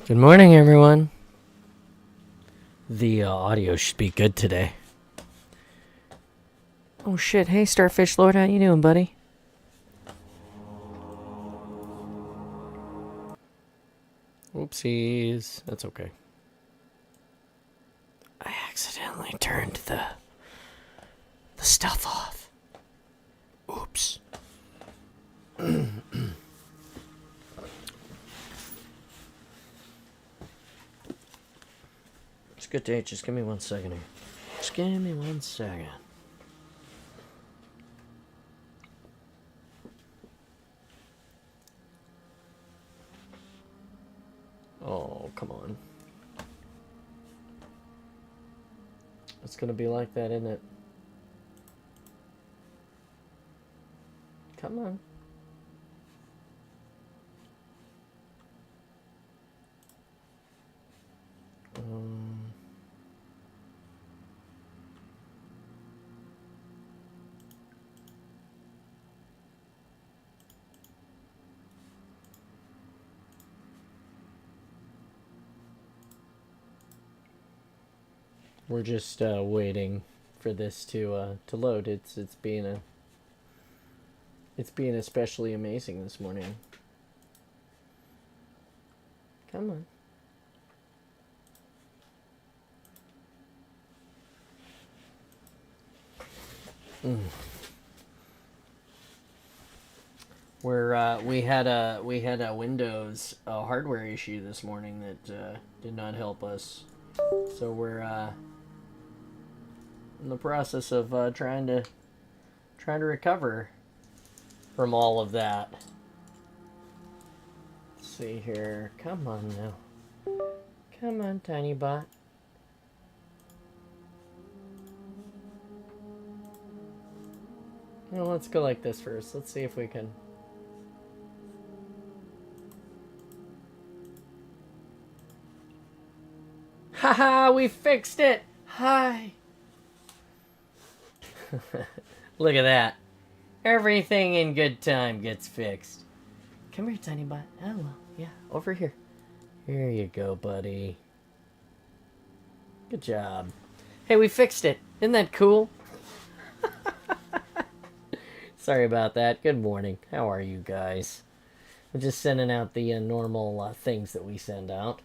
Good morning, everyone. The audio should be good today. Oh shit! Hey, Starfish Lord, how you doing, buddy? Oopsies. That's okay. I accidentally turned the stuff off. Oops. It's a good day. Just give me 1 second here. Just give me 1 second. Oh, come on. It's gonna be like that, isn't it? Come on. We're just waiting for this to load. It's being especially amazing this morning. Come on. We had a Windows hardware issue this morning that did not help us. So we're in the process of trying to recover from all of that. Let's see here. Come on now. Come on, tiny bot. Well, let's go like this first. Let's see if we can. Haha, we fixed it! Hi! Look at that. Everything in good time gets fixed. Come here, tiny bot. Oh, well, yeah, over here. Here you go, buddy. Good job. Hey, we fixed it. Isn't that cool? Sorry about that. Good morning. How are you guys? We're just sending out the normal things that we send out.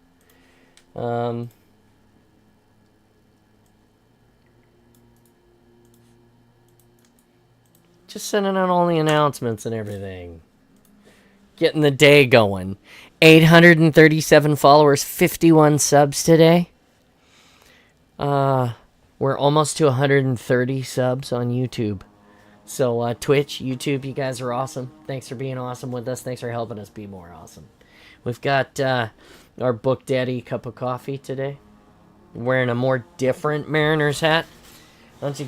Just sending out all the announcements and everything. Getting the day going. 837 followers, 51 subs today. We're almost to 130 subs on YouTube. So Twitch, YouTube, you guys are awesome. Thanks for being awesome with us. Thanks for helping us be more awesome. We've got our Book Daddy cup of coffee today. Wearing a more different Mariners hat. Don't you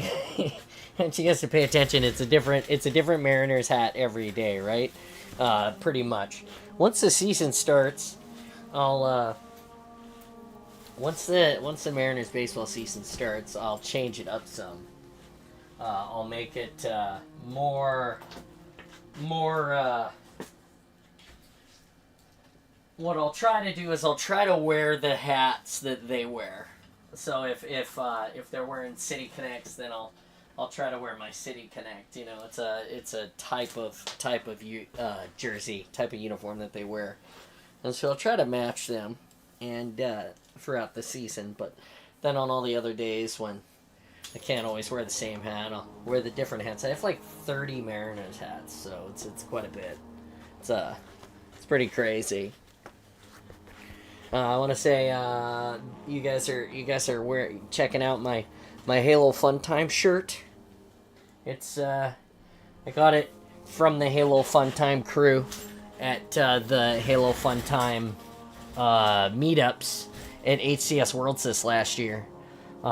guys to pay attention? It's a different Mariners hat every day, right? Pretty much. Once the season starts, I'll once the Mariners baseball season starts, I'll change it up some. I'll make it more. What I'll try to do is I'll try to wear the hats that they wear. So if they're wearing City Connects, then I'll try to wear my City Connect. You know, it's a type of jersey, type of uniform that they wear, and so I'll try to match them, and throughout the season. But then on all the other days when I can't always wear the same hat, I'll wear the different hats. I have like 30 Mariners hats, so it's quite a bit. It's pretty crazy. I want to say you guys are checking out my Halo Fun Time shirt. It's I got it from the Halo Fun Time crew at the Halo Fun Time meetups at HCS Worlds this last year.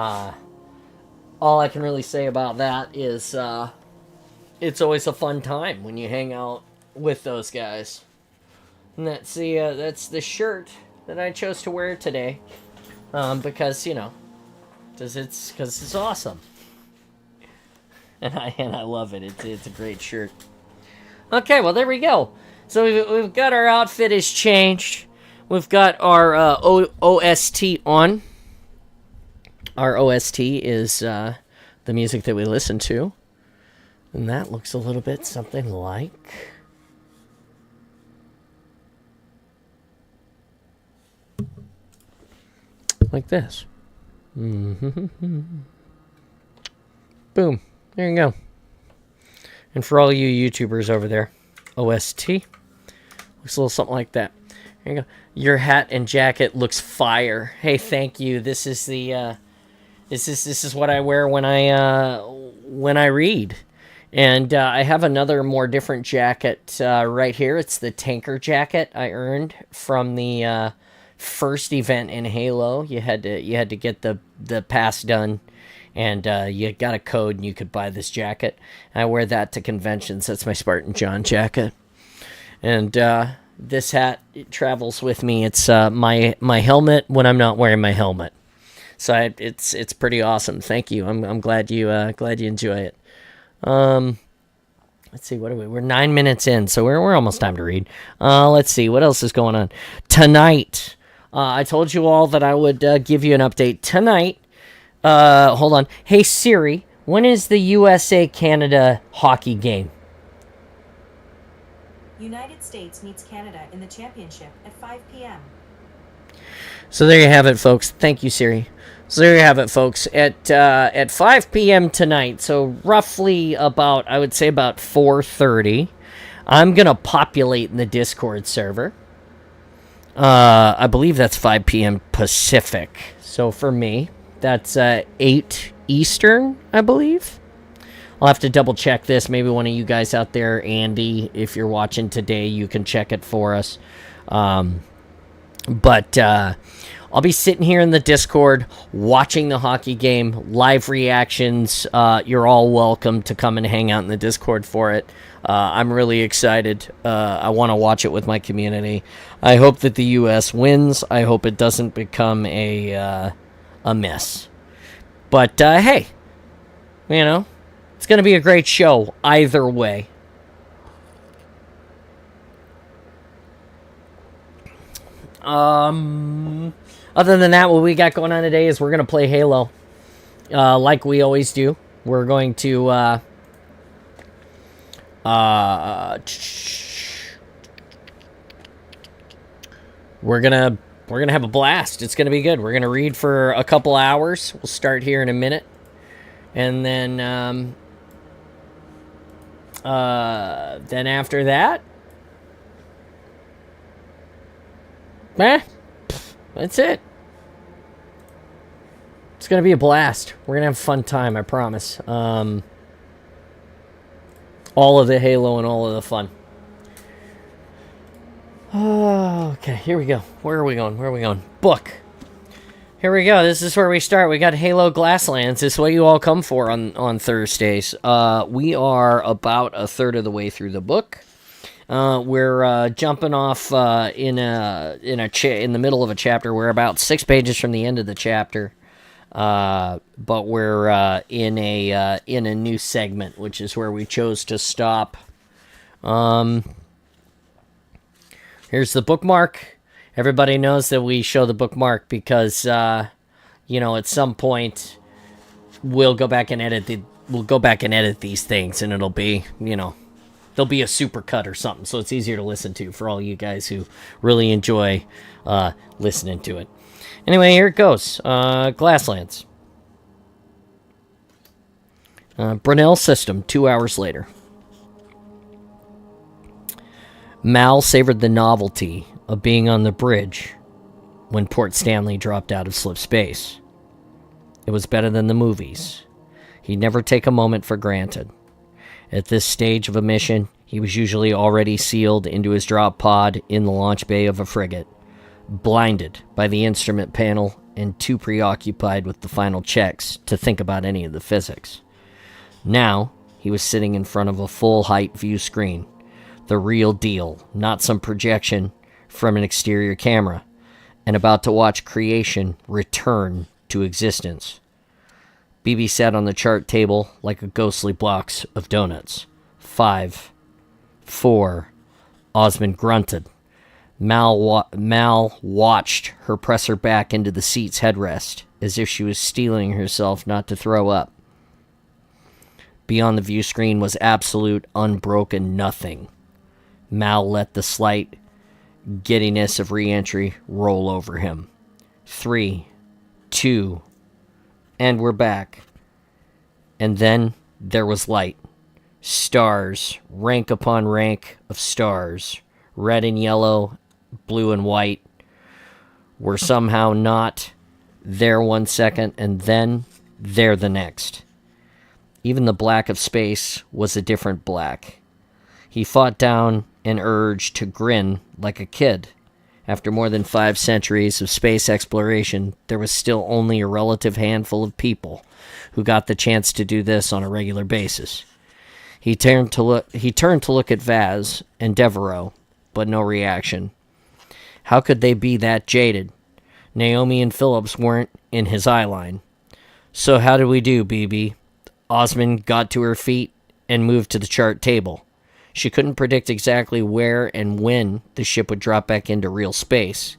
All I can really say about that is it's always a fun time when you hang out with those guys. And that's the shirt that I chose to wear today, because it's awesome, and I love it. It's a great shirt. Okay, well there we go. So we've got our outfit is changed. We've got our OST on. Our OST is the music that we listen to. And that looks a little bit something like... like this. Boom. There you go. And for all you YouTubers over there, OST looks a little something like that. There you go. Your hat and jacket looks fire. Hey, thank you. This is the this is what I wear when I read. And I have another more different jacket right here. It's the tanker jacket I earned from the first event in Halo. You had to get the pass done, and you got a code and you could buy this jacket. I wear that to conventions. That's my Spartan John jacket. And this hat, it travels with me. It's my helmet when I'm not wearing my helmet. So it's pretty awesome. Thank you. I'm glad you enjoy it. Let's see, what are we? We're 9 minutes in, so we're almost time to read. Let's see, what else is going on tonight? I told you all that I would give you an update tonight. Hold on. Hey Siri, when is the USA-Canada hockey game? United States meets Canada in the championship at 5 p.m. So there you have it, folks. Thank you, Siri. So there you have it, folks. At 5 p.m. tonight, so roughly about, I would say about 4:30, I'm going to populate in the Discord server. I believe that's 5 p.m. Pacific. So for me, that's 8 Eastern, I believe. I'll have to double check this. Maybe one of you guys out there, Andy, if you're watching today, you can check it for us. But I'll be sitting here in the Discord watching the hockey game, live reactions. You're all welcome to come and hang out in the Discord for it. I'm really excited. I want to watch it with my community. I hope that the U.S. wins. I hope it doesn't become a mess. But hey, you know, it's going to be a great show either way. Other than that, what we got going on today is we're going to play Halo. Like we always do. We're going to we're gonna have a blast. It's gonna be good. We're gonna read for a couple hours. We'll start here in a minute, and then after that, that's it. It's gonna be a blast. We're gonna have a fun time, I promise. All of the Halo and all of the fun. Oh, okay, here we go. Where are we going? Book. Here we go. This is where we start. We got Halo Glasslands. This is what you all come for on Thursdays. We are about a third of the way through the book. We're jumping off in the middle of a chapter. We're about 6 pages from the end of the chapter. But we're in a new segment, which is where we chose to stop. Here's the bookmark. Everybody knows that we show the bookmark because at some point we'll go back and edit these things, and it'll be, there'll be a super cut or something, so it's easier to listen to for all you guys who really enjoy listening to it. Anyway, here it goes. Glasslands. Brunel system, 2 hours later. Mal savored the novelty of being on the bridge when Port Stanley dropped out of slip space. It was better than the movies. He'd never take a moment for granted. At this stage of a mission, he was usually already sealed into his drop pod in the launch bay of a frigate, blinded by the instrument panel and too preoccupied with the final checks to think about any of the physics. Now, he was sitting in front of a full-height view screen. The real deal, not some projection from an exterior camera, and about to watch creation return to existence. BB sat on the chart table like a ghostly box of donuts. 5, 4, Osmond grunted. Mal watched her press her back into the seat's headrest, as if she was steeling herself not to throw up. Beyond the view screen was absolute, unbroken nothing. Mal let the slight giddiness of re-entry roll over him. 3, 2, and we're back. And then there was light. Stars, rank upon rank of stars, red and yellow, blue and white, were somehow not there 1 second and then there the next. Even the black of space was a different black. He fought down an urge to grin like a kid. After more than 5 centuries of space exploration, there was still only a relative handful of people who got the chance to do this on a regular basis. He turned to look at Vaz and Devereaux, but no reaction. How could they be that jaded? Naomi and Phillips weren't in his eye line. So how did we do, BB? Osmond got to her feet and moved to the chart table. She couldn't predict exactly where and when the ship would drop back into real space.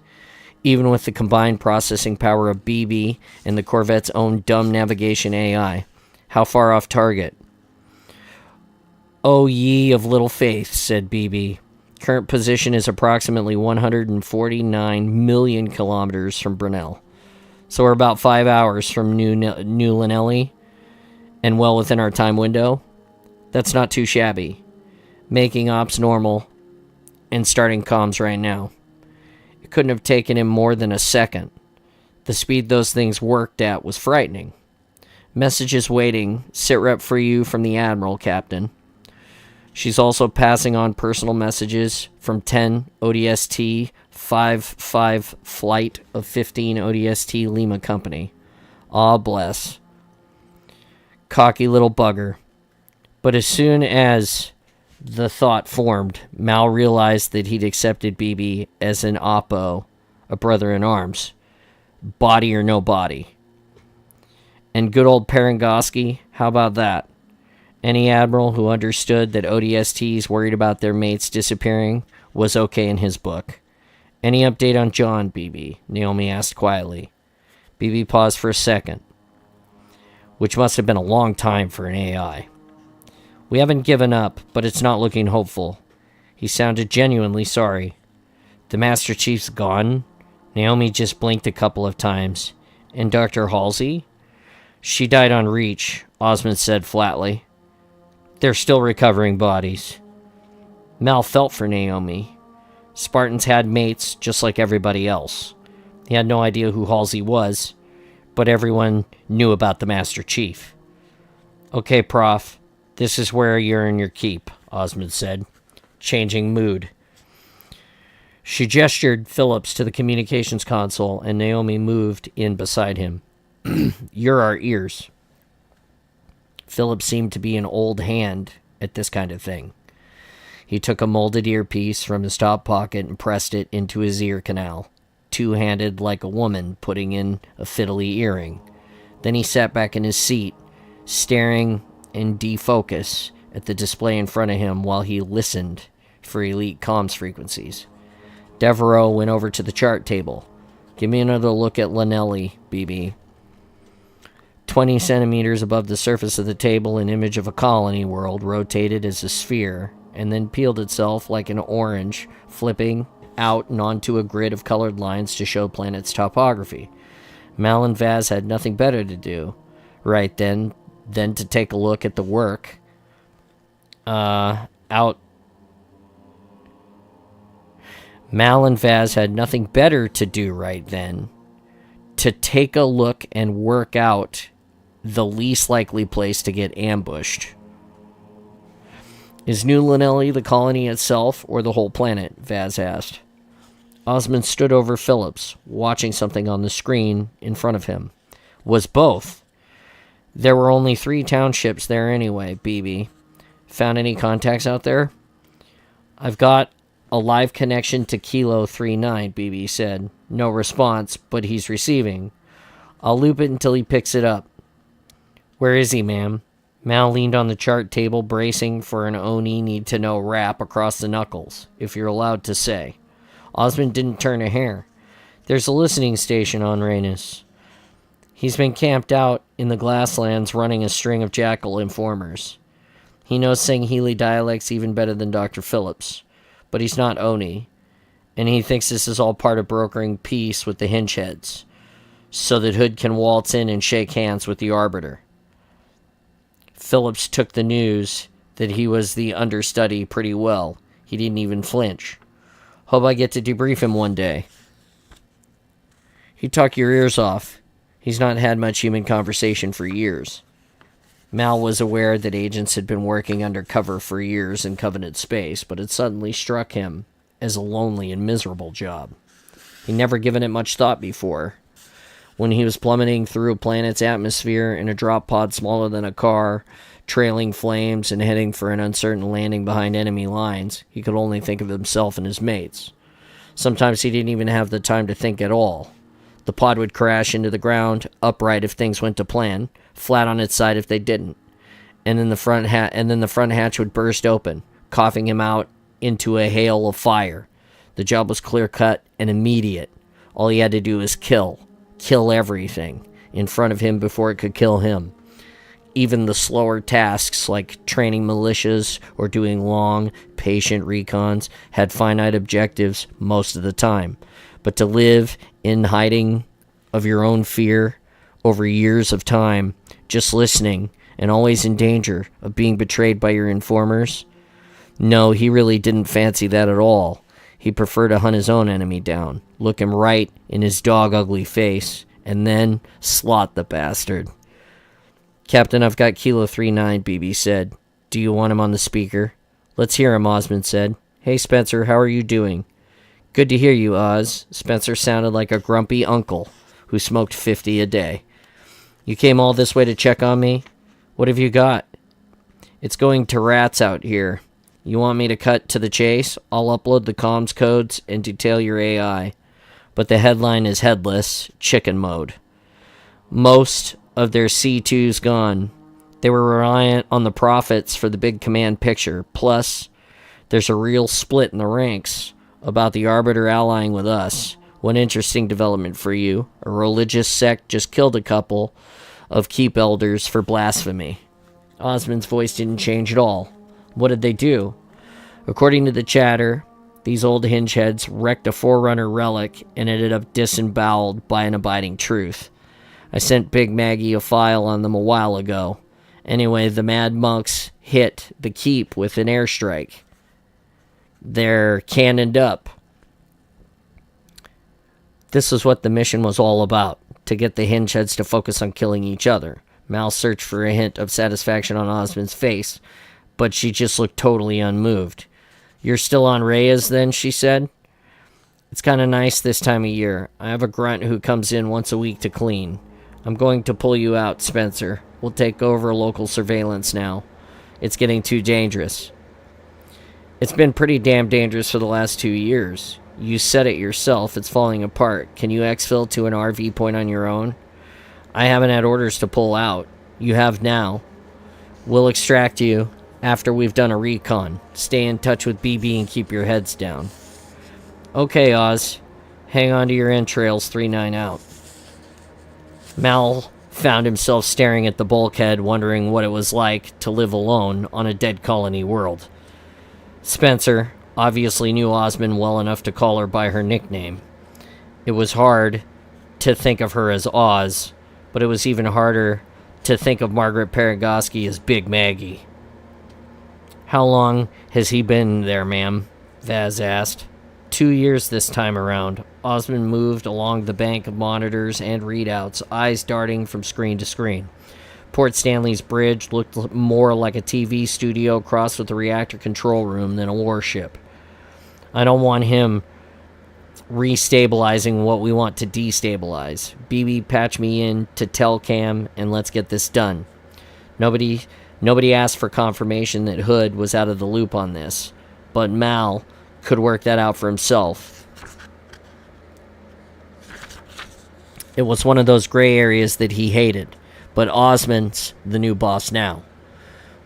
Even with the combined processing power of BB and the Corvette's own dumb navigation AI. How far off target? "O ye of little faith," said BB. "Current position is approximately 149 million kilometers from Brunel. So we're about 5 hours from New Lanelli, and well within our time window. That's not too shabby. Making ops normal and starting comms right now. It couldn't have taken him more than a second. The speed those things worked at was frightening. Messages waiting. Sitrep for you from the Admiral, Captain. She's also passing on personal messages from 10 ODST 55 flight of 15 ODST Lima Company. Ah, bless. Cocky little bugger. But as soon as the thought formed, Mal realized that he'd accepted BB as an oppo, a brother in arms. Body or no body. And good old Parangoski, how about that? Any admiral who understood that ODSTs worried about their mates disappearing was okay in his book. Any update on John, BB? Naomi asked quietly. BB paused for a second, which must have been a long time for an AI. We haven't given up, but it's not looking hopeful. He sounded genuinely sorry. The Master Chief's gone? Naomi just blinked a couple of times. And Dr. Halsey? She died on reach, Osmond said flatly. They're still recovering bodies. Mal felt for Naomi. Spartans had mates just like everybody else. He had no idea who Halsey was, but everyone knew about the Master Chief. Okay, Prof. This is where you're in your keep, Osmond said, changing mood. She gestured Phillips to the communications console, and Naomi moved in beside him. You're our ears. Phillips seemed to be an old hand at this kind of thing. He took a molded earpiece from his top pocket and pressed it into his ear canal, two-handed like a woman putting in a fiddly earring. Then he sat back in his seat, staring in defocus at the display in front of him while he listened for elite comms frequencies. Devereaux went over to the chart table. Give me another look at Lanelli, BB. 20 centimeters above the surface of the table, an image of a colony world rotated as a sphere and then peeled itself like an orange, flipping out and onto a grid of colored lines to show planet's topography. Mal and Vaz had nothing better to do right then than to take a look at the work out. Mal and Vaz had nothing better to do right then to take a look and work out the least likely place to get ambushed. Is New Lanelli the colony itself or the whole planet? Vaz asked. Osmond stood over Phillips, watching something on the screen in front of him. Was both. There were only 3 townships there anyway, BB. Found any contacts out there? I've got a live connection to Kilo 39, BB said. No response, but he's receiving. I'll loop it until he picks it up. Where is he, ma'am? Mal leaned on the chart table, bracing for an Oni need-to-know rap across the knuckles, if you're allowed to say. Osmond didn't turn a hair. There's a listening station on Rhaenys. He's been camped out in the Glasslands running a string of jackal informers. He knows Sangheili dialects even better than Dr. Phillips, but he's not Oni, and he thinks this is all part of brokering peace with the Hingeheads, so that Hood can waltz in and shake hands with the Arbiter. Phillips took the news that he was the understudy pretty well. He didn't even flinch. Hope I get to debrief him one day. He'd talk your ears off. He's not had much human conversation for years. Mal was aware that agents had been working undercover for years in Covenant space, but it suddenly struck him as a lonely and miserable job. He'd never given it much thought before. When he was plummeting through a planet's atmosphere in a drop pod smaller than a car, trailing flames and heading for an uncertain landing behind enemy lines, he could only think of himself and his mates. Sometimes he didn't even have the time to think at all. The pod would crash into the ground, upright if things went to plan, flat on its side if they didn't. And then the front hatch would burst open, coughing him out into a hail of fire. The job was clear-cut and immediate. All he had to do was kill everything in front of him before it could kill him. Even the slower tasks like training militias or doing long, patient recons had finite objectives most of the time. But to live in hiding of your own fear over years of time, just listening, and always in danger of being betrayed by your informers? No, he really didn't fancy that at all. He preferred to hunt his own enemy down, look him right in his dog-ugly face, and then slot the bastard. Captain, I've got Kilo 39, BB said. Do you want him on the speaker? Let's hear him, Osmond said. Hey, Spencer, how are you doing? Good to hear you, Oz. Spencer sounded like a grumpy uncle who smoked 50 a day. You came all this way to check on me? What have you got? It's going to rats out here. You want me to cut to the chase? I'll upload the comms codes and detail your AI. But the headline is headless, chicken mode. Most of their C2's gone. They were reliant on the profits for the big command picture. Plus, there's a real split in the ranks about the Arbiter allying with us. One interesting development for you. A religious sect just killed a couple of keep elders for blasphemy. Osmond's voice didn't change at all. What did they do? According to the chatter, these old hingeheads wrecked a Forerunner relic and ended up disemboweled by an abiding truth. I sent Big Maggie a file on them a while ago. Anyway, the mad monks hit the keep with an airstrike. They're cannoned up. This is what the mission was all about, to get the hingeheads to focus on killing each other. Mal searched for a hint of satisfaction on Osmond's face, but she just looked totally unmoved. You're still on Reyes then, she said. It's kind of nice this time of year. I have a grunt who comes in once a week to clean. I'm going to pull you out, Spencer. We'll take over local surveillance now. It's getting too dangerous. It's been pretty damn dangerous for the last 2 years. You said it yourself, it's falling apart. Can you exfil to an RV point on your own? I haven't had orders to pull out. You have now. We'll extract you after we've done a recon. Stay in touch with BB and keep your heads down. Okay, Oz. Hang on to your entrails, 3-9 out. Mal found himself staring at the bulkhead, wondering what it was like to live alone on a dead colony world. Spencer obviously knew Osmond well enough to call her by her nickname. It was hard to think of her as Oz, but it was even harder to think of Margaret Paragoski as Big Maggie. How long has he been there, ma'am? Vaz asked. 2 years this time around. Osmond moved along the bank of monitors and readouts, eyes darting from screen to screen. Port Stanley's bridge looked more like a TV studio crossed with a reactor control room than a warship. I don't want him restabilizing what we want to destabilize. BB, patch me in to Telcam and let's get this done. Nobody asked for confirmation that Hood was out of the loop on this, but Mal could work that out for himself. It was one of those gray areas that he hated, but Osmond's the new boss now.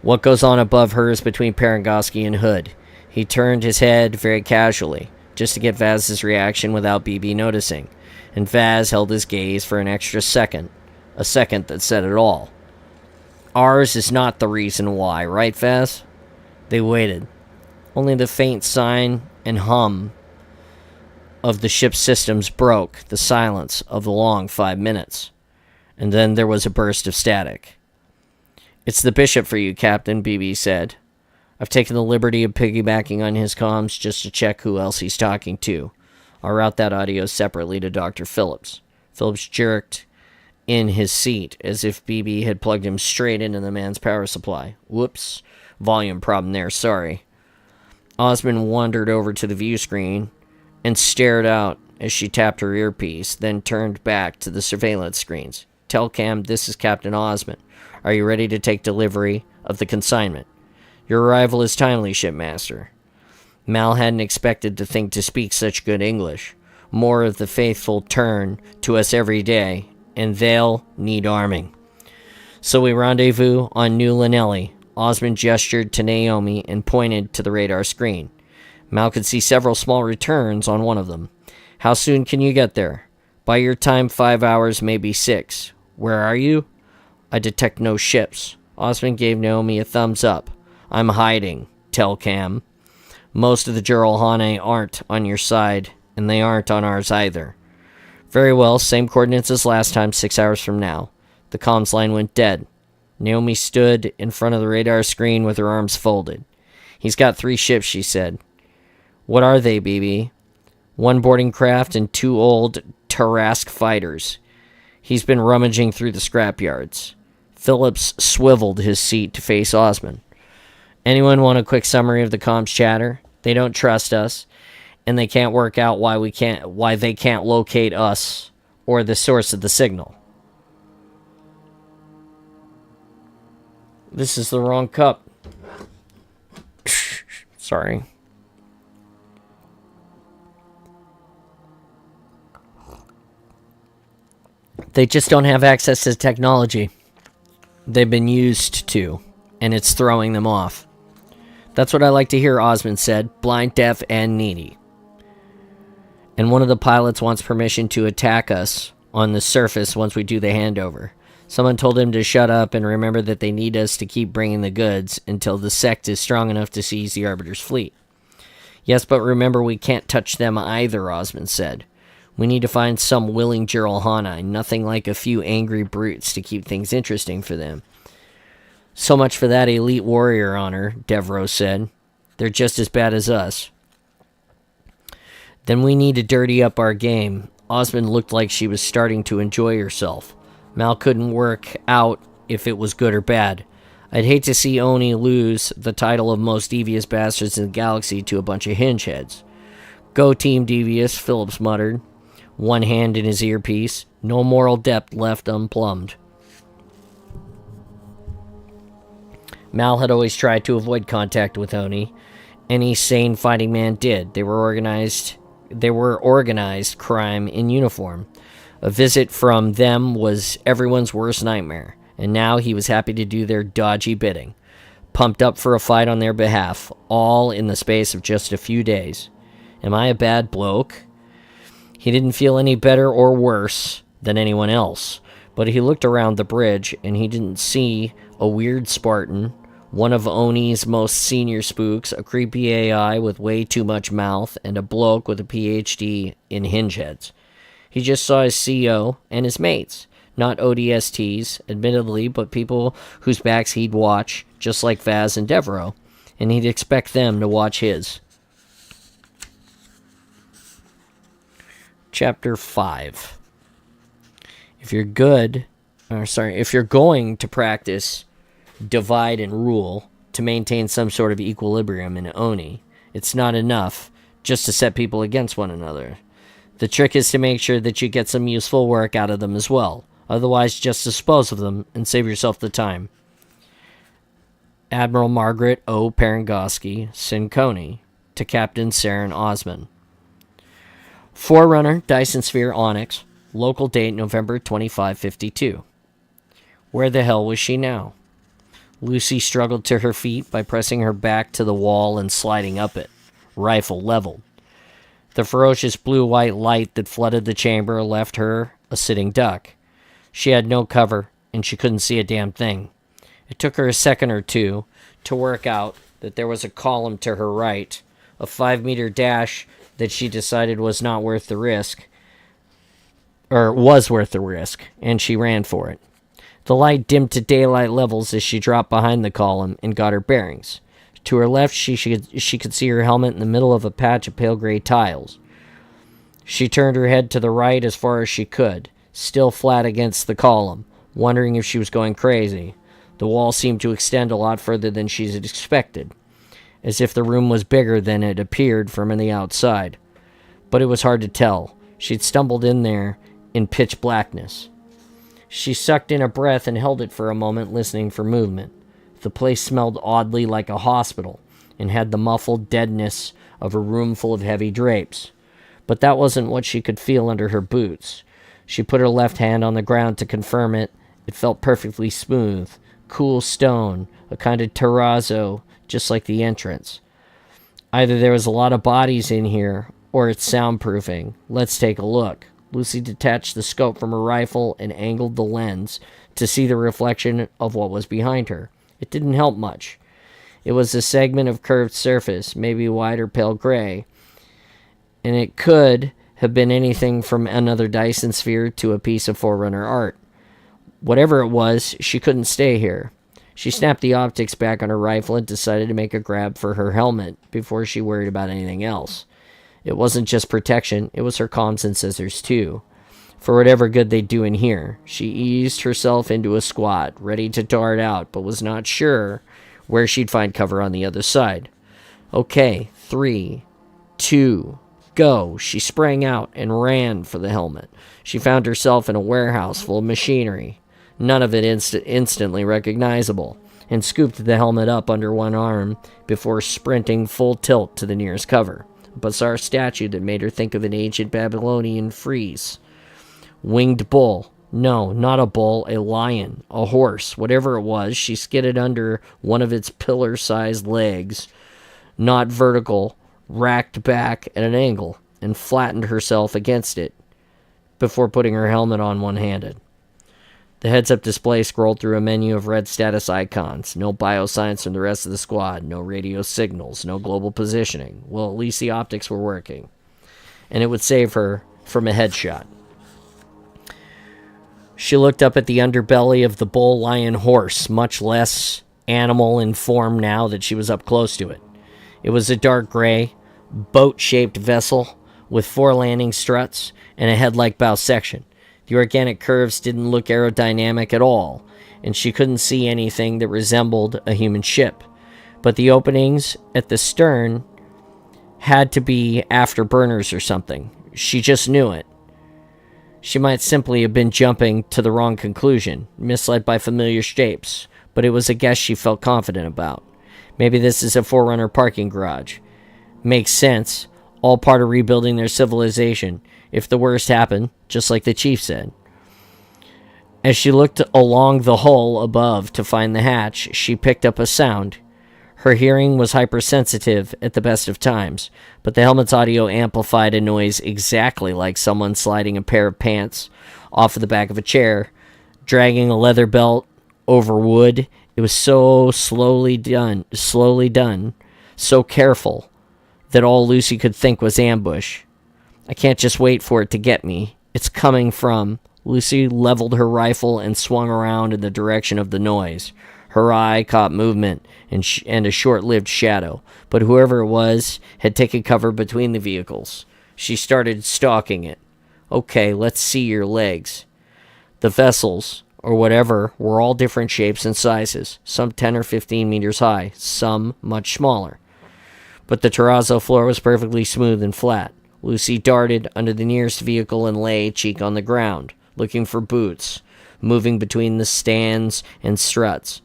What goes on above her is between Paragoski and Hood. He turned his head very casually just to get Vaz's reaction without BB noticing, and Vaz held his gaze for an extra second, a second that said it all. Ours is not the reason why, right, Vaz? They waited. Only the faint sign and hum of the ship's systems broke the silence of the long 5 minutes. And then there was a burst of static. "It's the Bishop for you, Captain," BB said. "I've taken the liberty of piggybacking on his comms just to check who else he's talking to. I'll route that audio separately to Dr. Phillips." Phillips jerked in his seat as if BB had plugged him straight into the man's power supply. "Whoops. Volume problem there, sorry." Osmond wandered over to the view screen and stared out as she tapped her earpiece, then turned back to the surveillance screens. "Telcam, this is Captain Osmond. Are you ready to take delivery of the consignment? Your arrival is timely, shipmaster." Mal hadn't expected the thing to speak such good English. More of the faithful turn to us every day, and they'll need arming. "So we rendezvous on New Lanelli." Osmond gestured to Naomi and pointed to the radar screen. Mal could see several small returns on one of them. "How soon can you get there?" "By your time, 5 hours, maybe 6. "Where are you?" "I detect no ships." Osmond gave Naomi a thumbs up. "I'm hiding, Telcam. Most of the Jiralhane aren't on your side, and they aren't on ours either." "Very well, same coordinates as last time, 6 hours from now." The comms line went dead. Naomi stood in front of the radar screen with her arms folded. "He's got 3 ships," she said. "What are they, BB?" "1 boarding craft and 2 old Tarask fighters. He's been rummaging through the scrapyards." Phillips swiveled his seat to face Osmond. "Anyone want a quick summary of the comms chatter? They don't trust us, and they can't work out why they can't locate us or the source of the signal." This is the wrong cup. Sorry. They just don't have access to technology they've been used to, and it's throwing them off. "That's what I like to hear," Osmond said. "Blind, deaf, and needy. And one of the pilots wants permission to attack us on the surface once we do the handover. Someone told him to shut up and remember that they need us to keep bringing the goods until the sect is strong enough to seize the Arbiter's fleet." "Yes, but remember we can't touch them either," Osmond said. "We need to find some willing Jiralhane, nothing like a few angry brutes to keep things interesting for them." "So much for that elite warrior honor," Devro said. "They're just as bad as us." "Then we need to dirty up our game." Osmond looked like she was starting to enjoy herself. Mal couldn't work out if it was good or bad. "I'd hate to see Oni lose the title of most devious bastards in the galaxy to a bunch of hingeheads." "Go Team Devious," Phillips muttered, one hand in his earpiece. "No moral depth left unplumbed." Mal had always tried to avoid contact with Oni. Any sane fighting man did. They were organized crime in uniform. A visit from them was everyone's worst nightmare, and now he was happy to do their dodgy bidding. Pumped up for a fight on their behalf, all in the space of just a few days. Am I a bad bloke? He didn't feel any better or worse than anyone else, but he looked around the bridge, and he didn't see a weird Spartan, one of Oni's most senior spooks, a creepy AI with way too much mouth, and a bloke with a PhD in hingeheads. He just saw his CO and his mates. Not ODSTs, admittedly, but people whose backs he'd watch, just like Vaz and Devereaux, and he'd expect them to watch his. Chapter 5. If you're going to practice divide and rule to maintain some sort of equilibrium in Oni, it's not enough just to set people against one another. The trick is to make sure that you get some useful work out of them as well. Otherwise, just dispose of them and save yourself the time. Admiral Margaret O. Parangoski, Sinconi, to Captain Saren Osman. Forerunner, Dyson Sphere Onyx, local date November 2552. Where the hell was she now? Lucy struggled to her feet by pressing her back to the wall and sliding up it, rifle leveled. The ferocious blue-white light that flooded the chamber left her a sitting duck. She had no cover, and she couldn't see a damn thing. It took her a second or two to work out that there was a column to her right, a 5-meter dash that she decided was not worth the risk, or was worth the risk, and she ran for it. The light dimmed to daylight levels as she dropped behind the column and got her bearings. To her left, she could see her helmet in the middle of a patch of pale gray tiles. She turned her head to the right as far as she could, still flat against the column, wondering if she was going crazy. The wall seemed to extend a lot further than she had expected, as if the room was bigger than it appeared from the outside. But it was hard to tell. She'd stumbled in there in pitch blackness. She sucked in a breath and held it for a moment, listening for movement. The place smelled oddly like a hospital and had the muffled deadness of a room full of heavy drapes. But that wasn't what she could feel under her boots. She put her left hand on the ground to confirm it. It felt perfectly smooth, cool stone, a kind of terrazzo, just like the entrance. Either there was a lot of bodies in here, or it's soundproofing. Let's take a look. Lucy detached the scope from her rifle and angled the lens to see the reflection of what was behind her. It didn't help much. It was a segment of curved surface, maybe white or pale gray, and it could have been anything from another Dyson sphere to a piece of Forerunner art. Whatever it was, she couldn't stay here. She snapped the optics back on her rifle and decided to make a grab for her helmet before she worried about anything else. It wasn't just protection, it was her comms and scissors too. For whatever good they'd do in here, she eased herself into a squat, ready to dart out, but was not sure where she'd find cover on the other side. Okay, 3, 2, go. She sprang out and ran for the helmet. She found herself in a warehouse full of machinery, none of it instantly recognizable, and scooped the helmet up under one arm before sprinting full tilt to the nearest cover. A bizarre statue that made her think of an ancient Babylonian frieze. Winged bull. No, not a bull, a lion, a horse, whatever it was. She skidded under one of its pillar-sized legs, not vertical, racked back at an angle, and flattened herself against it before putting her helmet on one-handed. The heads-up display scrolled through a menu of red status icons. No bioscience from the rest of the squad, no radio signals, no global positioning. Well, at least the optics were working, and it would save her from a headshot. She looked up at the underbelly of the bull lion horse, much less animal in form now that she was up close to it. It was a dark gray, boat-shaped vessel with 4 landing struts and a head-like bow section. The organic curves didn't look aerodynamic at all, and she couldn't see anything that resembled a human ship. But the openings at the stern had to be afterburners or something. She just knew it. She might simply have been jumping to the wrong conclusion, misled by familiar shapes, but it was a guess she felt confident about. Maybe this is a Forerunner parking garage. Makes sense. All part of rebuilding their civilization, if the worst happened, just like the chief said. As she looked along the hull above to find the hatch, she picked up a sound. Her hearing was hypersensitive at the best of times, but the helmet's audio amplified a noise exactly like someone sliding a pair of pants off of the back of a chair, dragging a leather belt over wood. It was so slowly done, so careful, that all Lucy could think was ambush. I can't just wait for it to get me. It's coming from... Lucy leveled her rifle and swung around in the direction of the noise. Her eye caught movement and a short-lived shadow, but whoever it was had taken cover between the vehicles. She started stalking it. Okay, let's see your legs. The vessels, or whatever, were all different shapes and sizes, some 10 or 15 meters high, some much smaller. But the terrazzo floor was perfectly smooth and flat. Lucy darted under the nearest vehicle and lay, cheek on the ground, looking for boots, moving between the stands and struts.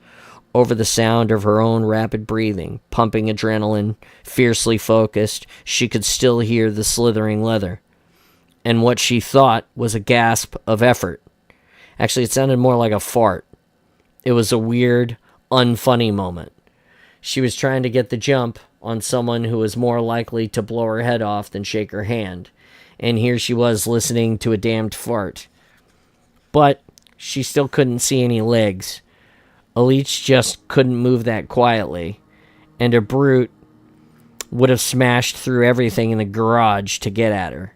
Over the sound of her own rapid breathing, pumping adrenaline, fiercely focused, she could still hear the slithering leather, and what she thought was a gasp of effort. Actually, it sounded more like a fart. It was a weird, unfunny moment. She was trying to get the jump on someone who was more likely to blow her head off than shake her hand. And here she was listening to a damned fart. But she still couldn't see any legs. A leech just couldn't move that quietly. And a brute would have smashed through everything in the garage to get at her.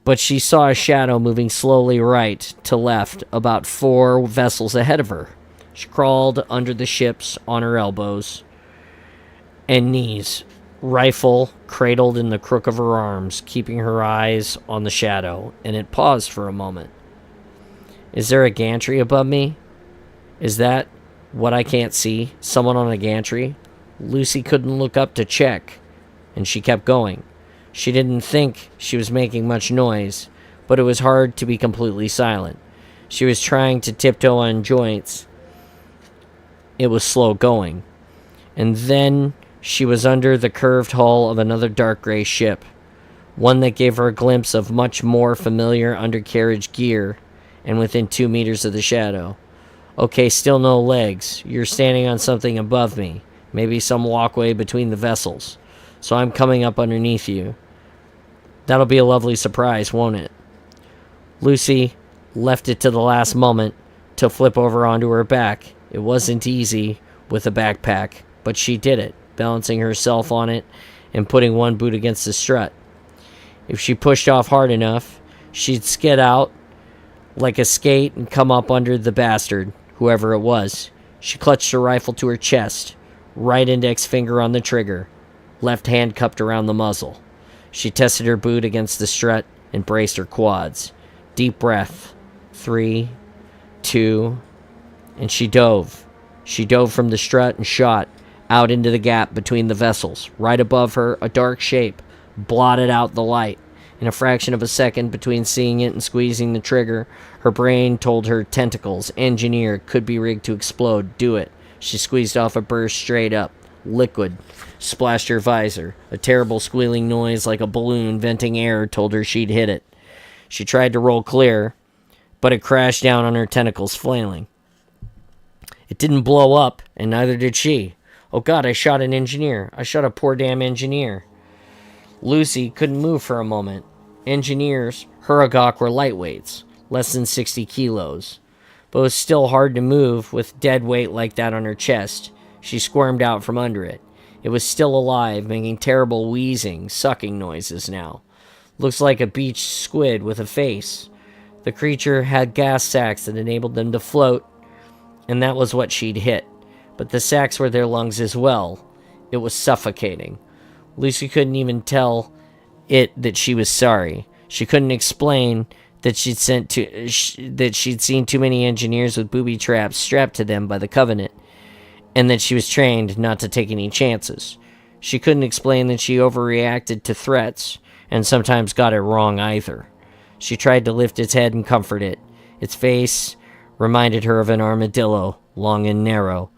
But she saw a shadow moving slowly right to left, about 4 vessels ahead of her. She crawled under the ships on her elbows and knees, rifle cradled in the crook of her arms, keeping her eyes on the shadow, and it paused for a moment. Is there a gantry above me? Is that what I can't see? Someone on a gantry? Lucy couldn't look up to check, and she kept going. She didn't think she was making much noise, but it was hard to be completely silent. She was trying to tiptoe on joints. It was slow going. And then she was under the curved hull of another dark gray ship, one that gave her a glimpse of much more familiar undercarriage gear, and within 2 meters of the shadow. Okay, still no legs. You're standing on something above me, maybe some walkway between the vessels. So I'm coming up underneath you. That'll be a lovely surprise, won't it? Lucy left it to the last moment to flip over onto her back. It wasn't easy with a backpack, but she did it, balancing herself on it and putting one boot against the strut. If she pushed off hard enough, she'd skid out like a skate and come up under the bastard, whoever it was. She clutched her rifle to her chest, right index finger on the trigger, left hand cupped around the muzzle. She tested her boot against the strut and braced her quads. Deep breath. 3, 2, and she dove. She dove from the strut and shot out into the gap between the vessels. Right above her, a dark shape blotted out the light. In a fraction of a second between seeing it and squeezing the trigger, her brain told her tentacles, engineer, could be rigged to explode, do it. She squeezed off a burst straight up. Liquid splashed her visor. A terrible squealing noise like a balloon venting air told her she'd hit it. She tried to roll clear, but it crashed down on her tentacles, flailing. It didn't blow up, and neither did she. Oh God, I shot an engineer. I shot a poor damn engineer. Lucy couldn't move for a moment. Engineers, Huragok, were lightweights, less than 60 kilos. But it was still hard to move with dead weight like that on her chest. She squirmed out from under it. It was still alive, making terrible wheezing, sucking noises now. Looks like a beached squid with a face. The creature had gas sacs that enabled them to float, and that was what she'd hit. But the sacs were their lungs as well. It was suffocating. Lucy couldn't even tell it that she was sorry. She couldn't explain that she'd seen too many engineers with booby traps strapped to them by the Covenant, and that she was trained not to take any chances. She couldn't explain that she overreacted to threats, and sometimes got it wrong either. She tried to lift its head and comfort it. Its face reminded her of an armadillo, long and narrow.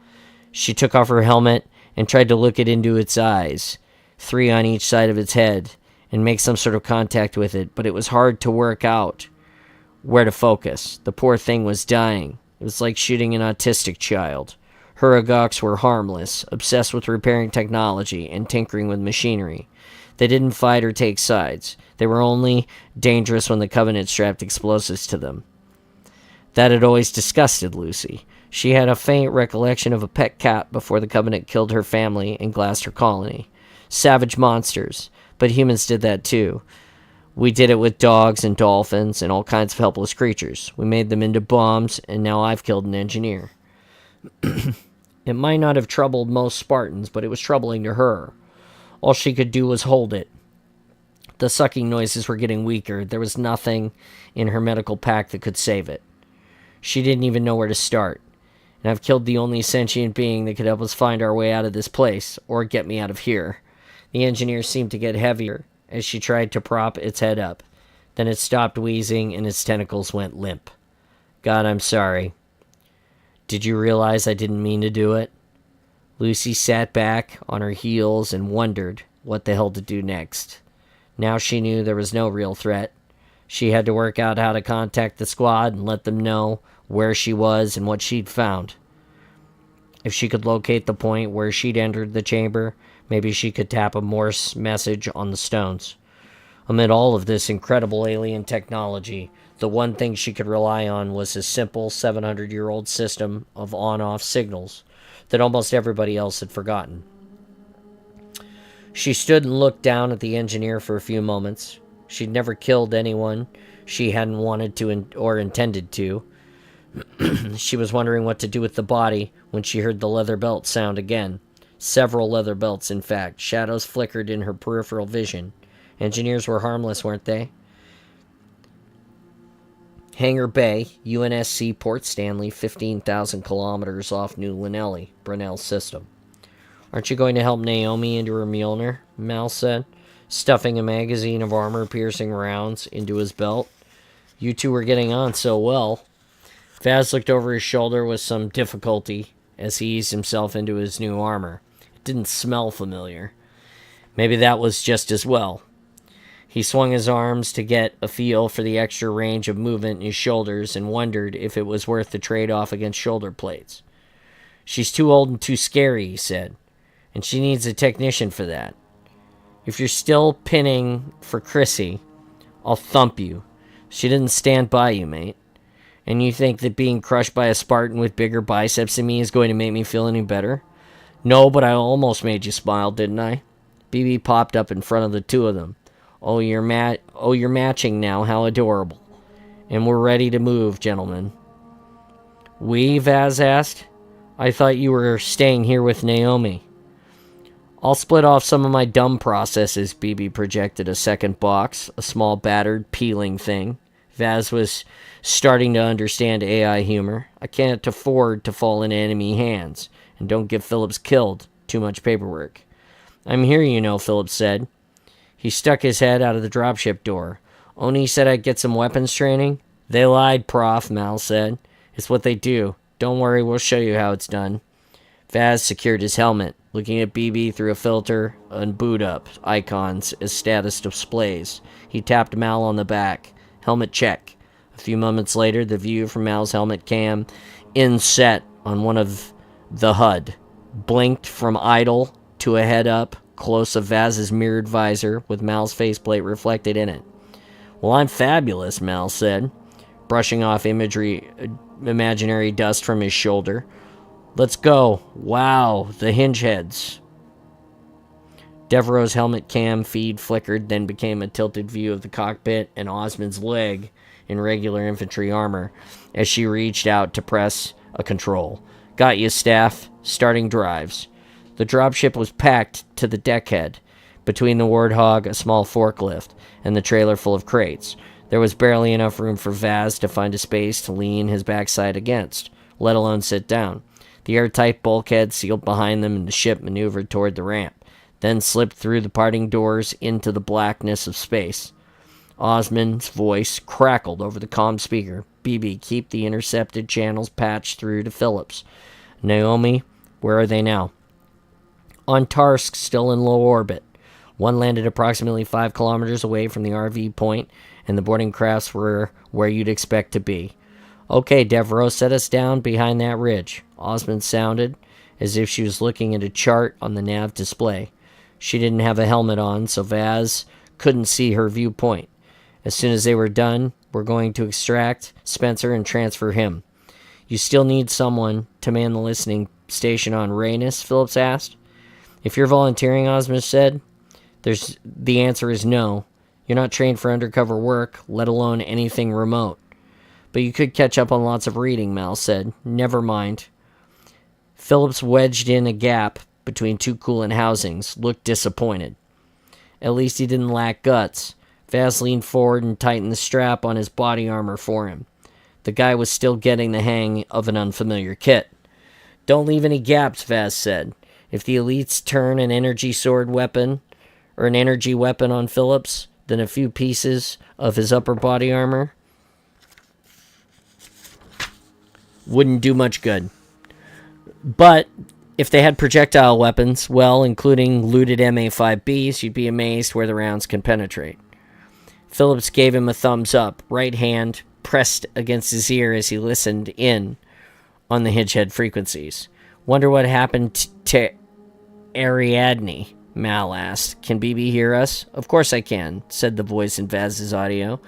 She took off her helmet and tried to look it into its eyes, 3 on each side of its head, and make some sort of contact with it, but it was hard to work out where to focus. The poor thing was dying. It was like shooting an autistic child. Huragoks were harmless, obsessed with repairing technology and tinkering with machinery. They didn't fight or take sides. They were only dangerous when the Covenant strapped explosives to them. That had always disgusted Lucy. She had a faint recollection of a pet cat before the Covenant killed her family and glassed her colony. Savage monsters, but humans did that too. We did it with dogs and dolphins and all kinds of helpless creatures. We made them into bombs, and now I've killed an engineer. It might not have troubled most Spartans, but it was troubling to her. All she could do was hold it. The sucking noises were getting weaker. There was nothing in her medical pack that could save it. She didn't even know where to start. And I've killed the only sentient being that could help us find our way out of this place, or get me out of here. The engineer seemed to get heavier as she tried to prop its head up. Then it stopped wheezing and its tentacles went limp. God, I'm sorry. Did you realize I didn't mean to do it? Lucy sat back on her heels and wondered what the hell to do next. Now she knew there was no real threat. She had to work out how to contact the squad and let them know where she was and what she'd found. If she could locate the point where she'd entered the chamber, maybe she could tap a Morse message on the stones. Amid all of this incredible alien technology, the one thing she could rely on was a simple 700-year-old system of on-off signals that almost everybody else had forgotten. She stood and looked down at the engineer for a few moments. She'd never killed anyone she hadn't wanted to or intended to. She was wondering what to do with the body when she heard the leather belt sound again. Several leather belts, in fact. Shadows flickered in her peripheral vision. Engineers were harmless, weren't they? Hangar Bay, UNSC Port Stanley, 15,000 kilometers off New Llanelli, Brunel's system. Aren't you going to help Naomi into her Mjolnir? Mal said, stuffing a magazine of armor-piercing rounds into his belt. You two were getting on so well. Vaz looked over his shoulder with some difficulty as he eased himself into his new armor. It didn't smell familiar. Maybe that was just as well. He swung his arms to get a feel for the extra range of movement in his shoulders and wondered if it was worth the trade-off against shoulder plates. She's too old and too scary, he said, and she needs a technician for that. If you're still pinning for Chrissy, I'll thump you. She didn't stand by you, mate. And you think that being crushed by a Spartan with bigger biceps than me is going to make me feel any better? No, but I almost made you smile, didn't I? BB popped up in front of the two of them. Oh, you're matching now. How adorable. And we're ready to move, gentlemen. We? Vaz asked. I thought you were staying here with Naomi. I'll split off some of my dumb processes, BB projected a second box, a small battered, peeling thing. Vaz was starting to understand AI humor. I can't afford to fall into enemy hands, and don't get Phillips killed. Too much paperwork. I'm here, you know, Phillips said. He stuck his head out of the dropship door. Oni said I'd get some weapons training. They lied, Prof, Mal said. It's what they do. Don't worry, we'll show you how it's done. Vaz secured his helmet, looking at BB through a filter and boot up icons as status displays. He tapped Mal on the back. Helmet check. A few moments later, the view from Mal's helmet cam inset on one of the HUD. Blinked from idle to a head-up, close of Vaz's mirrored visor with Mal's faceplate reflected in it. Well, I'm fabulous, Mal said, brushing off imaginary dust from his shoulder. Let's go. Wow, the hinge heads. Devereaux's helmet cam feed flickered, then became a tilted view of the cockpit and Osmond's leg in regular infantry armor as she reached out to press a control. Got you, staff. Starting drives. The dropship was packed to the deckhead, between the Warthog, a small forklift, and the trailer full of crates. There was barely enough room for Vaz to find a space to lean his backside against, let alone sit down. The airtight bulkhead sealed behind them and the ship maneuvered toward the ramp, then slipped through the parting doors into the blackness of space. Osmond's voice crackled over the comm speaker. BB, keep the intercepted channels patched through to Phillips. Naomi, where are they now? On Tarsk, still in low orbit. One landed approximately 5 kilometers away from the RV point, and the boarding crafts were where you'd expect to be. Okay, Devereaux, set us down behind that ridge. Osmond sounded as if she was looking at a chart on the nav display. She didn't have a helmet on, so Vaz couldn't see her viewpoint. As soon as they were done, we're going to extract Spencer and transfer him. You still need someone to man the listening station on Rhaenys, Phillips asked. If you're volunteering, Osmond said, the answer is no. You're not trained for undercover work, let alone anything remote. But you could catch up on lots of reading, Mal said. Never mind. Phillips wedged in a gap between two coolant housings, looked disappointed. At least he didn't lack guts. Vaz leaned forward and tightened the strap on his body armor for him. The guy was still getting the hang of an unfamiliar kit. Don't leave any gaps, Vaz said. If the elites turn an energy sword weapon, or an energy weapon on Phillips, then a few pieces of his upper body armor wouldn't do much good. But if they had projectile weapons, well, including looted MA5Bs, you'd be amazed where the rounds can penetrate. Phillips gave him a thumbs up, right hand pressed against his ear as he listened in on the hingehead frequencies. Wonder what happened to Ariadne, Mal asked. Can BB hear us? Of course I can, said the voice in Vaz's audio.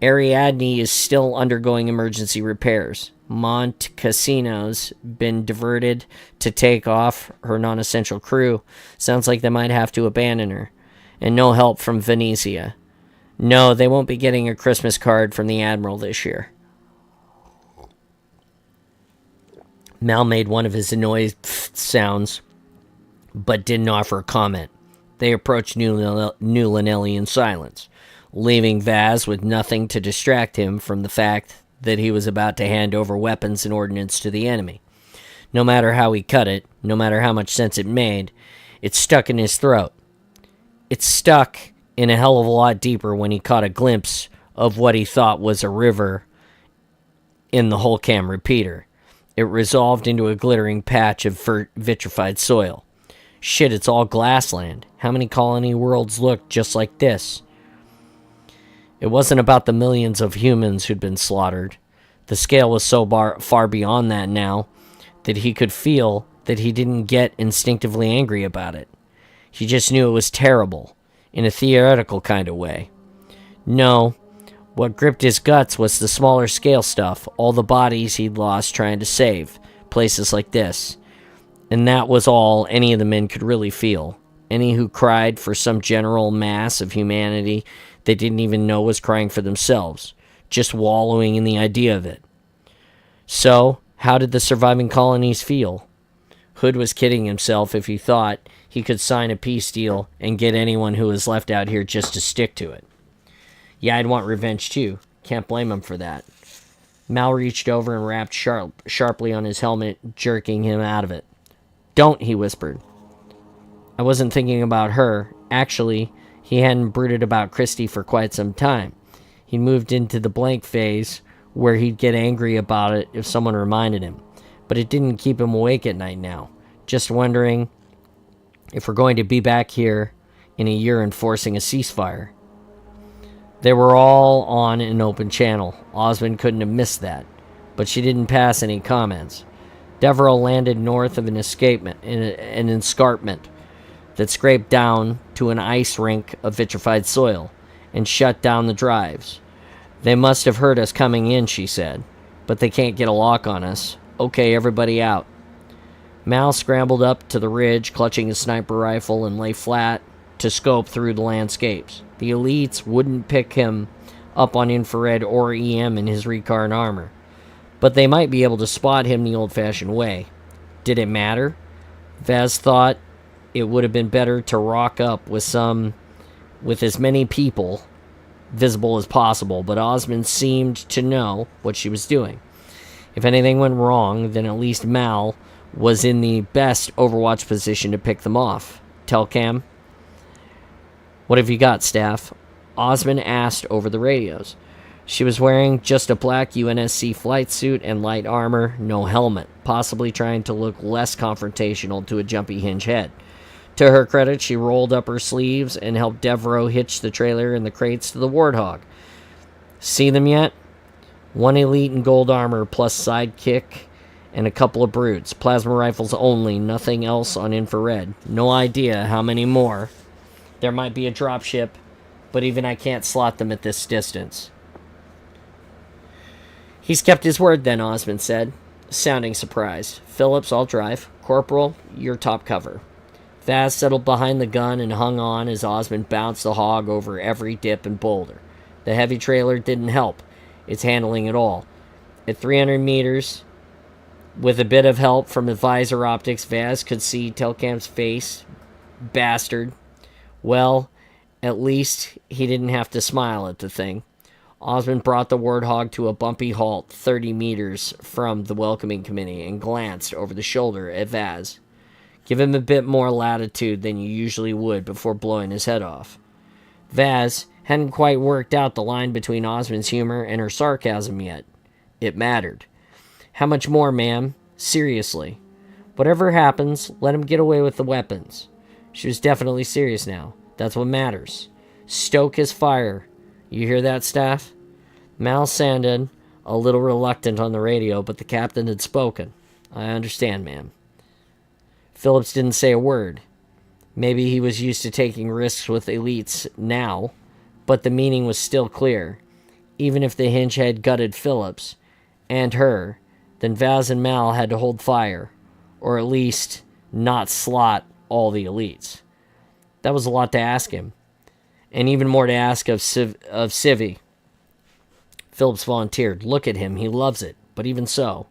Ariadne is still undergoing emergency repairs. Mont Casino's been diverted to take off her non-essential crew. Sounds like they might have to abandon her. And no help from Venezia. No, they won't be getting a Christmas card from the Admiral this year. Mal made one of his annoyed sounds, but didn't offer a comment. They approached New Lanelli in silence, leaving Vaz with nothing to distract him from the fact that he was about to hand over weapons and ordnance to the enemy. No matter how he cut it, no matter how much sense it made, it stuck in his throat. It stuck in a hell of a lot deeper when he caught a glimpse of what he thought was a river in the whole cam repeater. It resolved into a glittering patch of vitrified soil. Shit, it's all Glassland. How many colony worlds look just like this? It wasn't about the millions of humans who'd been slaughtered. The scale was so far beyond that now that he could feel that he didn't get instinctively angry about it. He just knew it was terrible, in a theoretical kind of way. No, what gripped his guts was the smaller scale stuff, all the bodies he'd lost trying to save, places like this. And that was all any of the men could really feel. Any who cried for some general mass of humanity they didn't even know was crying for themselves, just wallowing in the idea of it. So, how did the surviving colonies feel? Hood was kidding himself if he thought he could sign a peace deal and get anyone who was left out here just to stick to it. Yeah, I'd want revenge too. Can't blame him for that. Mal reached over and rapped sharply on his helmet, jerking him out of it. Don't, he whispered. I wasn't thinking about her. Actually, he hadn't brooded about Christy for quite some time. He moved into the blank phase where he'd get angry about it if someone reminded him. But it didn't keep him awake at night now. Just wondering if we're going to be back here in a year enforcing a ceasefire. They were all on an open channel. Osmond couldn't have missed that. But she didn't pass any comments. Devereaux landed north of an escarpment that scraped down to an ice rink of vitrified soil and shut down the drives. They must have heard us coming in, she said, but they can't get a lock on us. Okay, everybody out. Mal scrambled up to the ridge, clutching his sniper rifle, and lay flat to scope through the landscapes. The elites wouldn't pick him up on infrared or EM in his Ricard armor, but they might be able to spot him the old-fashioned way. Did it matter? Vaz thought it would have been better to rock up with as many people visible as possible, but Osmond seemed to know what she was doing. If anything went wrong, then at least Mal was in the best Overwatch position to pick them off. Telcam? What have you got, Staff? Osmond asked over the radios. She was wearing just a black UNSC flight suit and light armor, no helmet, possibly trying to look less confrontational to a jumpy hinge head. To her credit, she rolled up her sleeves and helped Devereaux hitch the trailer and the crates to the Warthog. See them yet? One elite in gold armor plus sidekick and a couple of brutes. Plasma rifles only, nothing else on infrared. No idea how many more. There might be a dropship, but even I can't slot them at this distance. He's kept his word then, Osmond said, sounding surprised. Phillips, I'll drive. Corporal, you're top cover. Vaz settled behind the gun and hung on as Osmond bounced the hog over every dip and boulder. The heavy trailer didn't help. It's handling it all. At 300 meters, with a bit of help from the visor optics, Vaz could see Telcam's face. Bastard. Well, at least he didn't have to smile at the thing. Osmond brought the Warthog to a bumpy halt 30 meters from the welcoming committee and glanced over the shoulder at Vaz. Give him a bit more latitude than you usually would before blowing his head off. Vaz hadn't quite worked out the line between Osmond's humor and her sarcasm yet. It mattered. How much more, ma'am? Seriously. Whatever happens, let him get away with the weapons. She was definitely serious now. That's what matters. Stoke his fire. You hear that, Staff? Mal sounded a little reluctant on the radio, but the captain had spoken. I understand, ma'am. Phillips didn't say a word. Maybe he was used to taking risks with elites now, but the meaning was still clear. Even if the hinge had gutted Phillips and her, then Vaz and Mal had to hold fire, or at least not slot all the elites. That was a lot to ask him, and even more to ask of Civvy. Phillips volunteered. Look at him, he loves it, but even so.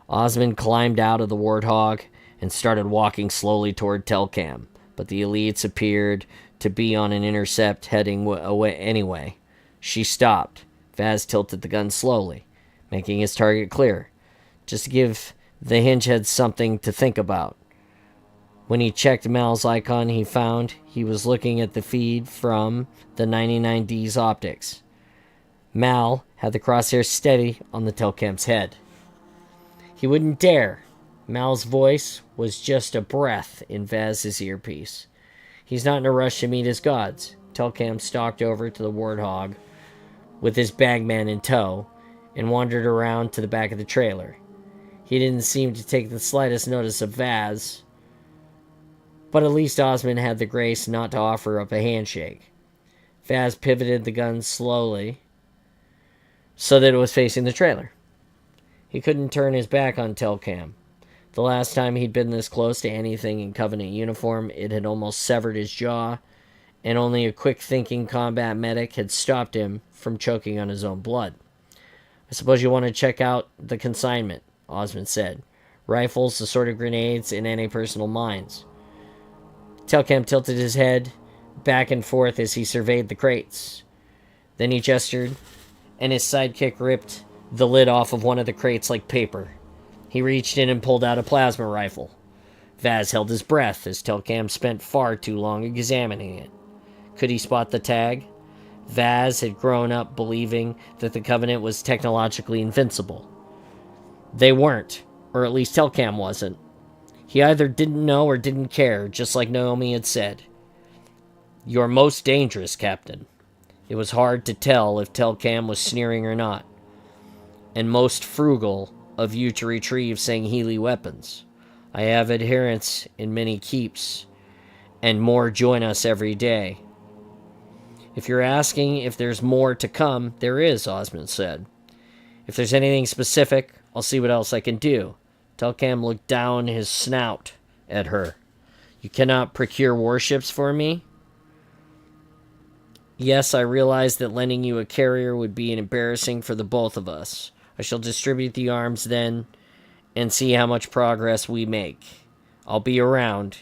Osmond climbed out of the warthog and started walking slowly toward Telcam, but the elites appeared to be on an intercept heading away anyway. She stopped. Vaz tilted the gun slowly, making his target clear, just to give the hingehead something to think about. When he checked Mal's icon, he found he was looking at the feed from the 99D's optics. Mal had the crosshair steady on the Telcam's head. He wouldn't dare. Mal's voice was just a breath in Vaz's earpiece. He's not in a rush to meet his gods. Telcam stalked over to the warthog with his bagman in tow and wandered around to the back of the trailer. He didn't seem to take the slightest notice of Vaz, but at least Osmond had the grace not to offer up a handshake. Vaz pivoted the gun slowly so that it was facing the trailer. He couldn't turn his back on Telcam. The last time he'd been this close to anything in Covenant uniform, it had almost severed his jaw, and only a quick-thinking combat medic had stopped him from choking on his own blood. I suppose you want to check out the consignment, Osmond said. Rifles, assorted grenades, and anti-personal mines. Telcam tilted his head back and forth as he surveyed the crates. Then he gestured, and his sidekick ripped the lid off of one of the crates like paper. He reached in and pulled out a plasma rifle. Vaz held his breath as Telcam spent far too long examining it. Could he spot the tag? Vaz had grown up believing that the Covenant was technologically invincible. They weren't, or at least Telcam wasn't. He either didn't know or didn't care, just like Naomi had said. You're most dangerous, Captain. It was hard to tell if Telcam was sneering or not. And most frugal of you to retrieve Sangheili weapons. I have adherents in many keeps, and more join us every day. If you're asking if there's more to come, there is, Osmond said. If there's anything specific, I'll see what else I can do. Telcam looked down his snout at her. You cannot procure warships for me? Yes, I realize that lending you a carrier would be embarrassing for the both of us. I shall distribute the arms then and see how much progress we make. I'll be around.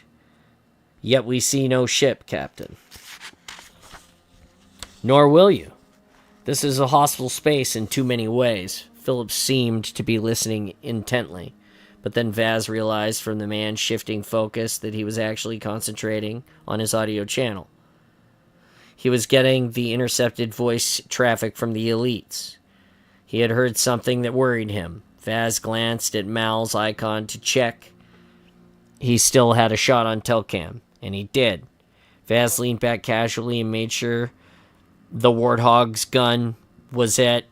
Yet we see no ship, Captain. Nor will you. This is a hostile space in too many ways. Phillips seemed to be listening intently, but then Vaz realized from the man's shifting focus that he was actually concentrating on his audio channel. He was getting the intercepted voice traffic from the elites. He had heard something that worried him. Vaz glanced at Mal's icon to check he still had a shot on Telcam, and he did. Vaz leaned back casually and made sure the Warthog's gun was at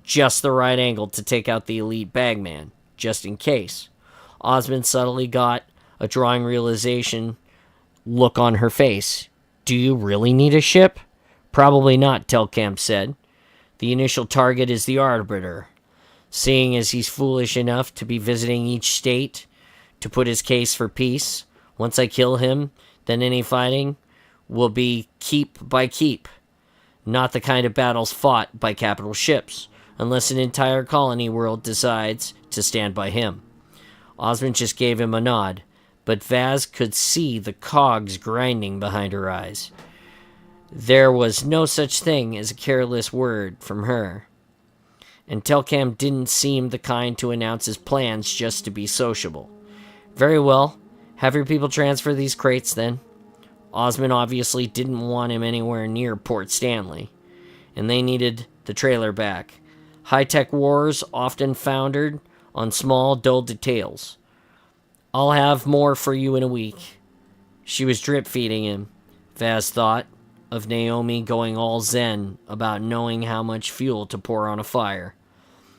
just the right angle to take out the elite bagman, just in case. Osmond subtly got a drawing realization look on her face. Do you really need a ship? Probably not, Telcam said. The initial target is the Arbiter. Seeing as he's foolish enough to be visiting each state to put his case for peace, once I kill him, then any fighting will be keep by keep. Not the kind of battles fought by capital ships, unless an entire colony world decides to stand by him. Osmond just gave him a nod, but Vaz could see the cogs grinding behind her eyes. There was no such thing as a careless word from her. And Telcam didn't seem the kind to announce his plans just to be sociable. Very well, have your people transfer these crates then. Osmond obviously didn't want him anywhere near Port Stanley, and they needed the trailer back. High-tech wars often foundered on small, dull details. I'll have more for you in a week. She was drip-feeding him, Vaz thought, of Naomi going all zen about knowing how much fuel to pour on a fire.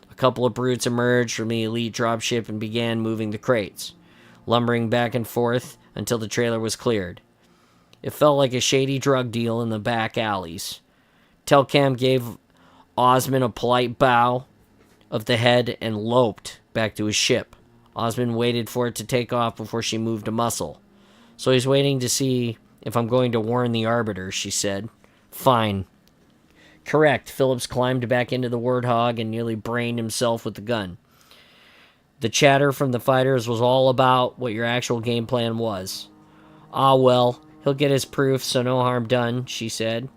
A couple of brutes emerged from the elite dropship and began moving the crates. lumbering back and forth until the trailer was cleared. It felt like a shady drug deal in the back alleys. Telcam gave Osmond a polite bow of the head and loped back to his ship. Osmond waited for it to take off before she moved a muscle. So he's waiting to see if I'm going to warn the Arbiter, she said. Fine. Correct. Phillips climbed back into the Warthog and nearly brained himself with the gun. The chatter from the fighters was all about what your actual game plan was. Ah, well, he'll get his proof, so no harm done, she said.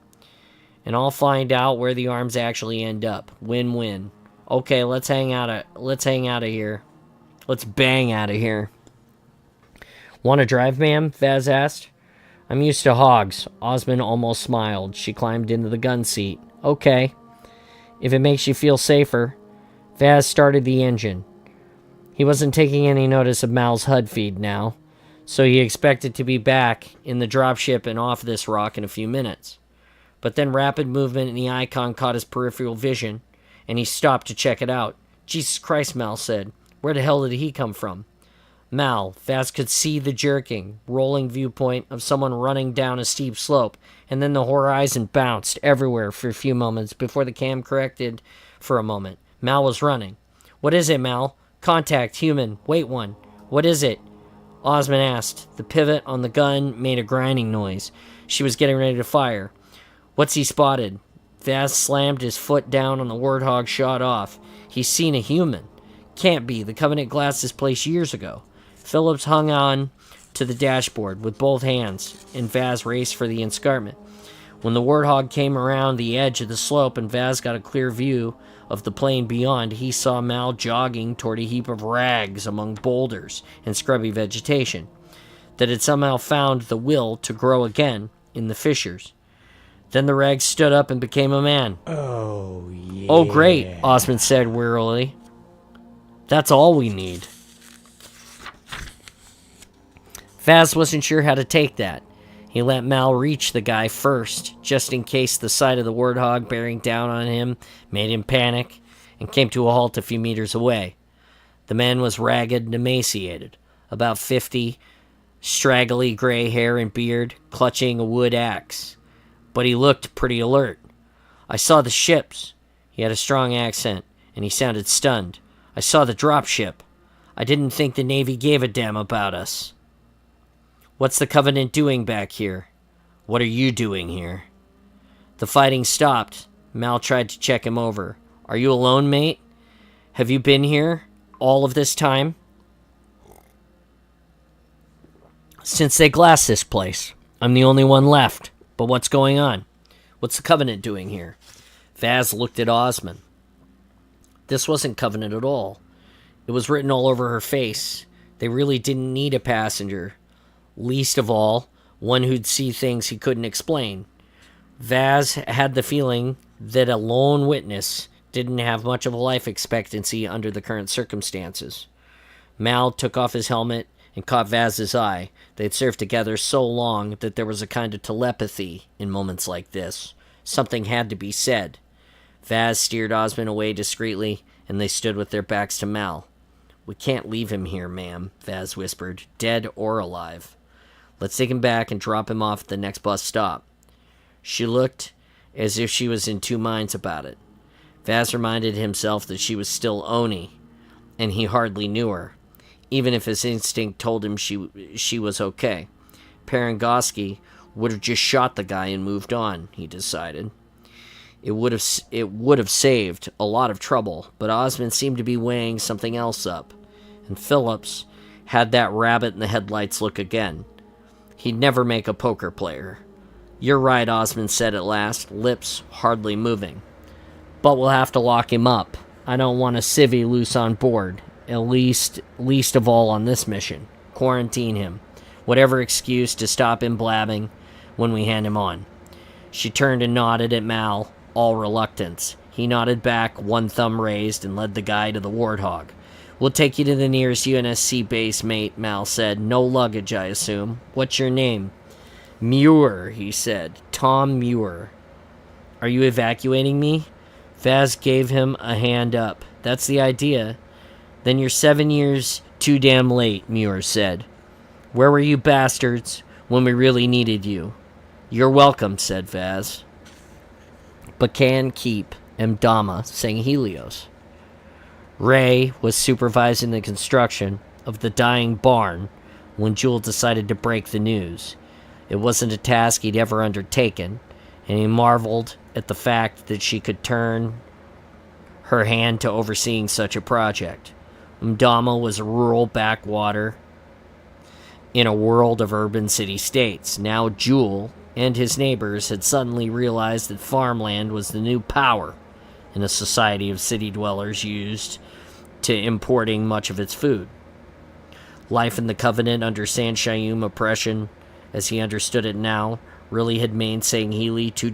And I'll find out where the arms actually end up. Win-win. Okay, let's hang out of here. Let's bang out of here. Want to drive, ma'am? Vaz asked. I'm used to hogs. Osmond almost smiled. She climbed into the gun seat. Okay. If it makes you feel safer. Vaz started the engine. He wasn't taking any notice of Mal's HUD feed now, so he expected to be back in the dropship and off this rock in a few minutes. But then rapid movement in the icon caught his peripheral vision, and he stopped to check it out. Jesus Christ, Mal said. Where the hell did he come from? Mal, Vaz could see the jerking, rolling viewpoint of someone running down a steep slope, and then the horizon bounced everywhere for a few moments before the cam corrected for a moment. Mal was running. What is it, Mal? Contact, human. Wait one. What is it? Osmond asked. The pivot on the gun made a grinding noise. She was getting ready to fire. What's he spotted? Vaz slammed his foot down on the Warthog, shot off. He's seen a human. Can't be. The Covenant glassed this place years ago. Phillips hung on to the dashboard with both hands, and Vaz raced for the escarpment. When the Warthog came around the edge of the slope and Vaz got a clear view of the plain beyond, he saw Mal jogging toward a heap of rags among boulders and scrubby vegetation that had somehow found the will to grow again in the fissures. Then the rags stood up and became a man. Oh, yeah. Oh, great, Osmond said wearily. That's all we need. Vaz wasn't sure how to take that. He let Mal reach the guy first, just in case the sight of the Warthog bearing down on him made him panic, and came to a halt a few meters away. The man was ragged and emaciated, about 50, straggly gray hair and beard, clutching a wood axe. But he looked pretty alert. I saw the ships. He had a strong accent, and he sounded stunned. I saw the dropship. I didn't think the Navy gave a damn about us. What's the Covenant doing back here? What are you doing here? The fighting stopped. Mal tried to check him over. Are you alone, mate? Have you been here all of this time? Since they glassed this place. I'm the only one left. But what's going on? What's the Covenant doing here? Vaz looked at Osmond. This wasn't Covenant at all. It was written all over her face. They really didn't need a passenger. Least of all, one who'd see things he couldn't explain. Vaz had the feeling that a lone witness didn't have much of a life expectancy under the current circumstances. Mal took off his helmet and caught Vaz's eye. They'd served together so long that there was a kind of telepathy in moments like this. Something had to be said. Vaz steered Osmond away discreetly, and they stood with their backs to Mal. We can't leave him here, ma'am, Vaz whispered, dead or alive. Let's take him back and drop him off at the next bus stop. She looked as if she was in two minds about it. Vaz reminded himself that she was still Oni, and he hardly knew her, even if his instinct told him she was okay. Parangoski would have just shot the guy and moved on, he decided. It would have saved a lot of trouble, but Osmond seemed to be weighing something else up, and Phillips had that rabbit in the headlights look again. He'd never make a poker player. You're right, Osmond said at last, lips hardly moving. But we'll have to lock him up. I don't want a civvy loose on board, at least of all on this mission. Quarantine him. Whatever excuse to stop him blabbing when we hand him on. She turned and nodded at Mal, all reluctance. He nodded back, one thumb raised, and led the guy to the Warthog. We'll take you to the nearest UNSC base, mate, Mal said. No luggage, I assume. What's your name? Muir, he said. Tom Muir. Are you evacuating me? Vaz gave him a hand up. That's the idea. Then your 7 years Too damn late, Muir said. Where were you bastards when we really needed you? You're welcome, said Vaz. Bacan, Keep, and Dama sang Helios. Ray was supervising the construction of the dying barn when Jewel decided to break the news. It wasn't a task he'd ever undertaken, and he marveled at the fact that she could turn her hand to overseeing such a project. Mdama was a rural backwater in a world of urban city-states. Now Jewel and his neighbors had suddenly realized that farmland was the new power in a society of city dwellers used to importing much of its food. Life in the Covenant under Sanshayum oppression, as he understood it now, really had made Sangheli too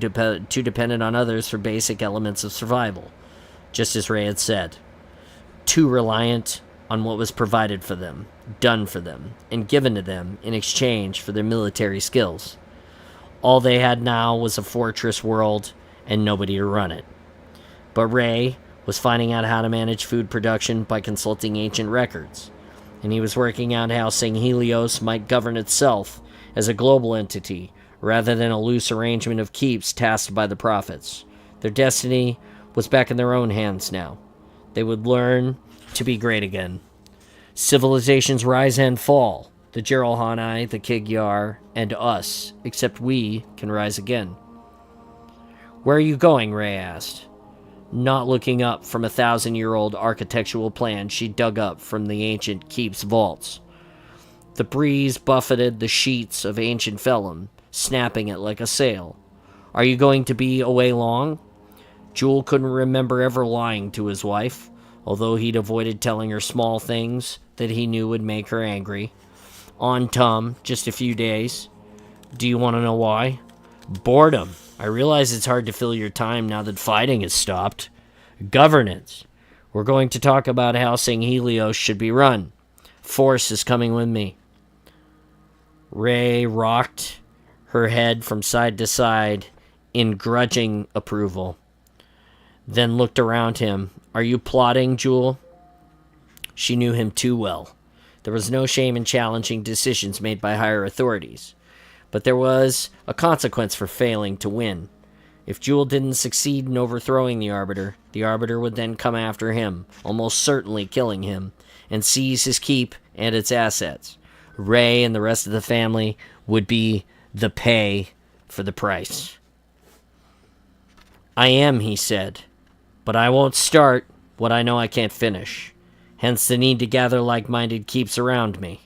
dependent on others for basic elements of survival, just as Ray had said. Too reliant on what was provided for them, done for them, and given to them in exchange for their military skills. All they had now was a fortress world and nobody to run it. But Ray was finding out how to manage food production by consulting ancient records, and he was working out how Sanghelios might govern itself as a global entity rather than a loose arrangement of keeps tasked by the prophets. Their destiny was back in their own hands now. They would learn to be great again. Civilizations rise and fall. The Geralhani, the Kigyar, and us, except we can rise again. Where are you going? Ray asked, not looking up from a 1,000-year-old architectural plan she dug up from the ancient keep's vaults. The breeze buffeted the sheets of ancient vellum, snapping it like a sail. Are you going to be away long? Jewel couldn't remember ever lying to his wife, although he'd avoided telling her small things that he knew would make her angry. On Tum, just a few days. Do you want to know why? Boredom. I realize it's hard to fill your time now that fighting has stopped. Governance. We're going to talk about how Sanghelios should be run. Force is coming with me. Ray rocked her head from side to side in grudging approval, then looked around him. Are you plotting, Jewel? She knew him too well. There was no shame in challenging decisions made by higher authorities, but there was a consequence for failing to win. If Jewel didn't succeed in overthrowing the Arbiter would then come after him, almost certainly killing him, and seize his keep and its assets. Ray and the rest of the family would be the pay for the price. I am, he said, but I won't start what I know I can't finish. Hence the need to gather like-minded keeps around me.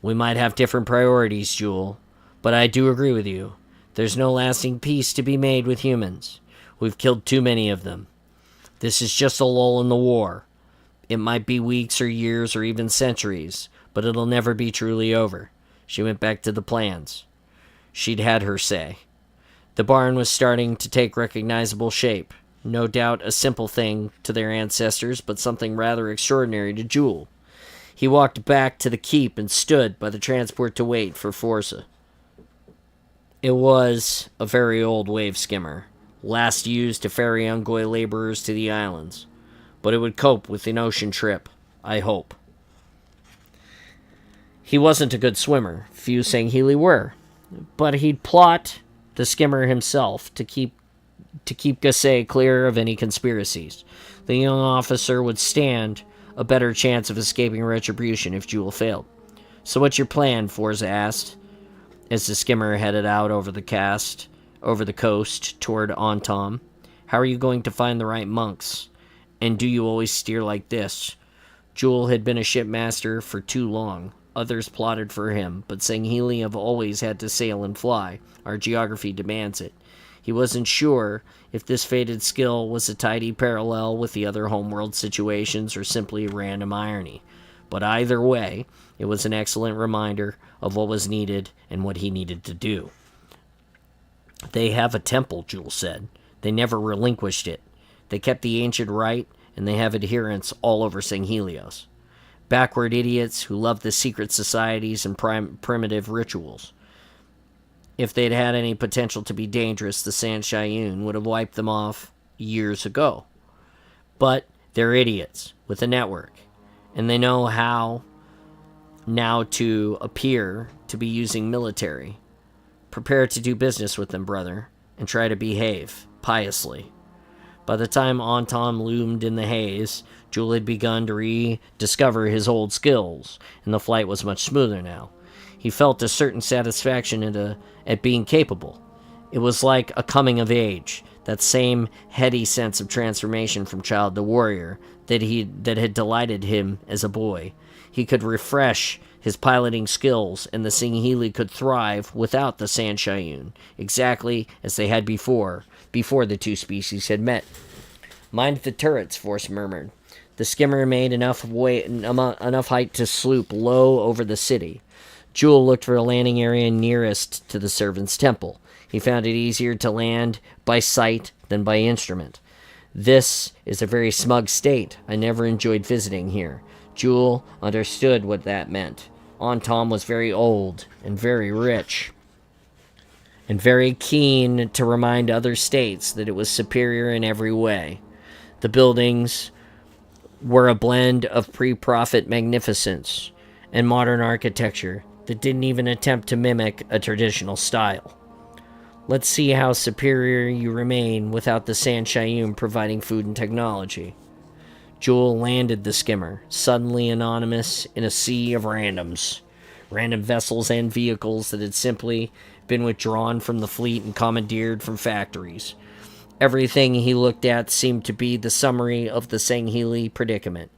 We might have different priorities, Jewel, but I do agree with you. There's no lasting peace to be made with humans. We've killed too many of them. This is just a lull in the war. It might be weeks or years or even centuries, but it'll never be truly over. She went back to the plans. She'd had her say. The barn was starting to take recognizable shape. No doubt a simple thing to their ancestors, but something rather extraordinary to Jewel. He walked back to the keep and stood by the transport to wait for Forza. It was a very old wave skimmer, last used to ferry Ungoi laborers to the islands, but it would cope with an ocean trip, I hope. He wasn't a good swimmer, few Sangheli were, but he'd plot the skimmer himself to keep Gassé clear of any conspiracies. The young officer would stand a better chance of escaping retribution if Jewel failed. So what's your plan? Forza asked, as the skimmer headed out over the coast toward Ontom. How are you going to find the right monks? And do you always steer like this? Jewel had been a shipmaster for too long. Others plotted for him, but Sangheli have always had to sail and fly. Our geography demands it. He wasn't sure if this fated skill was a tidy parallel with the other homeworld situations or simply random irony. But either way, it was an excellent reminder of what was needed and what he needed to do. They have a temple, Jewel said. They never relinquished it. They kept the ancient rite, and they have adherents all over Sanghelios. Backward idiots who love the secret societies and primitive rituals. If they'd had any potential to be dangerous, the Sanshayun would have wiped them off years ago. But they're idiots with a network, and they know how now to appear to be using military. Prepare to do business with them, brother, and try to behave piously. By the time Anton loomed in the haze, Jewel had begun to rediscover his old skills, and the flight was much smoother now. He felt a certain satisfaction at being capable. It was like a coming of age, that same heady sense of transformation from child to warrior that had delighted him as a boy. He could refresh his piloting skills, and the Singhili could thrive without the Sand-Shayun, exactly as they had before the two species had met. Mind the turrets, Force murmured. The skimmer made enough height to sloop low over the city. Jewel looked for a landing area nearest to the servants' temple. He found it easier to land by sight than by instrument. This is a very smug state. I never enjoyed visiting here. Jewel understood what that meant. Anton was very old and very rich, and very keen to remind other states that it was superior in every way. The buildings were a blend of pre-profit magnificence and modern architecture that didn't even attempt to mimic a traditional style. Let's see how superior you remain without the Sand-Shayun providing food and technology. Jewel landed the skimmer, suddenly anonymous in a sea of randoms. Random vessels and vehicles that had simply been withdrawn from the fleet and commandeered from factories. Everything he looked at seemed to be the summary of the Singhili predicament.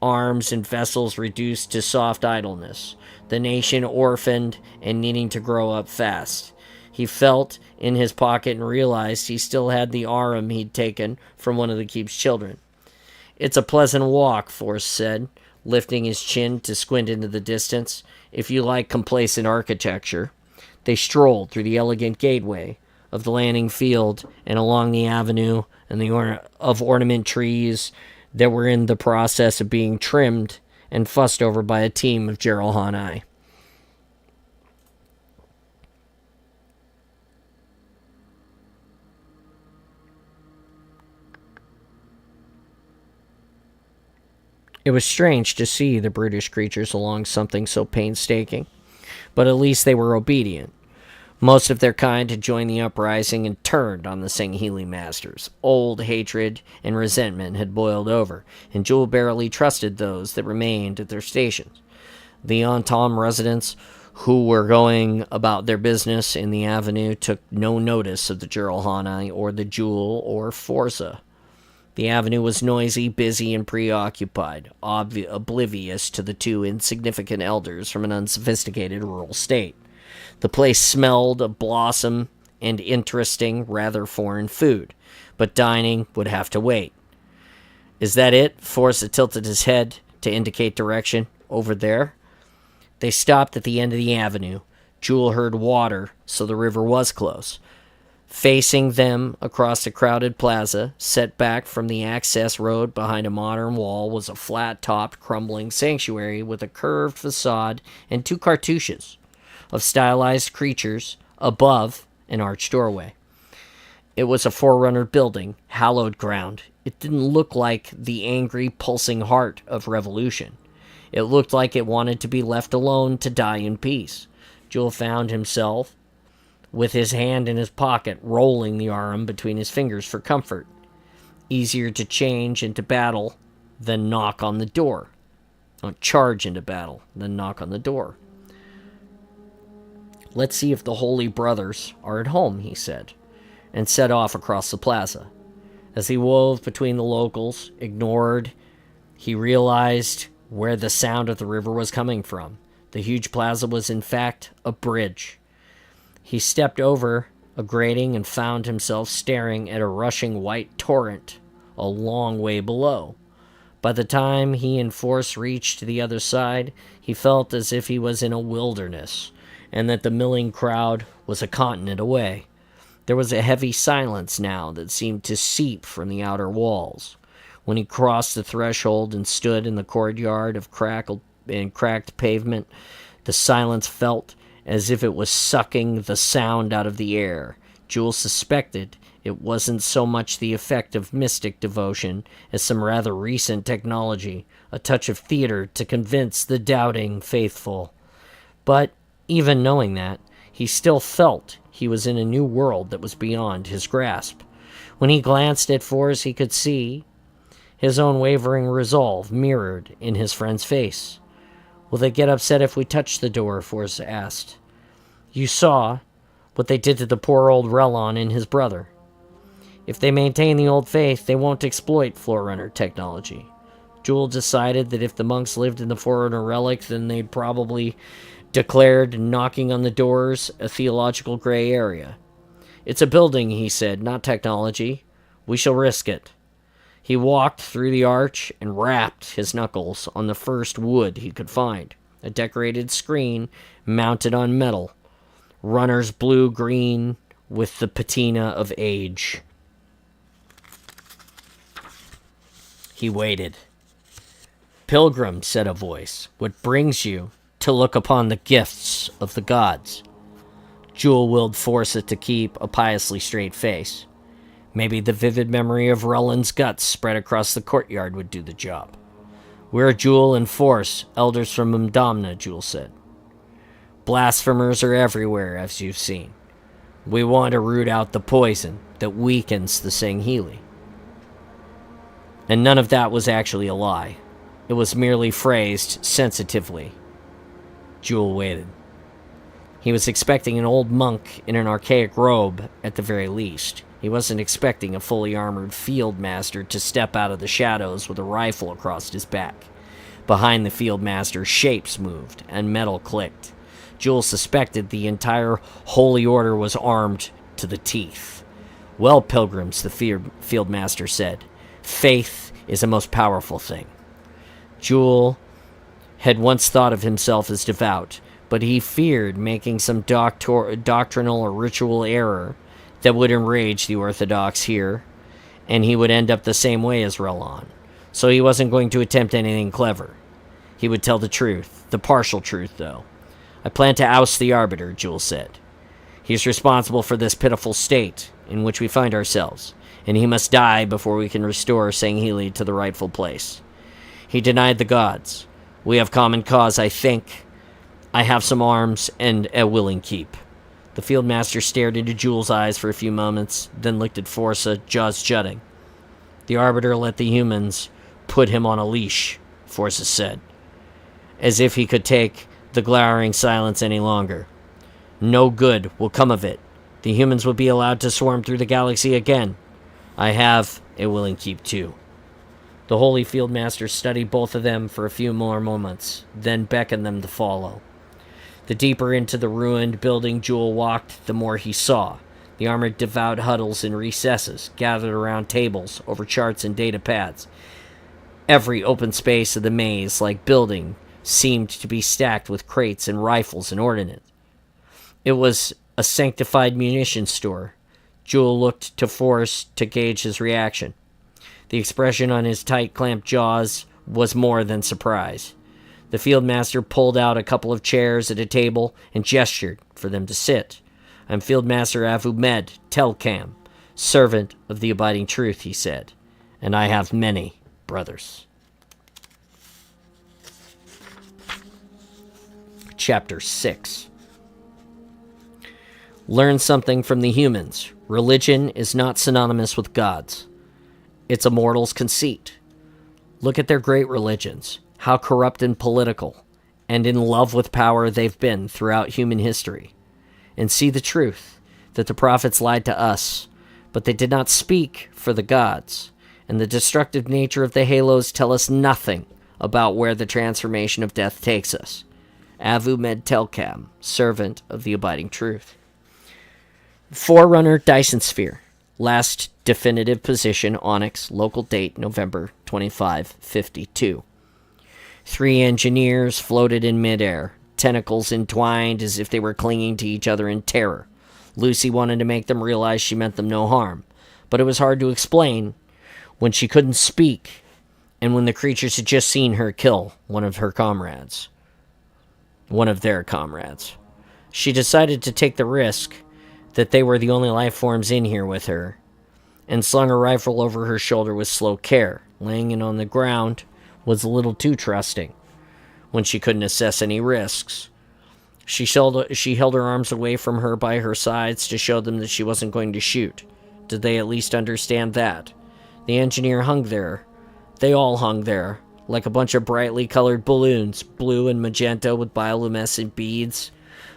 Arms and vessels reduced to soft idleness. The nation orphaned and needing to grow up fast. He felt in his pocket and realized he still had the arum he'd taken from one of the keep's children. It's a pleasant walk, Force said, lifting his chin to squint into the distance. If you like complacent architecture. They strolled through the elegant gateway of the landing field and along the avenue and of ornament trees that were in the process of being trimmed and fussed over by a team of Geralhanai. It was strange to see the brutish creatures along something so painstaking, but at least they were obedient. Most of their kind had joined the uprising and turned on the Singhili masters. Old hatred and resentment had boiled over, and Jewel barely trusted those that remained at their stations. The Antom residents who were going about their business in the avenue took no notice of the Geralhanai or the Jewel or Forza. The avenue was noisy, busy, and preoccupied, oblivious to the two insignificant elders from an unsophisticated rural state. The place smelled of blossom and interesting, rather foreign food, but dining would have to wait. Is that it? Forza tilted his head to indicate direction. Over there? They stopped at the end of the avenue. Jewel heard water, so the river was close. Facing them across the crowded plaza, set back from the access road behind a modern wall, was a flat-topped, crumbling sanctuary with a curved facade and two cartouches of stylized creatures above an arched doorway. It was a forerunner building, hallowed ground. It didn't look like the angry, pulsing heart of revolution. It looked like it wanted to be left alone to die in peace. Jewel found himself with his hand in his pocket, rolling the arm between his fingers for comfort. Easier to change into battle than knock on the door. Charge into battle than knock on the door. Let's see if the Holy Brothers are at home, he said, and set off across the plaza. As he wove between the locals, ignored, he realized where the sound of the river was coming from. The huge plaza was in fact a bridge. He stepped over a grating and found himself staring at a rushing white torrent a long way below. By the time he and Force reached the other side, he felt as if he was in a wilderness, and that the milling crowd was a continent away. There was a heavy silence now that seemed to seep from the outer walls. When he crossed the threshold and stood in the courtyard of cracked pavement, the silence felt as if it was sucking the sound out of the air. Jules suspected it wasn't so much the effect of mystic devotion as some rather recent technology, a touch of theater to convince the doubting faithful. But even knowing that, he still felt he was in a new world that was beyond his grasp. When he glanced at Forrest, he could see his own wavering resolve mirrored in his friend's face. "Will they get upset if we touch the door?" Forrest asked. "You saw what they did to the poor old Relon and his brother. If they maintain the old faith, they won't exploit Forerunner technology." Jules decided that if the monks lived in the Forerunner relic, then they'd probably declared knocking on the doors a theological gray area. "It's a building," he said, "not technology. We shall risk it." He walked through the arch and rapped his knuckles on the first wood he could find. A decorated screen mounted on metal. Runners blue-green with the patina of age. He waited. "Pilgrim," said a voice, "what brings you to look upon the gifts of the gods?" Jewel willed Forsyth to keep a piously straight face. Maybe the vivid memory of Relland's guts spread across the courtyard would do the job. "We're Jewel and Force, elders from Mdamna," Jewel said. "Blasphemers are everywhere, as you've seen. We want to root out the poison that weakens the Sangheili." And none of that was actually a lie. It was merely phrased sensitively. Jewel waited. He was expecting an old monk in an archaic robe, at the very least. He wasn't expecting a fully armored field master to step out of the shadows with a rifle across his back. Behind the field master, shapes moved, and metal clicked. Jewel suspected the entire Holy Order was armed to the teeth. "Well, pilgrims," the field master said, "faith is a most powerful thing." Jewel had once thought of himself as devout, but he feared making some doctrinal or ritual error that would enrage the Orthodox here, and he would end up the same way as Relon. So he wasn't going to attempt anything clever. He would tell the truth, the partial truth, though. "I plan to oust the Arbiter," Jewel said. "He's responsible for this pitiful state in which we find ourselves, and he must die before we can restore Sangheili to the rightful place. He denied the gods. We have common cause, I think. I have some arms and a willing keep." The field master stared into Jewel's eyes for a few moments, then looked at Forza, jaws jutting. "The Arbiter let the humans put him on a leash," Forza said, as if he could take the glowering silence any longer. "No good will come of it. The humans will be allowed to swarm through the galaxy again. I have a willing keep, too." The Holy Field Master studied both of them for a few more moments, then beckoned them to follow. The deeper into the ruined building Jewel walked, the more he saw. The armored devout huddles and recesses, gathered around tables, over charts and data pads. Every open space of the maze-like building seemed to be stacked with crates and rifles and ordnance. It was a sanctified munitions store. Jewel looked to Forrest to gauge his reaction. The expression on his tight, clamped jaws was more than surprise. The field master pulled out a couple of chairs at a table and gestured for them to sit. "I'm Field Master Avu Med, Telcam, servant of the abiding truth," he said, "and I have many brothers." Chapter 6. Learn something from the humans. Religion is not synonymous with gods. It's a mortal's conceit. Look at their great religions, how corrupt and political, and in love with power they've been throughout human history. And see the truth, that the prophets lied to us, but they did not speak for the gods, and the destructive nature of the halos tell us nothing about where the transformation of death takes us. Avu Med Telcam, servant of the abiding truth. Forerunner Dyson Sphere. Last definitive position, Onyx, local date, November 25, 52. 3 engineers floated in midair, tentacles entwined as if they were clinging to each other in terror. Lucy wanted to make them realize she meant them no harm, but it was hard to explain when she couldn't speak and when the creatures had just seen her kill one of their comrades. She decided to take the risk that they were the only life forms in here with her, and slung her rifle over her shoulder with slow care. Laying it on the ground was a little too trusting when she couldn't assess any risks. She held her arms away from her by her sides to show them that she wasn't going to shoot. Did they at least understand that? The engineer hung there. They all hung there, like a bunch of brightly colored balloons, blue and magenta with bioluminescent beads.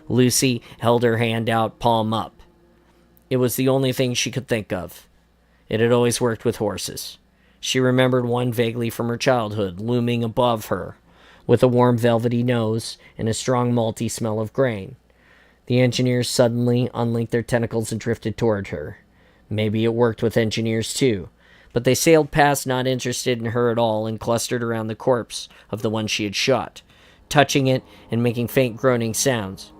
Lucy held her hand out, palm up. It was the only thing she could think of. It had always worked with horses. She remembered one vaguely from her childhood, looming above her, with a warm velvety nose and a strong malty smell of grain. The engineers suddenly unlinked their tentacles and drifted toward her. Maybe it worked with engineers too, but they sailed past, not interested in her at all, and clustered around the corpse of the one she had shot, touching it and making faint groaning sounds.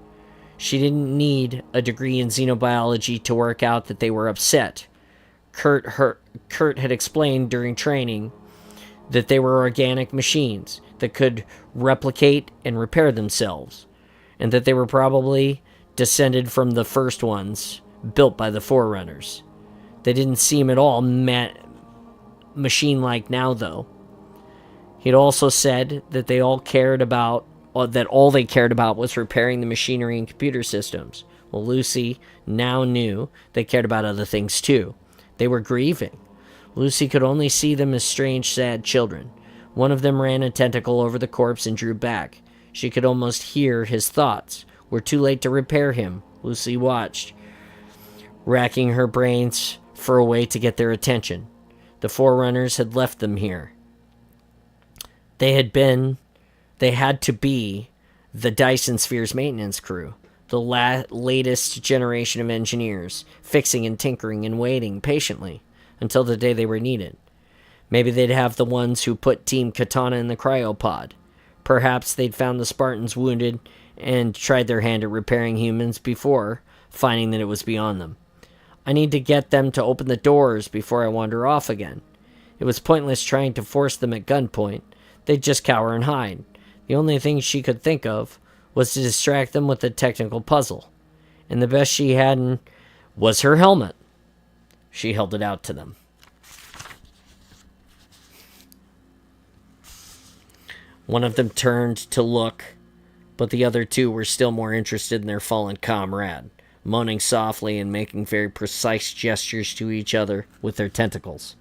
She didn't need a degree in xenobiology to work out that they were upset. Kurt had explained during training that they were organic machines that could replicate and repair themselves, and that they were probably descended from the first ones built by the Forerunners. They didn't seem at all machine-like now, though. He'd also said that all they cared about was repairing the machinery and computer systems. Well, Lucy now knew they cared about other things too. They were grieving. Lucy could only see them as strange, sad children. One of them ran a tentacle over the corpse and drew back. She could almost hear his thoughts. We're too late to repair him. Lucy watched, racking her brains for a way to get their attention. The Forerunners had left them here. They had to be the Dyson Sphere's maintenance crew, the latest generation of engineers, fixing and tinkering and waiting patiently until the day they were needed. Maybe they'd have the ones who put Team Katana in the cryopod. Perhaps they'd found the Spartans wounded and tried their hand at repairing humans before finding that it was beyond them. I need to get them to open the doors before I wander off again. It was pointless trying to force them at gunpoint. They'd just cower and hide. The only thing she could think of was to distract them with a technical puzzle. And the best she had was her helmet. She held it out to them. One of them turned to look, but the other two were still more interested in their fallen comrade, moaning softly and making very precise gestures to each other with their tentacles.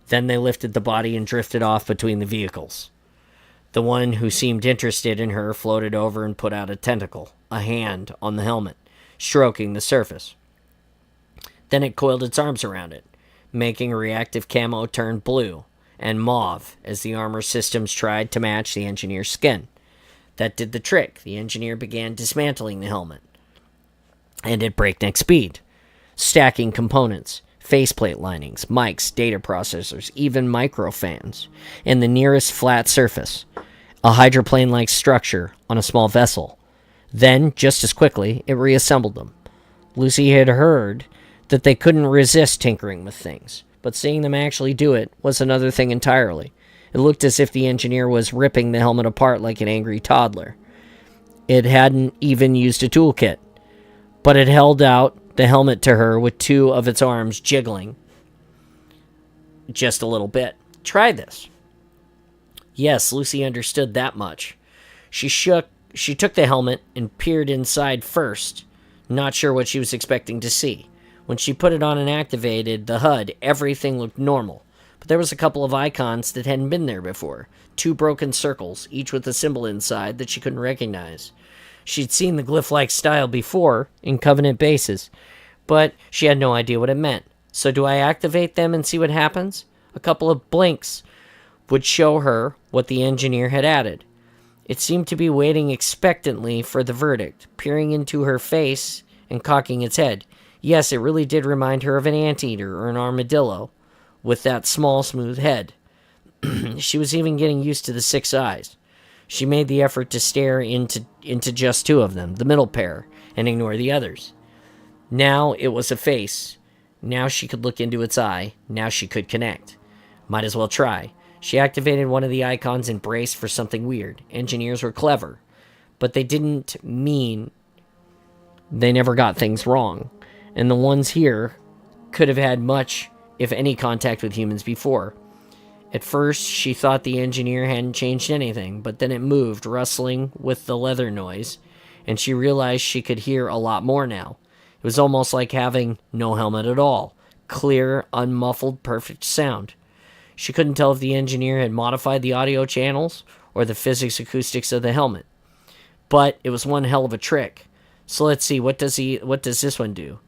Then they lifted the body and drifted off between the vehicles. The one who seemed interested in her floated over and put out a tentacle, a hand on the helmet, stroking the surface. Then it coiled its arms around it, making a reactive camo turn blue and mauve as the armor systems tried to match the engineer's skin. That did the trick. The engineer began dismantling the helmet, and at breakneck speed, stacking components, faceplate linings, mics, data processors, even microfans, and the nearest flat surface, a hydroplane-like structure on a small vessel. Then, just as quickly, it reassembled them. Lucy had heard that they couldn't resist tinkering with things, but seeing them actually do it was another thing entirely. It looked as if the engineer was ripping the helmet apart like an angry toddler. It hadn't even used a toolkit, but it held out the helmet to her with two of its arms jiggling just a little bit. Try this. Yes, Lucy understood that much. She took the helmet and peered inside first, not sure what she was expecting to see. When she put it on and activated the HUD, everything looked normal. But there was a couple of icons that hadn't been there before. Two broken circles, each with a symbol inside that she couldn't recognize. She'd seen the glyph-like style before in Covenant bases, but she had no idea what it meant. So do I activate them and see what happens? A couple of blinks would show her what the engineer had added. It seemed to be waiting expectantly for the verdict, peering into her face and cocking its head. Yes, it really did remind her of an anteater or an armadillo, with that small, smooth head. She was even getting used to the 6 eyes. She made the effort to stare into just 2 of them, the middle pair, and ignore the others. Now it was a face. Now she could look into its eye. Now she could connect. Might as well try. She activated one of the icons and braced for something weird. Engineers were clever, but they didn't mean they never got things wrong. And the ones here could have had much, if any, contact with humans before. At first, she thought the engineer hadn't changed anything, but then it moved, rustling with the leather noise, and she realized she could hear a lot more now. It was almost like having no helmet at all. Clear, unmuffled, perfect sound. She couldn't tell if the engineer had modified the audio channels or the physics acoustics of the helmet. But it was one hell of a trick. So let's see, what does this one do?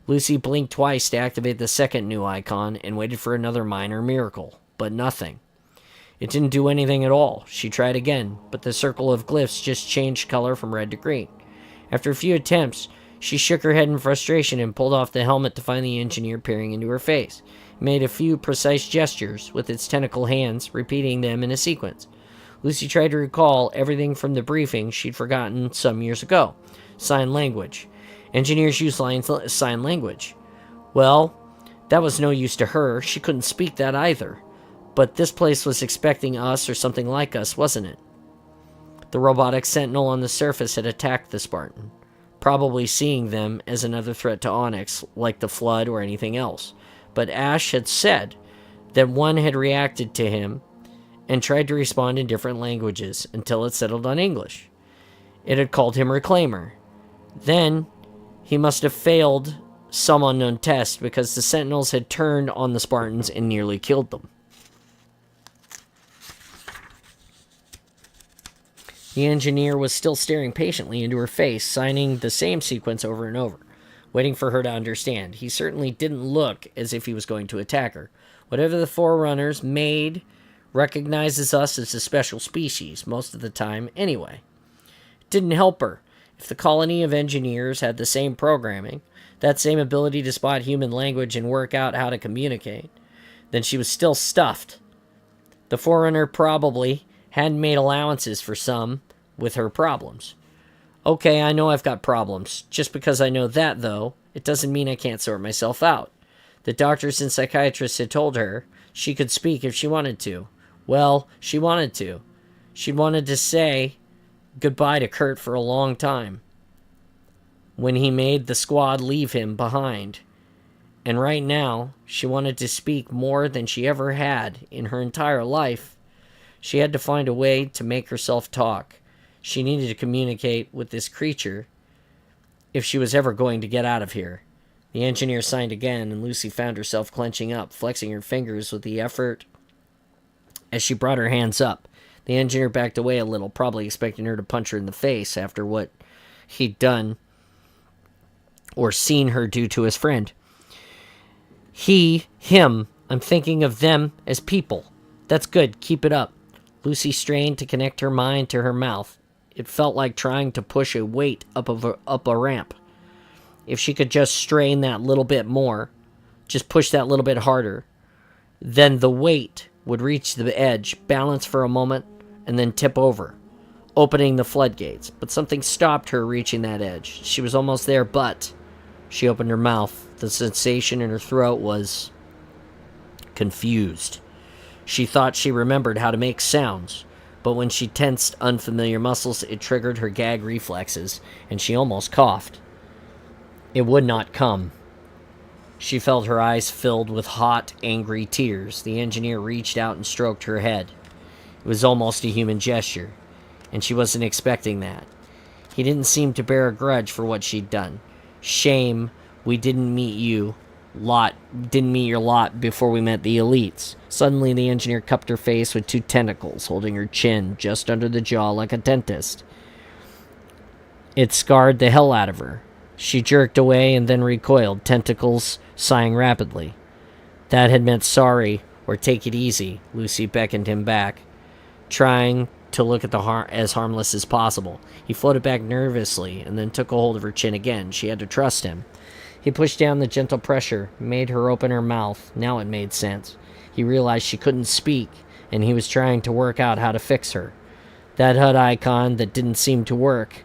Lucy blinked twice to activate the second new icon and waited for another minor miracle, but nothing. It didn't do anything at all. She tried again, but the circle of glyphs just changed color from red to green. After a few attempts, she shook her head in frustration and pulled off the helmet to find the engineer peering into her face. It made a few precise gestures with its tentacle hands, repeating them in a sequence. Lucy tried to recall everything from the briefing she'd forgotten some years ago. Sign language. Engineers use sign language. Well, that was no use to her. She couldn't speak that either. But this place was expecting us or something like us, wasn't it? The robotic sentinel on the surface had attacked the Spartan, probably seeing them as another threat to Onyx, like the Flood or anything else. But Ash had said that one had reacted to him and tried to respond in different languages until it settled on English. It had called him Reclaimer. Then he must have failed some unknown test because the Sentinels had turned on the Spartans and nearly killed them. The engineer was still staring patiently into her face, signing the same sequence over and over, waiting for her to understand. He certainly didn't look as if he was going to attack her. Whatever the Forerunners made recognizes us as a special species, most of the time anyway. It didn't help her. If the colony of engineers had the same programming, that same ability to spot human language and work out how to communicate, then she was still stuffed. The Forerunner probably hadn't made allowances for some with her problems. Okay, I know I've got problems. Just because I know that, though, it doesn't mean I can't sort myself out. The doctors and psychiatrists had told her she could speak if she wanted to. Well, she wanted to. She'd wanted to say goodbye to Kurt for a long time, when he made the squad leave him behind. And right now, she wanted to speak more than she ever had in her entire life. She had to find a way to make herself talk. She needed to communicate with this creature if she was ever going to get out of here. The engineer signed again, and Lucy found herself clenching up, flexing her fingers with the effort as she brought her hands up. The engineer backed away a little, probably expecting her to punch her in the face after what he'd done or seen her do to his friend. Him, I'm thinking of them as people. That's good, keep it up. Lucy strained to connect her mind to her mouth. It felt like trying to push a weight up a ramp. If she could just strain that little bit more, just push that little bit harder, then the weight would reach the edge, balance for a moment, and then tip over, opening the floodgates. But something stopped her reaching that edge. She was almost there, but she opened her mouth. The sensation in her throat was confused. She thought she remembered how to make sounds, but when she tensed unfamiliar muscles, it triggered her gag reflexes, and she almost coughed. It would not come. She felt her eyes filled with hot, angry tears. The engineer reached out and stroked her head. It was almost a human gesture, and she wasn't expecting that. He didn't seem to bear a grudge for what she'd done. Shame we didn't meet your lot before we met the elites. Suddenly, the engineer cupped her face with two tentacles, holding her chin just under the jaw like a dentist. It scarred the hell out of her. She jerked away and then recoiled, tentacles sighing rapidly. That had meant sorry or take it easy. Lucy beckoned him back, trying to look at as harmless as possible. He floated back nervously and then took a hold of her chin again. She had to trust him. He pushed down the gentle pressure, made her open her mouth. Now it made sense. He realized she couldn't speak, and he was trying to work out how to fix her. That HUD icon that didn't seem to work.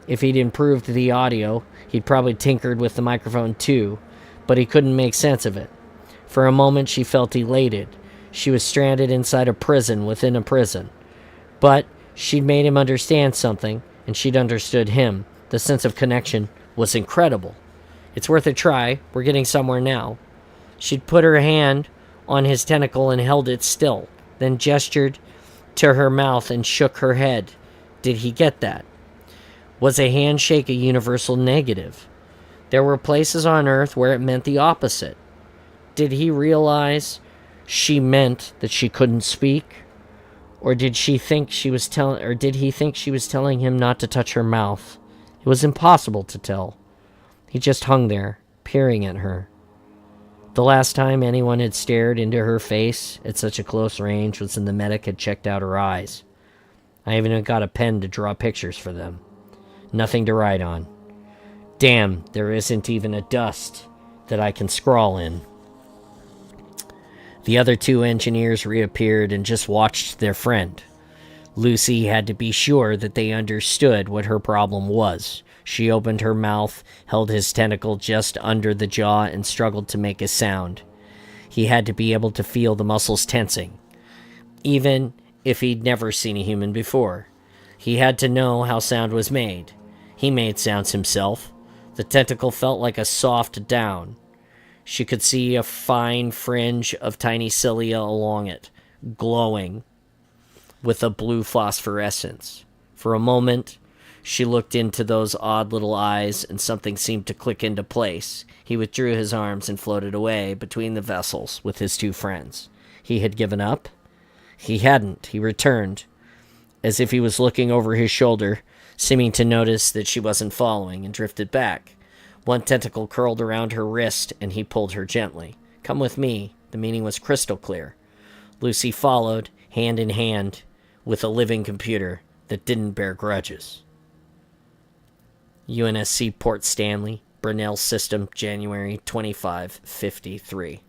If he'd improved the audio, he'd probably tinkered with the microphone too, but he couldn't make sense of it. For a moment, she felt elated. She was stranded inside a prison within a prison. But she'd made him understand something, and she'd understood him. The sense of connection was incredible. It's worth a try. We're getting somewhere now. She'd put her hand on his tentacle and held it still, then gestured to her mouth and shook her head. Did he get that? Was a handshake a universal negative? There were places on Earth where it meant the opposite. Did he realize she meant that she couldn't speak? Or did he think she was telling him not to touch her mouth? It was impossible to tell. He just hung there, peering at her. The last time anyone had stared into her face at such a close range was when the medic had checked out her eyes. I even got a pen to draw pictures for them. Nothing to write on. Damn, there isn't even a dust that I can scrawl in. The other two engineers reappeared and just watched their friend. Lucy had to be sure that they understood what her problem was. She opened her mouth, held his tentacle just under the jaw, and struggled to make a sound. He had to be able to feel the muscles tensing, even if he'd never seen a human before. He had to know how sound was made. He made sounds himself. The tentacle felt like a soft down. She could see a fine fringe of tiny cilia along it, glowing with a blue phosphorescence. For a moment, she looked into those odd little eyes, and something seemed to click into place. He withdrew his arms and floated away between the vessels with his two friends. He had given up? He hadn't. He returned, as if he was looking over his shoulder, seeming to notice that she wasn't following, and drifted back. One tentacle curled around her wrist, and he pulled her gently. Come with me. The meaning was crystal clear. Lucy followed, hand in hand, with a living computer that didn't bear grudges. UNSC Port Stanley, Brunel System, January 2553.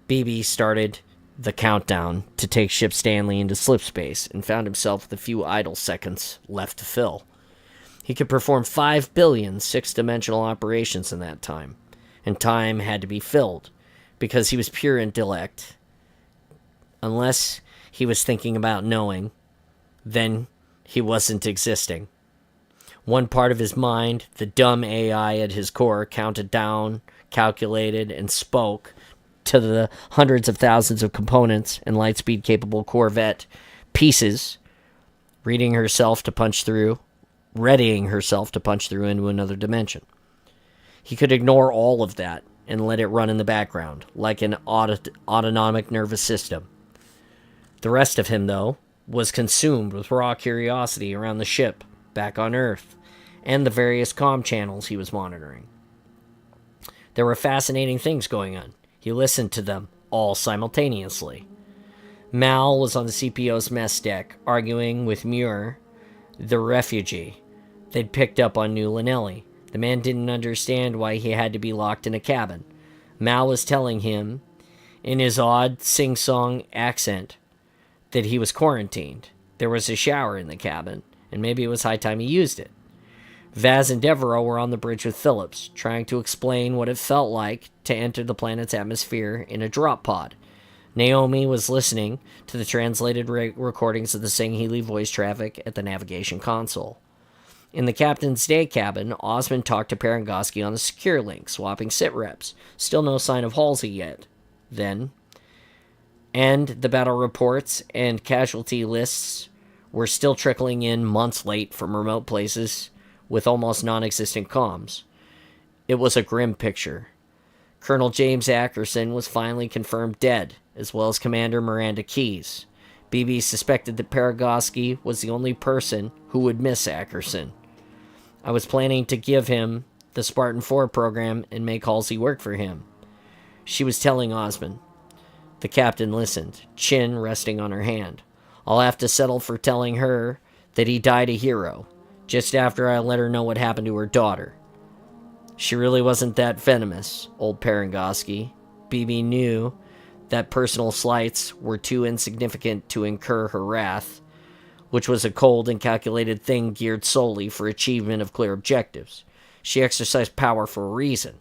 BB started the countdown to take Ship Stanley into slipspace and found himself with a few idle seconds left to fill. He could perform 5 billion six-dimensional operations in that time, and time had to be filled, because he was pure intellect. Unless he was thinking about knowing, then he wasn't existing. One part of his mind, the dumb AI at his core, counted down, calculated, and spoke to the hundreds of thousands of components and lightspeed-capable Corvette pieces, readying herself to punch through into another dimension. He could ignore all of that and let it run in the background, like an autonomic nervous system. The rest of him, though, was consumed with raw curiosity around the ship, back on Earth, and the various comm channels he was monitoring. There were fascinating things going on. He listened to them all simultaneously. Mal was on the CPO's mess deck, arguing with Muir, the refugee they'd picked up on New Lanelli. The man didn't understand why he had to be locked in a cabin. Mal was telling him, in his odd sing-song accent, that he was quarantined. There was a shower in the cabin, and maybe it was high time he used it. Vaz and Devereaux were on the bridge with Phillips, trying to explain what it felt like to enter the planet's atmosphere in a drop pod. Naomi was listening to the translated recordings of the Sangheili voice traffic at the navigation console. In the captain's day cabin, Osmond talked to Parangoski on the secure link, swapping sit-reps. Still no sign of Halsey yet. Then, and the battle reports and casualty lists were still trickling in months late from remote places with almost non-existent comms. It was a grim picture. Colonel James Ackerson was finally confirmed dead, as well as Commander Miranda Keyes. BB suspected that Paragoski was the only person who would miss Ackerson. I was planning to give him the Spartan 4 program and make Halsey work for him. She was telling Osmond. The captain listened, chin resting on her hand. I'll have to settle for telling her that he died a hero, just after I let her know what happened to her daughter. She really wasn't that venomous, old Parangoski. BB knew that personal slights were too insignificant to incur her wrath, which was a cold and calculated thing geared solely for achievement of clear objectives. She exercised power for a reason,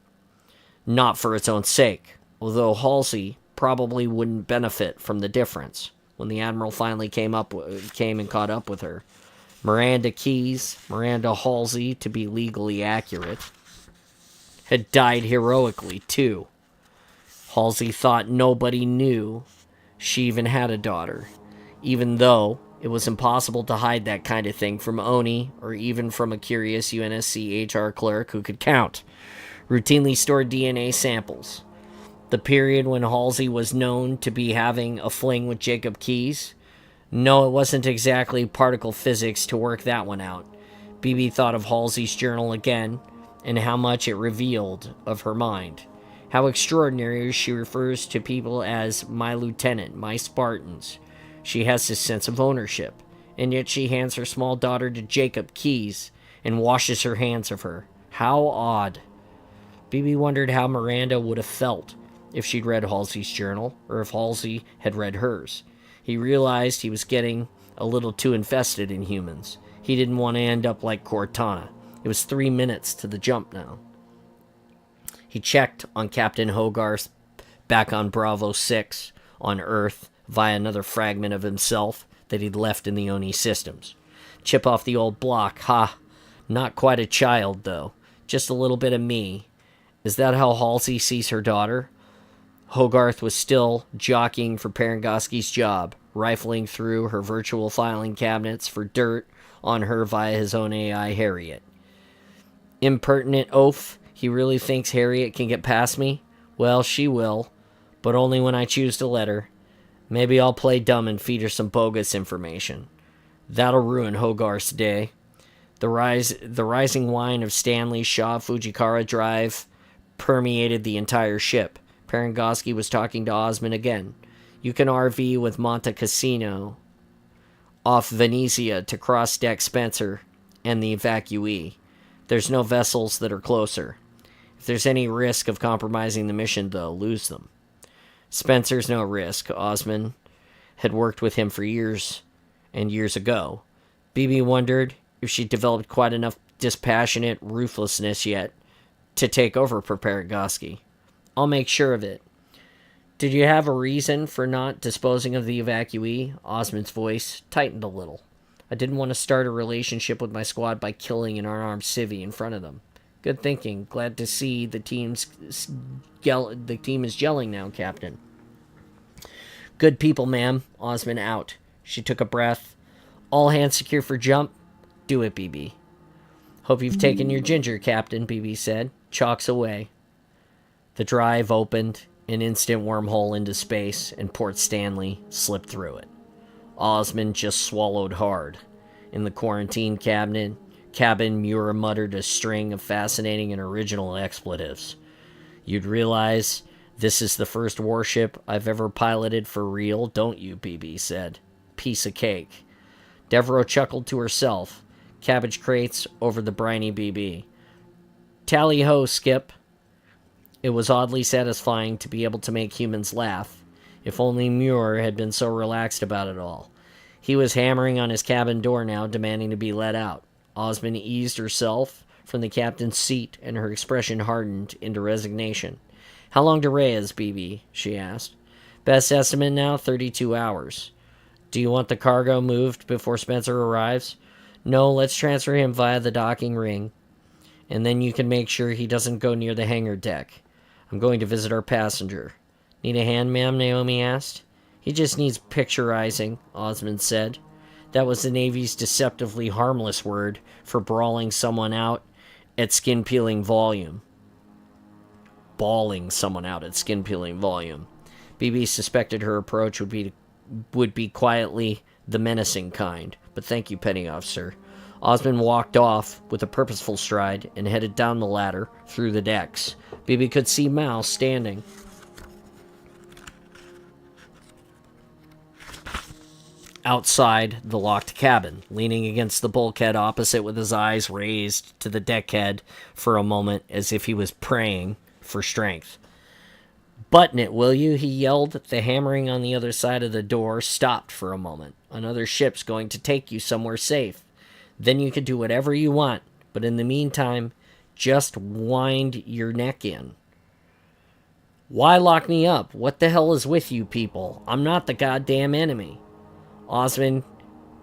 not for its own sake, although Halsey probably wouldn't benefit from the difference when the Admiral finally came and caught up with her. Miranda Halsey, to be legally accurate, had died heroically, too. Halsey thought nobody knew she even had a daughter, even though it was impossible to hide that kind of thing from Oni or even from a curious UNSC HR clerk who could count, routinely stored DNA samples. The period when Halsey was known to be having a fling with Jacob Keyes? No, it wasn't exactly particle physics to work that one out. BB thought of Halsey's journal again and how much it revealed of her mind. How extraordinary she refers to people as my lieutenant, my Spartans. She has this sense of ownership, and yet she hands her small daughter to Jacob Keyes and washes her hands of her. How odd. BB wondered how Miranda would have felt if she'd read Halsey's journal, or if Halsey had read hers. He realized he was getting a little too invested in humans. He didn't want to end up like Cortana. It was 3 minutes to the jump now. He checked on Captain Hogarth back on Bravo 6 on Earth via another fragment of himself that he'd left in the Oni systems. Chip off the old block, ha. Not quite a child, though. Just a little bit of me. Is that how Halsey sees her daughter? Hogarth was still jockeying for Parangoski's job, rifling through her virtual filing cabinets for dirt on her via his own AI, Harriet. Impertinent oaf. He really thinks Harriet can get past me? Well, she will, but only when I choose to let her. Maybe I'll play dumb and feed her some bogus information. That'll ruin Hogarth's day. The rising whine of Stanley Shaw Fujikara Drive permeated the entire ship. Parangoski was talking to Osmond again. You can RV with Monte Cassino off Venezia to cross-deck Spencer and the evacuee. There's no vessels that are closer. If there's any risk of compromising the mission, though, lose them. Spencer's no risk. Osmond had worked with him for years and years ago. BB wondered if she'd developed quite enough dispassionate ruthlessness yet to take over for Parangoski. I'll make sure of it. Did you have a reason for not disposing of the evacuee? Osmond's voice tightened a little. I didn't want to start a relationship with my squad by killing an unarmed civvy in front of them. Good thinking. Glad to see the team is gelling now, Captain. Good people, ma'am. Osmond out. She took a breath. All hands secure for jump. Do it, BB. Hope you've taken your ginger, Captain, BB said. Chalks away. The drive opened, an instant wormhole into space, and Port Stanley slipped through it. Osmond just swallowed hard. In the quarantine cabin, Muir muttered a string of fascinating and original expletives. You'd realize this is the first warship I've ever piloted for real, don't you, BB said. Piece of cake. Devereaux chuckled to herself. Cabbage crates over the briny BB. Tally-ho, Skip. It was oddly satisfying to be able to make humans laugh. If only Muir had been so relaxed about it all. He was hammering on his cabin door now, demanding to be let out. Osmond eased herself from the captain's seat, and her expression hardened into resignation. How long to Reyes, BB? She asked. Best estimate now, 32 hours. Do you want the cargo moved before Spencer arrives? No, let's transfer him via the docking ring. And then you can make sure he doesn't go near the hangar deck. I'm going to visit our passenger. Need a hand, ma'am? Naomi asked. He just needs picturizing, Osmond said. That was the Navy's deceptively harmless word for brawling someone out at skin-peeling volume. Bawling someone out at skin-peeling volume. BB suspected her approach would be quietly the menacing kind. But thank you, Petty Officer. Osmond walked off with a purposeful stride and headed down the ladder through the decks. BB could see Mal standing outside the locked cabin, leaning against the bulkhead opposite with his eyes raised to the deckhead for a moment as if he was praying for strength. Button it, will you? He yelled. The hammering on the other side of the door stopped for a moment. Another ship's going to take you somewhere safe. Then you can do whatever you want, but in the meantime, just wind your neck in. Why lock me up? What the hell is with you people? I'm not the goddamn enemy. Osmond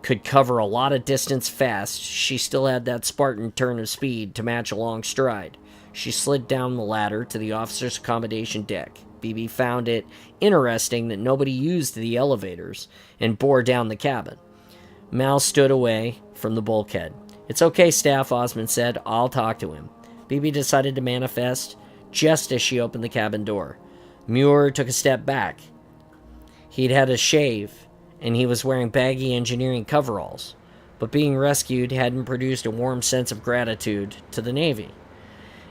could cover a lot of distance fast, she still had that Spartan turn of speed to match a long stride. She slid down the ladder to the officer's accommodation deck. BB found it interesting that nobody used the elevators and bore down the cabin. Mal stood away from the bulkhead. "It's okay, Staff," Osmond said. "I'll talk to him." BB decided to manifest just as she opened the cabin door. Muir took a step back. He'd had a shave, and he was wearing baggy engineering coveralls, but being rescued hadn't produced a warm sense of gratitude to the Navy.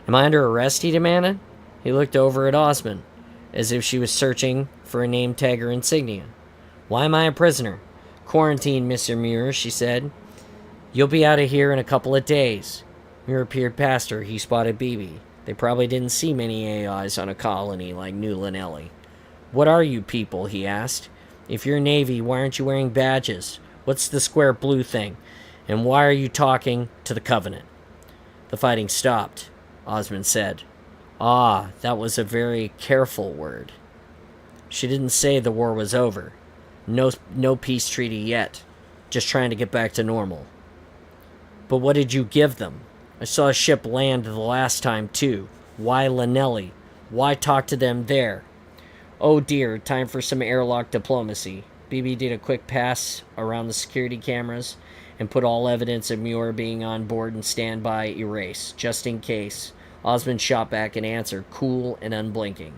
"Am I under arrest?" he demanded. He looked over at Osmond, as if she was searching for a name tag or insignia. "Why am I a prisoner?" "Quarantine, Mr. Muir," she said. "You'll be out of here in a couple of days." Muir peered past her. He spotted BB. They probably didn't see many AIs on a colony like New Lanelli. "What are you people?" he asked. "If you're Navy, why aren't you wearing badges? What's the square blue thing? And why are you talking to the Covenant?" "The fighting stopped," Osmond said. "Ah, that was a very careful word." She didn't say the war was over. No peace treaty yet. Just trying to get back to normal. "But what did you give them? I saw a ship land the last time, too. Why Lanelli? Why talk to them there?" "Oh dear, time for some airlock diplomacy." BB did a quick pass around the security cameras and put all evidence of Muir being on board and standby erased, just in case. Osmond shot back an answer, cool and unblinking.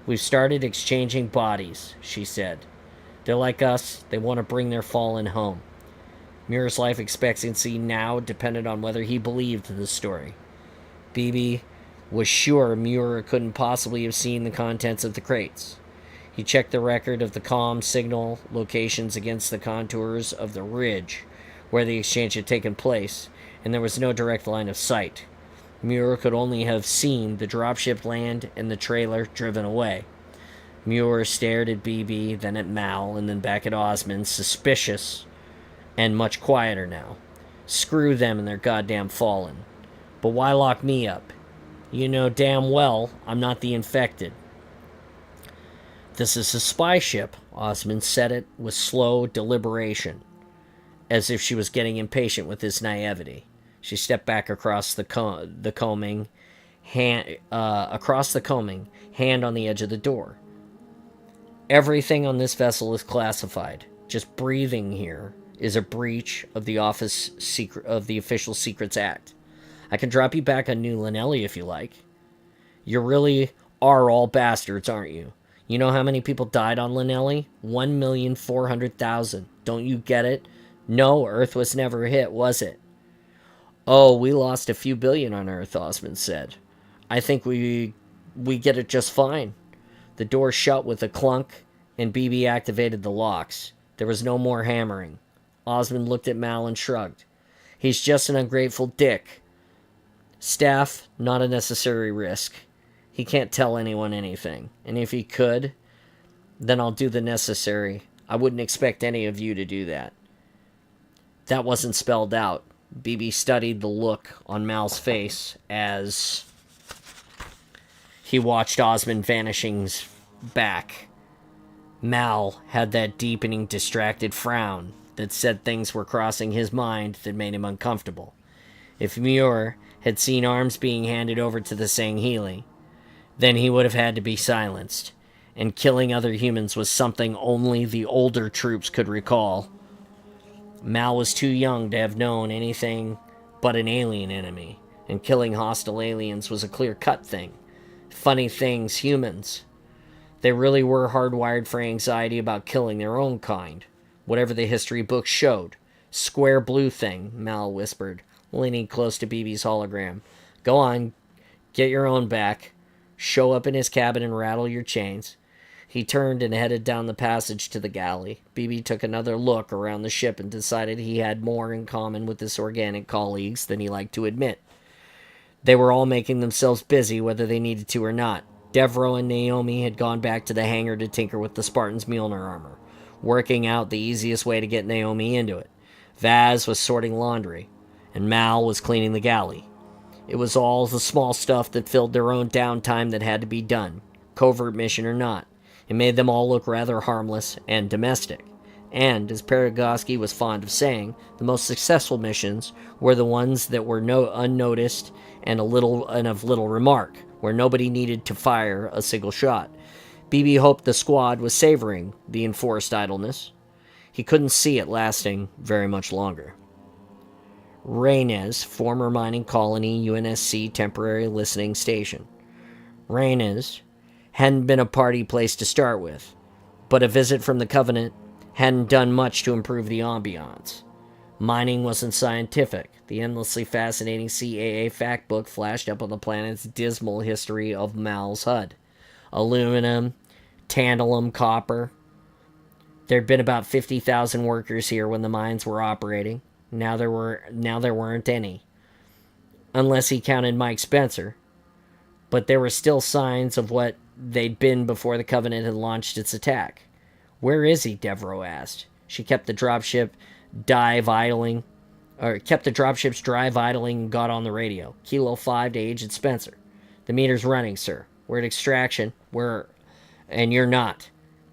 "We've started exchanging bodies," she said. "They're like us. They want to bring their fallen home." Muir's life expectancy now depended on whether he believed the story. BB was sure Muir couldn't possibly have seen the contents of the crates. He checked the record of the comm signal locations against the contours of the ridge where the exchange had taken place, and there was no direct line of sight. Muir could only have seen the dropship land and the trailer driven away. Muir stared at BB, then at Mal, and then back at Osmond, suspicious and much quieter now. "Screw them and their goddamn fallen. But why lock me up? You know damn well I'm not the infected." "This is a spy ship," Osmond said it with slow deliberation, as if she was getting impatient with his naivety. She stepped back across the combing, hand on the edge of the door. "Everything on this vessel is classified. Just breathing here is a breach of the Official Secrets Act. I can drop you back on New Lanelli if you like. You really are all bastards, aren't you? You know how many people died on Lanelli? 1,400,000. Don't you get it? No, Earth was never hit, was it?" "Oh, we lost a few billion on Earth," Osmond said. "I think we get it just fine." The door shut with a clunk, and BB activated the locks. There was no more hammering. Osmond looked at Mal and shrugged. "He's just an ungrateful dick. Staff, not a necessary risk. He can't tell anyone anything. And if he could, then I'll do the necessary. I wouldn't expect any of you to do that." That wasn't spelled out. BB studied the look on Mal's face as he watched Osmond vanishing back. Mal had that deepening, distracted frown that said things were crossing his mind that made him uncomfortable. If Muir had seen arms being handed over to the Sangheili, then he would have had to be silenced, and killing other humans was something only the older troops could recall. Mal was too young to have known anything but an alien enemy, and killing hostile aliens was a clear-cut thing. Funny things, humans. They really were hardwired for anxiety about killing their own kind, whatever the history books showed. "Square blue thing," Mal whispered, leaning close to BB's hologram. "Go on, get your own back. Show up in his cabin and rattle your chains." He turned and headed down the passage to the galley. BB took another look around the ship and decided he had more in common with his organic colleagues than he liked to admit. They were all making themselves busy whether they needed to or not. Devro and Naomi had gone back to the hangar to tinker with the Spartan's Mjolnir armor, working out the easiest way to get Naomi into it. Vaz was sorting laundry, and Mal was cleaning the galley. It was all the small stuff that filled their own downtime that had to be done, covert mission or not. It made them all look rather harmless and domestic. And, as Paragoski was fond of saying, the most successful missions were the ones that were unnoticed and of little remark, where nobody needed to fire a single shot. BB hoped the squad was savoring the enforced idleness. He couldn't see it lasting very much longer. Reynes, former mining colony, UNSC temporary listening station. Reynes hadn't been a party place to start with, but a visit from the Covenant hadn't done much to improve the ambiance. Mining wasn't scientific. The endlessly fascinating CAA fact book flashed up on the planet's dismal history of Mal's HUD. Aluminum, tantalum, copper. There'd been about 50,000 workers here when the mines were operating. Now there weren't any. Unless he counted Mike Spencer. But there were still signs of what they'd been before the Covenant had launched its attack. "Where is he?" Devereaux asked. She kept the dropship's drive idling and got on the radio. Kilo 5 to Agent Spencer. "The meter's running, sir. We're at extraction. And you're not."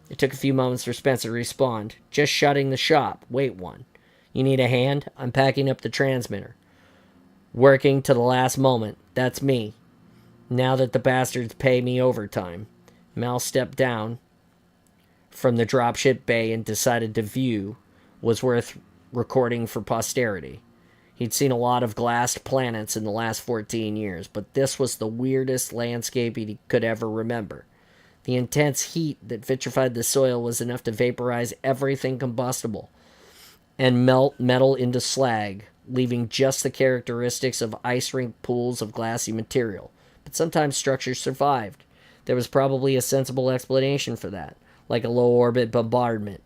It took a few moments for Spencer to respond. "Just shutting the shop. Wait one. You need a hand? I'm packing up the transmitter." "Working to the last moment. That's me. Now that the bastards pay me overtime." Mal stepped down from the dropship bay and decided the view was worth recording for posterity. He'd seen a lot of glassed planets in the last 14 years, but this was the weirdest landscape he could ever remember. The intense heat that vitrified the soil was enough to vaporize everything combustible and melt metal into slag, leaving just the characteristics of ice rink pools of glassy material. But sometimes structures survived. There was probably a sensible explanation for that, like a low-orbit bombardment.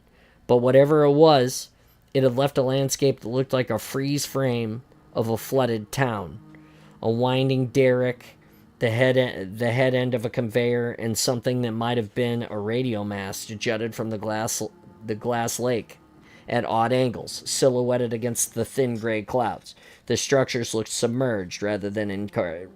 But whatever it was, it had left a landscape that looked like a freeze frame of a flooded town. A winding derrick, the head end of a conveyor, and something that might have been a radio mast jutted from the glass lake at odd angles, silhouetted against the thin gray clouds. The structures looked submerged rather than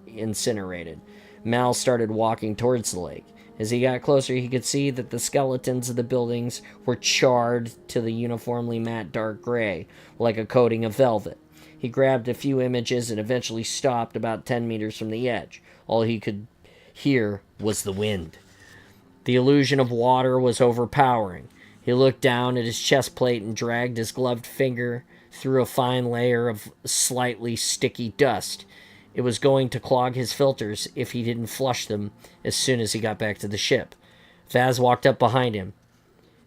incinerated. Mal started walking towards the lake. As he got closer, he could see that the skeletons of the buildings were charred to the uniformly matte dark gray, like a coating of velvet. He grabbed a few images and eventually stopped about 10 meters from the edge. All he could hear was the wind. The illusion of water was overpowering. He looked down at his chest plate and dragged his gloved finger through a fine layer of slightly sticky dust. It was going to clog his filters if he didn't flush them as soon as he got back to the ship. Vaz walked up behind him.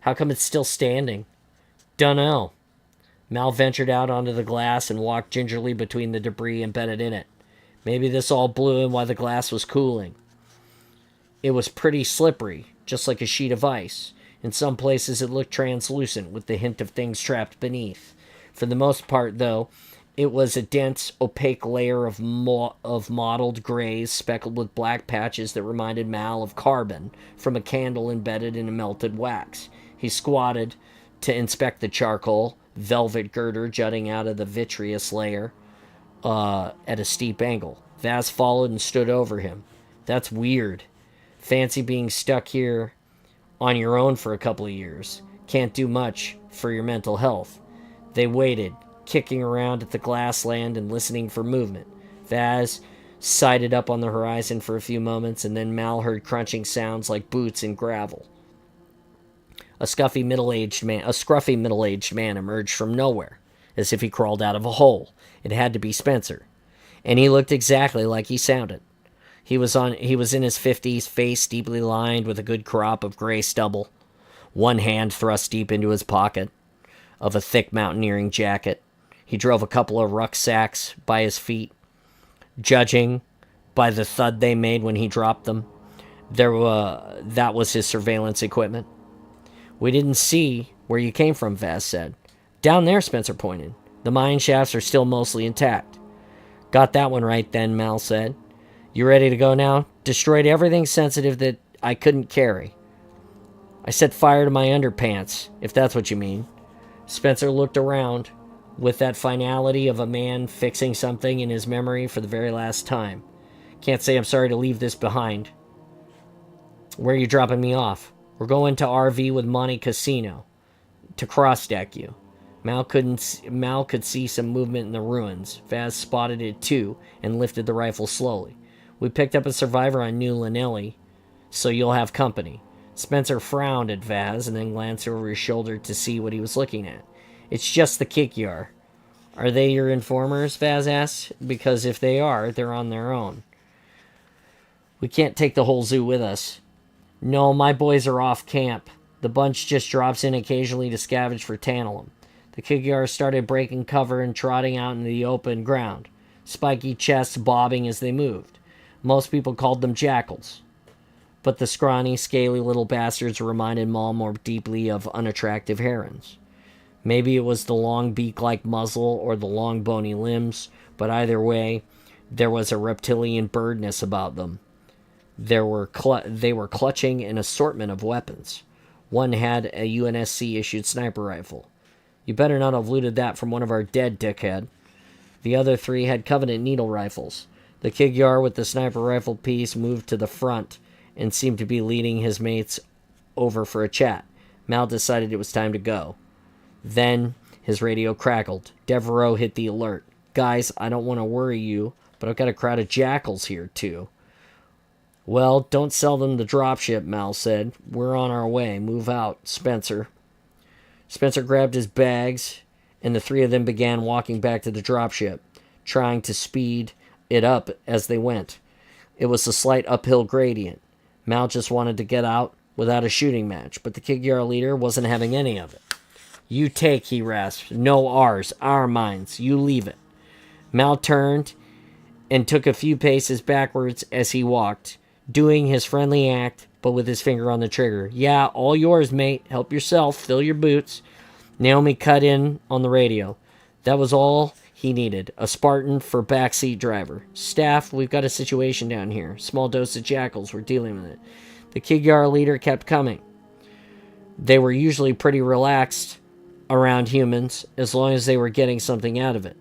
"How come it's still standing?" "Dunno." Mal ventured out onto the glass and walked gingerly between the debris embedded in it. Maybe this all blew in while the glass was cooling. It was pretty slippery, just like a sheet of ice. In some places it looked translucent, with the hint of things trapped beneath. For the most part, though, it was a dense, opaque layer of mottled grays speckled with black patches that reminded Mal of carbon from a candle embedded in a melted wax. He squatted to inspect the charcoal, velvet girder jutting out of the vitreous layer at a steep angle. Vaz followed and stood over him. "That's weird. Fancy being stuck here on your own for a couple of years. Can't do much for your mental health." They waited, kicking around at the Glassland and listening for movement. Vaz sighted up on the horizon for a few moments, and then Mal heard crunching sounds like boots and gravel. A scruffy middle-aged man emerged from nowhere, as if he crawled out of a hole. It had to be Spencer, and he looked exactly like he sounded. He was in his 50s, face deeply lined with a good crop of gray stubble, one hand thrust deep into his pocket of a thick mountaineering jacket. He drove a couple of rucksacks by his feet. Judging by the thud they made when he dropped them, that was his surveillance equipment. "We didn't see where you came from," Vaz said. "Down there," Spencer pointed. "The mine shafts are still mostly intact." "Got that one right then," Mal said. "You ready to go now? Destroyed everything sensitive that I couldn't carry." "I set fire to my underpants, if that's what you mean." Spencer looked around with that finality of a man fixing something in his memory for the very last time. "Can't say I'm sorry to leave this behind." "Where are you dropping me off?" "We're going to RV with Monte Casino. to cross-deck you. Mal could see some movement in the ruins. Vaz spotted it too and lifted the rifle slowly. We picked up a survivor on New Lanelli, so you'll have company. Spencer frowned at Vaz and then glanced over his shoulder to see what he was looking at. It's just the Kikyar. Are they your informers? Vaz asked. Because if they are, they're on their own. We can't take the whole zoo with us. No, my boys are off camp. The bunch just drops in occasionally to scavenge for tantalum. The Kigyar started breaking cover and trotting out into the open ground, spiky chests bobbing as they moved. Most people called them jackals, but the scrawny, scaly little bastards reminded Maul more deeply of unattractive herons. Maybe it was the long beak-like muzzle or the long bony limbs, but either way, there was a reptilian birdness about them. They were clutching an assortment of weapons. One had a UNSC-issued sniper rifle. You better not have looted that from one of our dead, dickhead. The other three had Covenant needle rifles. The Kigyar with the sniper rifle piece moved to the front and seemed to be leading his mates over for a chat. Mal decided it was time to go. Then his radio crackled. Devereaux hit the alert. Guys, I don't want to worry you, but I've got a crowd of jackals here, too. Well, don't sell them the dropship, Mal said. We're on our way. Move out, Spencer. Spencer grabbed his bags, and the three of them began walking back to the dropship, trying to speed it up as they went. It was a slight uphill gradient. Mal just wanted to get out without a shooting match, but the Kigyar leader wasn't having any of it. You take, he rasped. No ours, our mines. You leave it. Mal turned and took a few paces backwards as he walked, doing his friendly act, but with his finger on the trigger. Yeah, all yours, mate. Help yourself. Fill your boots. Naomi cut in on the radio. That was all he needed. A Spartan for backseat driver. Staff, we've got a situation down here. Small dose of jackals. We're dealing with it. The Kigyar leader kept coming. They were usually pretty relaxed around humans, as long as they were getting something out of it.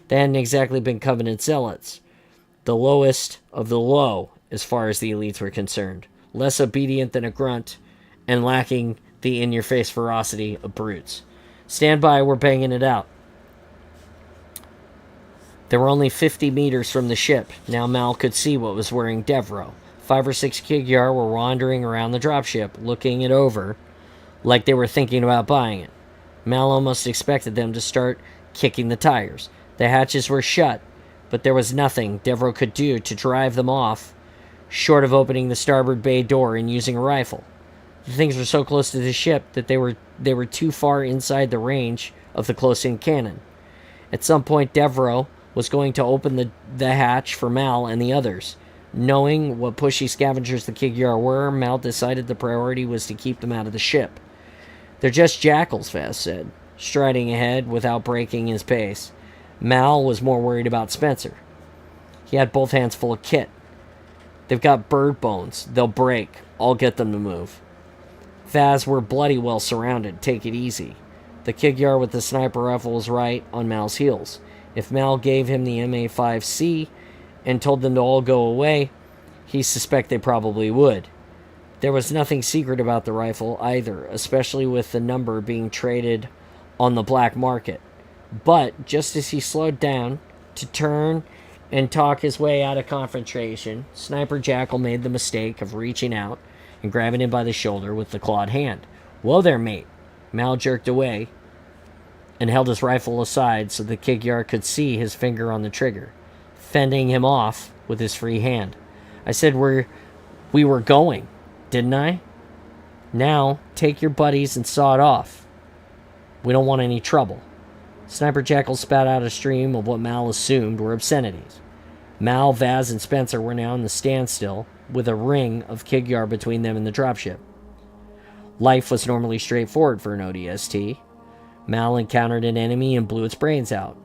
They hadn't exactly been Covenant zealots. The lowest of the low, as far as the elites were concerned. Less obedient than a grunt, and lacking the in-your-face ferocity of brutes. Stand by, we're banging it out. They were only 50 meters from the ship. Now Mal could see what was worrying Devereaux. 5 or 6 Kigyar were wandering around the dropship, looking it over, like they were thinking about buying it. Mal almost expected them to start kicking the tires. The hatches were shut, but there was nothing Devereaux could do to drive them off, short of opening the starboard bay door and using a rifle. The things were so close to the ship that they were too far inside the range of the close-in cannon. At some point, Devereaux was going to open the hatch for Mal and the others. Knowing what pushy scavengers the Kigyar were, Mal decided the priority was to keep them out of the ship. They're just jackals, Vaz said, striding ahead without breaking his pace. Mal was more worried about Spencer. He had both hands full of kit. They've got bird bones. They'll break. I'll get them to move. Vaz, we're bloody well surrounded. Take it easy. The Kigyar with the sniper rifle was right on Mal's heels. If Mal gave him the MA5C and told them to all go away, he suspected they probably would. There was nothing secret about the rifle either, especially with the number being traded on the black market. But just as he slowed down to turn and talk his way out of confrontation, Sniper Jackal made the mistake of reaching out and grabbing him by the shoulder with the clawed hand. Whoa there, mate. Mal jerked away and held his rifle aside so the Kigyar could see his finger on the trigger, fending him off with his free hand. I said we were going, didn't I? Now, take your buddies and saw it off. We don't want any trouble. Sniper Jackal spat out a stream of what Mal assumed were obscenities. Mal, Vaz, and Spencer were now in the standstill, with a ring of Kigyar between them and the dropship. Life was normally straightforward for an ODST. Mal encountered an enemy and blew its brains out.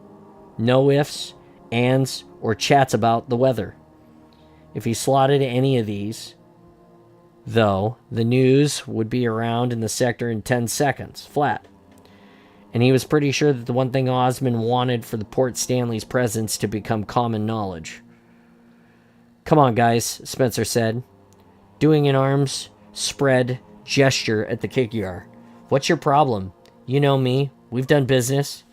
No ifs, ands, or chats about the weather. If he slotted any of these, though, the news would be around in the sector in 10 seconds, flat. And he was pretty sure that the one thing Osmond wanted for the Port Stanley's presence to become common knowledge. Come on, guys, Spencer said, doing an arms spread gesture at the Kikyar. What's your problem? You know me. We've done business.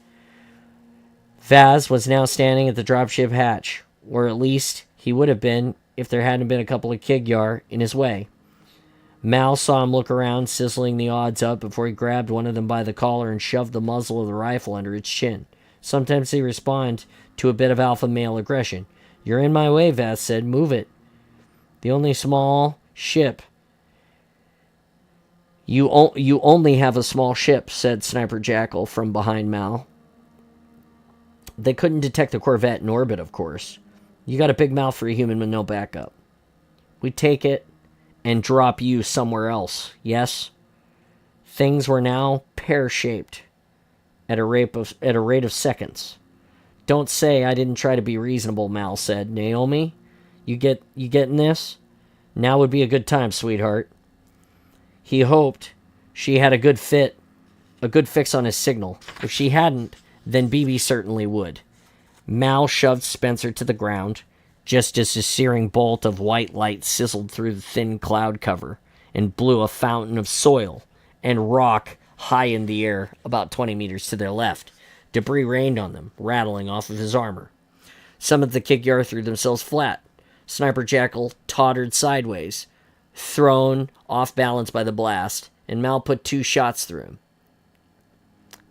Vaz was now standing at the dropship hatch, or at least he would have been if there hadn't been a couple of Kigyar in his way. Mal saw him look around, sizzling the odds up before he grabbed one of them by the collar and shoved the muzzle of the rifle under its chin. Sometimes they respond to a bit of alpha male aggression. You're in my way, Vaz said. Move it. The only small ship. You only have a small ship, said Sniper Jackal from behind Mal. They couldn't detect the Corvette in orbit, of course. You got a big mouth for a human with no backup. We take it and drop you somewhere else, yes? Things were now pear-shaped at a rate of seconds. Don't say I didn't try to be reasonable, Mal said. Naomi, you getting this? Now would be a good time, sweetheart. He hoped she had a good fix on his signal. If she hadn't, then BB certainly would. Mal shoved Spencer to the ground, just as a searing bolt of white light sizzled through the thin cloud cover and blew a fountain of soil and rock high in the air about 20 meters to their left. Debris rained on them, rattling off of his armor. Some of the Kigyar threw themselves flat. Sniper Jackal tottered sideways, thrown off balance by the blast, and Mal put 2 shots through him.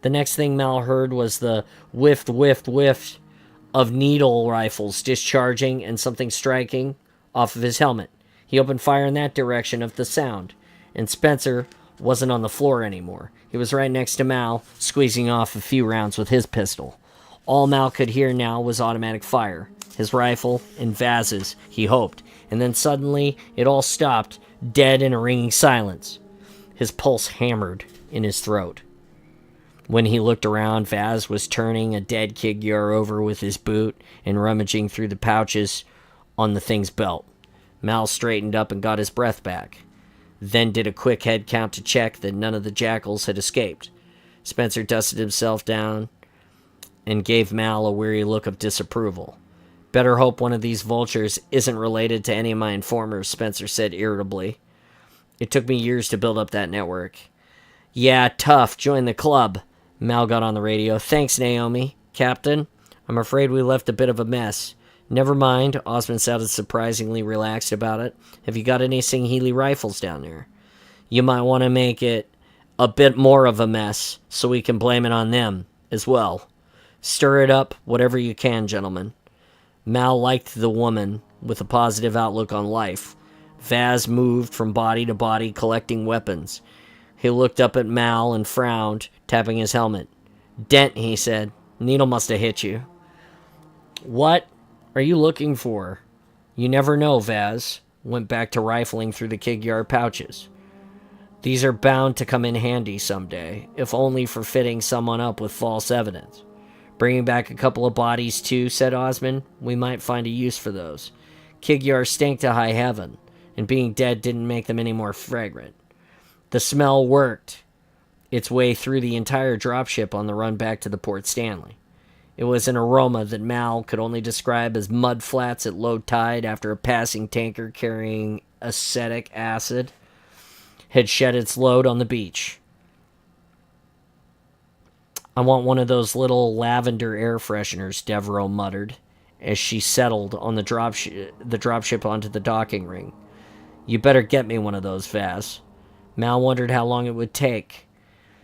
The next thing Mal heard was the whiff, whiff, whiff of needle rifles discharging and something striking off of his helmet. He opened fire in that direction of the sound, and Spencer wasn't on the floor anymore. He was right next to Mal, squeezing off a few rounds with his pistol. All Mal could hear now was automatic fire. His rifle and Vaz's, he hoped, and then suddenly it all stopped, dead in a ringing silence. His pulse hammered in his throat. When he looked around, Vaz was turning a dead Kigyar over with his boot and rummaging through the pouches on the thing's belt. Mal straightened up and got his breath back, then did a quick head count to check that none of the jackals had escaped. Spencer dusted himself down and gave Mal a weary look of disapproval. Better hope one of these vultures isn't related to any of my informers, Spencer said irritably. It took me years to build up that network. Yeah, tough. Join the club. Mal got on the radio. Thanks, Naomi. Captain, I'm afraid we left a bit of a mess. Never mind. Osmond sounded surprisingly relaxed about it. Have you got any Singheili rifles down there? You might want to make it a bit more of a mess so we can blame it on them as well. Stir it up whatever you can, gentlemen. Mal liked the woman with a positive outlook on life. Vaz moved from body to body, collecting weapons. He looked up at Mal and frowned, tapping his helmet. Dent, he said. Needle must have hit you. What are you looking for? You never know, Vaz. Went back to rifling through the Kigyar pouches. These are bound to come in handy someday, if only for fitting someone up with false evidence. Bringing back a couple of bodies, too, said Osmond. We might find a use for those. Kigyar stank to high heaven, and being dead didn't make them any more fragrant. The smell worked its way through the entire dropship on the run back to the Port Stanley. It was an aroma that Mal could only describe as mud flats at low tide after a passing tanker carrying acetic acid had shed its load on the beach. I want one of those little lavender air fresheners, Devereaux muttered, as she settled on the dropship onto the docking ring. You better get me one of those, Vaz. Mal wondered how long it would take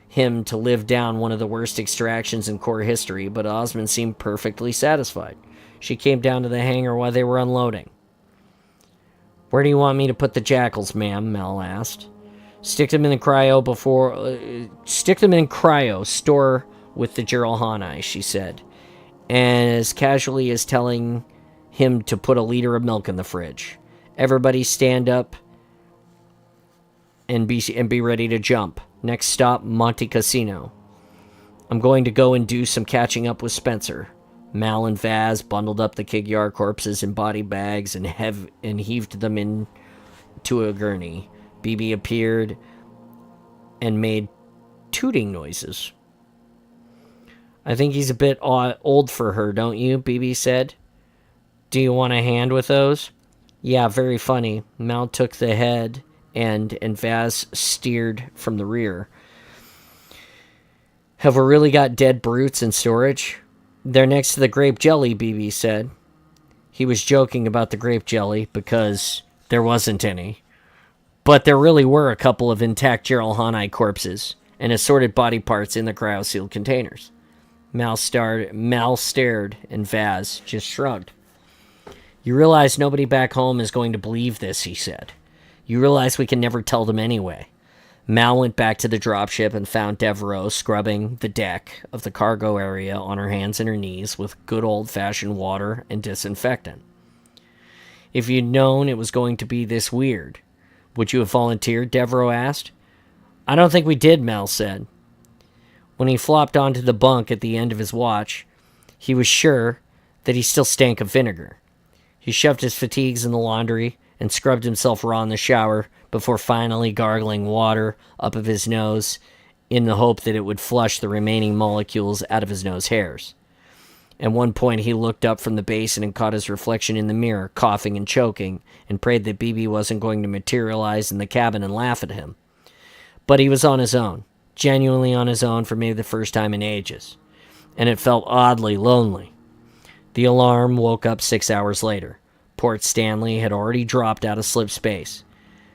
him to live down one of the worst extractions in Corps history, but Osmond seemed perfectly satisfied. She came down to the hangar while they were unloading. Where do you want me to put the jackals, ma'am? Mal asked. Stick them in cryo, store with the Jiralhanai, she said, and as casually as telling him to put a liter of milk in the fridge. Everybody stand up and be ready to jump. Next stop, Monte Cassino. I'm going to go and do some catching up with Spencer. Mal and Vaz bundled up the Kigyar corpses in body bags and heaved them into a gurney. BB appeared and made tooting noises. I think he's a bit old for her, don't you? BB said. Do you want a hand with those? Yeah, very funny. Mal took the head and Vaz steered from the rear. Have we really got dead brutes in storage? They're next to the grape jelly, BB said. He was joking about the grape jelly because there wasn't any. But there really were a couple of intact Gerald Hanai corpses and assorted body parts in the cryo-sealed containers. Mal stared, and Vaz just shrugged. You realize nobody back home is going to believe this, he said. You realize we can never tell them anyway. Mal went back to the dropship and found Devereaux scrubbing the deck of the cargo area on her hands and her knees with good old-fashioned water and disinfectant. If you'd known it was going to be this weird, would you have volunteered? Devereaux asked. I don't think we did, Mal said. When he flopped onto the bunk at the end of his watch, he was sure that he still stank of vinegar. He shoved his fatigues in the laundry and scrubbed himself raw in the shower before finally gargling water up of his nose in the hope that it would flush the remaining molecules out of his nose hairs. At one point, he looked up from the basin and caught his reflection in the mirror, coughing and choking, and prayed that BB wasn't going to materialize in the cabin and laugh at him. But he was on his own, genuinely on his own for maybe the first time in ages, and it felt oddly lonely. The alarm woke up 6 hours later. Port Stanley had already dropped out of slip space.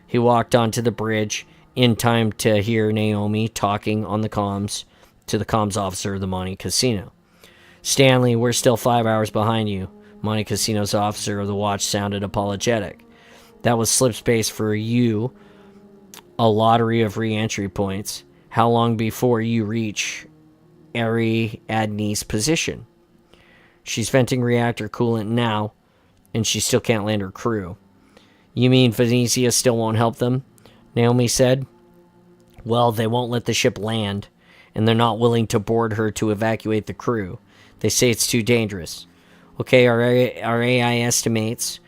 He walked onto the bridge in time to hear Naomi talking on the comms to the comms officer of the Monte Casino. Stanley, we're still 5 hours behind you. Monte Casino's officer of the watch sounded apologetic. That was slip space for you, a lottery of re-entry points. How long before you reach Ariadne's position? She's venting reactor coolant now, and she still can't land her crew. You mean Venetia still won't help them? Naomi said. Well, they won't let the ship land, and they're not willing to board her to evacuate the crew. They say it's too dangerous. Okay, our AI estimates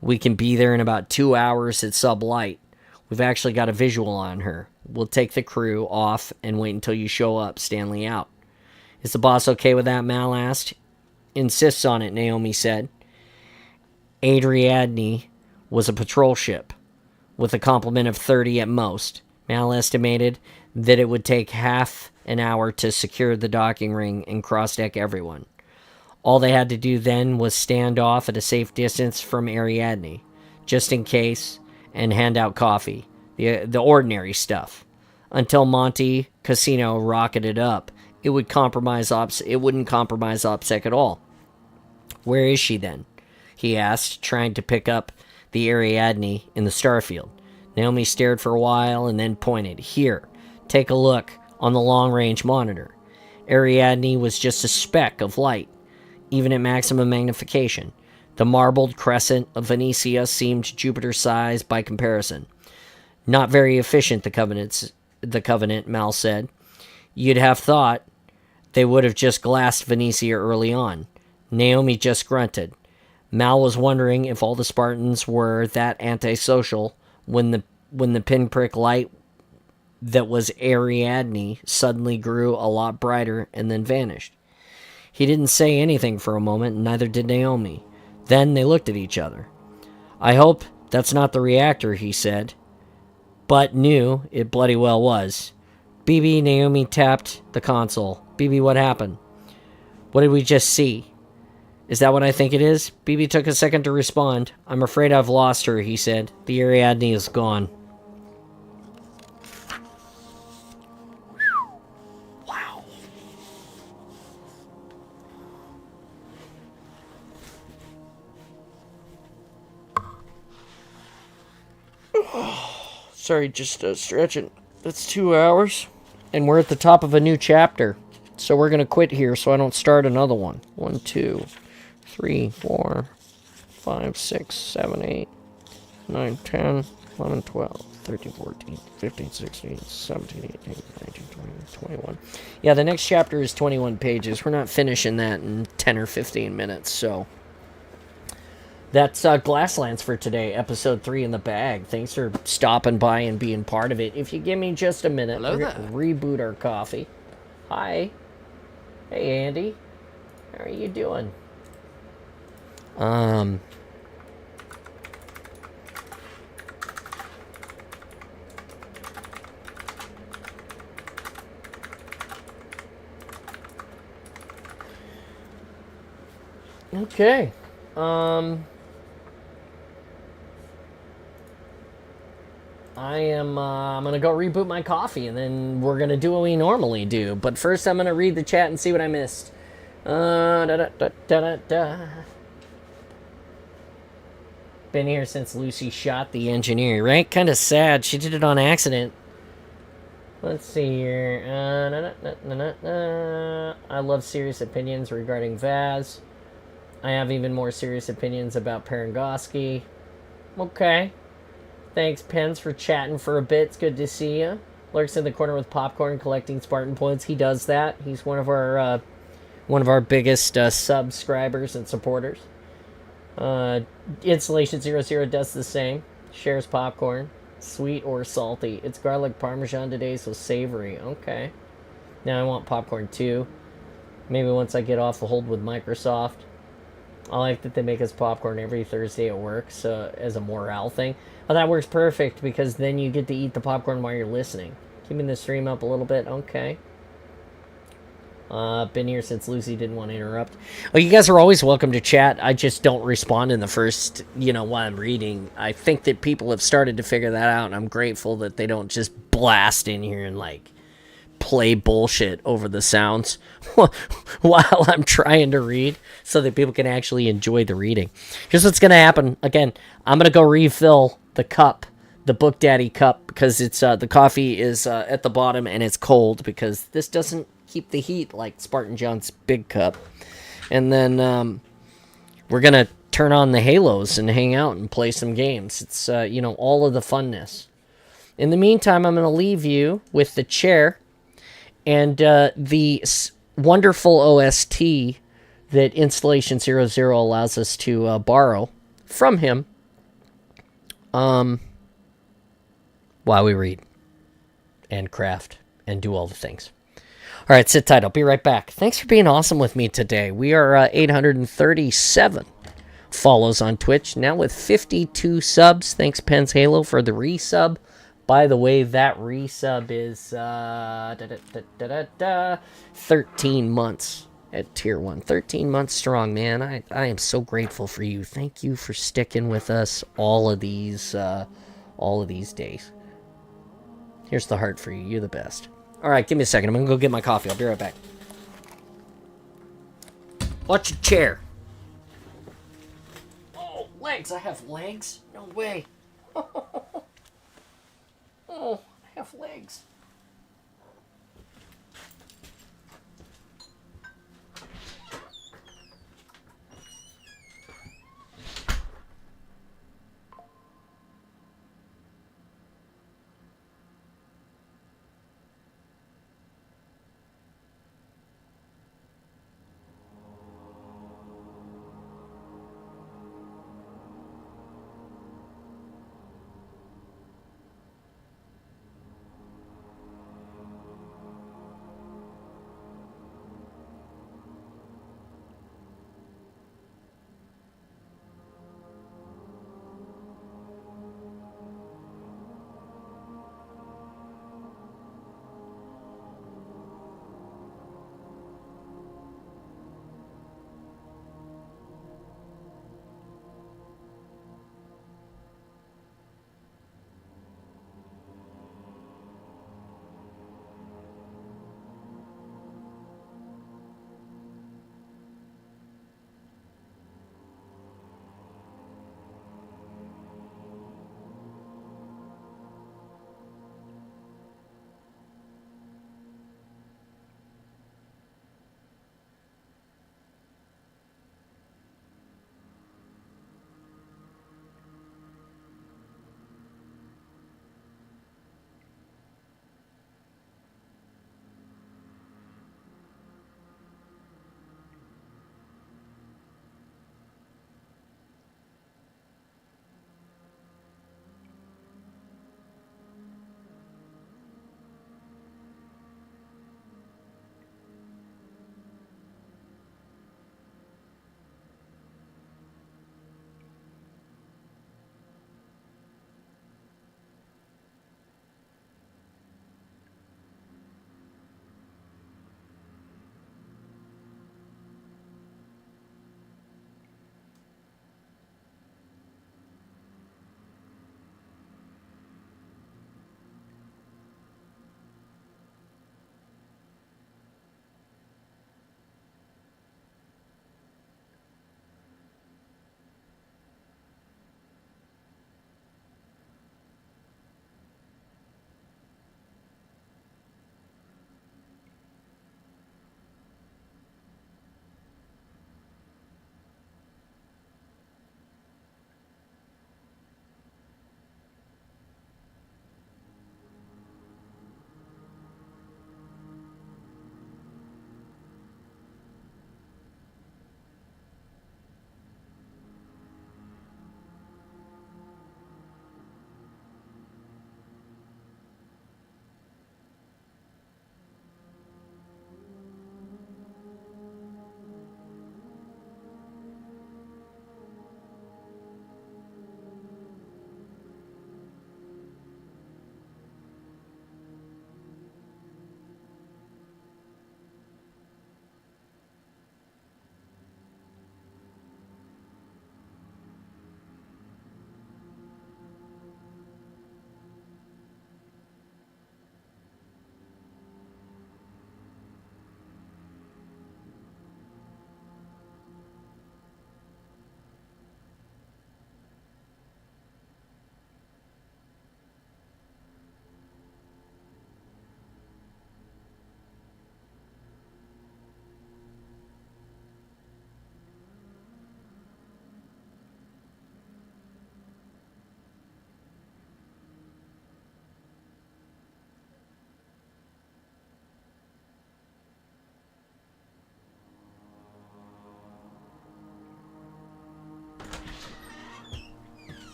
we can be there in about 2 hours at sublight. We've actually got a visual on her. We'll take the crew off and wait until you show up. Stanley out. Is the boss okay with that? Mal asked. Insists on it, Naomi said. Ariadne was a patrol ship, with a complement of 30 at most. Mal estimated that it would take half an hour to secure the docking ring and cross-deck everyone. All they had to do then was stand off at a safe distance from Ariadne, just in case, and hand out coffee, the ordinary stuff. Until Monte Casino rocketed up, it wouldn't compromise OPSEC at all. Where is she then? He asked, trying to pick up the Ariadne in the starfield. Naomi stared for a while and then pointed. Here, take a look on the long-range monitor. Ariadne was just a speck of light, even at maximum magnification. The marbled crescent of Venetia seemed Jupiter-sized by comparison. Not very efficient, the Covenant, Mal said. You'd have thought they would have just glassed Venetia early on. Naomi just grunted. Mal was wondering if all the Spartans were that antisocial when the pinprick light that was Ariadne suddenly grew a lot brighter and then vanished. He didn't say anything for a moment, and neither did Naomi. Then they looked at each other. I hope that's not the reactor, he said, but knew it bloody well was. BB, Naomi tapped the console. BB, what happened? What did we just see? Is that what I think it is? BB took a second to respond. I'm afraid I've lost her, he said. The Ariadne is gone. Wow. Sorry, just stretching. That's 2 hours. And we're at the top of a new chapter. So we're going to quit here so I don't start another one. 1, 2, 3, 4, 5, 6, 7, 8, 9, 10, 11, 12, 13, 14, 15, 16, 17, 18, 19, 20, 21. Yeah, the next chapter is 21 pages. We're not finishing that in 10 or 15 minutes, so... That's Glasslands for today, episode 3 in the bag. Thanks for stopping by and being part of it. If you give me just a minute, Hello there. Reboot our coffee. Hi. Hey, Andy. How are you doing? Okay. I'm gonna go reboot my coffee, and then we're gonna do what we normally do. But first, I'm gonna read the chat and see what I missed. Da, da, da, da, da, da. Been here since Lucy shot the engineer, right? Kind of sad. She did it on accident. Let's see here. I love serious opinions regarding Vaz. I have even more serious opinions about Parangoski. Okay. Thanks, Pence, for chatting for a bit. It's good to see you. Lurks in the corner with popcorn, collecting Spartan points. He does that. He's one of our biggest subscribers and supporters. Installation 00 does the same. Shares popcorn. Sweet or salty. It's garlic parmesan today, so savory. Okay. Now I want popcorn too. Maybe once I get off the hold with Microsoft. I like that they make us popcorn every Thursday at work, so as a morale thing. Oh, that works perfect because then you get to eat the popcorn while you're listening. Keeping the stream up a little bit. Okay. Been here since Lucy didn't want to interrupt. Oh, you guys are always welcome to chat. I just don't respond in the first, while I'm reading. I think that people have started to figure that out, and I'm grateful that they don't just blast in here and, play bullshit over the sounds while I'm trying to read so that people can actually enjoy the reading. Here's what's going to happen. Again, I'm going to go refill the cup, the Book Daddy cup, because it's the coffee is at the bottom and it's cold because this doesn't keep the heat like Spartan John's big cup. And then we're going to turn on the Halos and hang out and play some games. It's, all of the funness. In the meantime, I'm going to leave you with the chair and the wonderful OST that Installation 00 allows us to borrow from him while we read and craft and do all the things. All right, sit tight. I'll be right back. Thanks for being awesome with me today. We are 837 follows on Twitch, now with 52 subs. Thanks, Pens Halo, for the resub. By the way, that resub is 13 months at Tier 1. 13 months strong, man. I am so grateful for you. Thank you for sticking with us all of these days. Here's the heart for you. You're the best. All right, give me a second. I'm going to go get my coffee. I'll be right back. Watch your chair. Oh, legs. I have legs? No way. Oh, I have legs.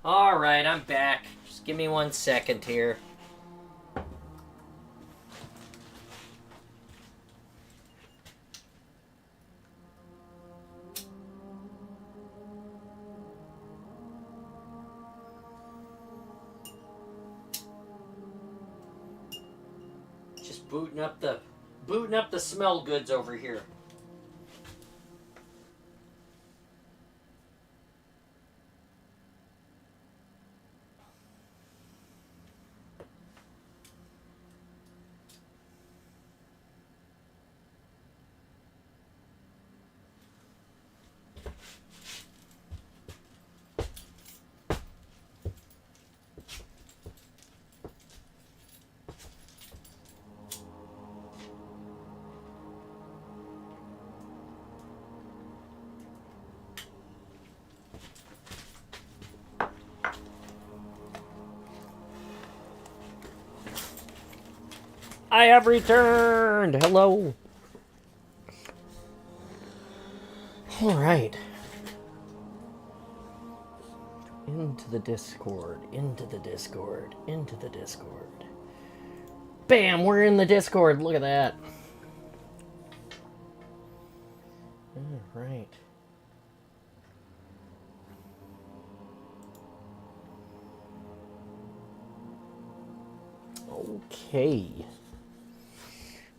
Alright, I'm back. Just give me 1 second here. Just booting up the smell goods over here. I have returned! Hello! Alright. Into the Discord, into the Discord, into the Discord. Bam! We're in the Discord! Look at that! Alright. Okay.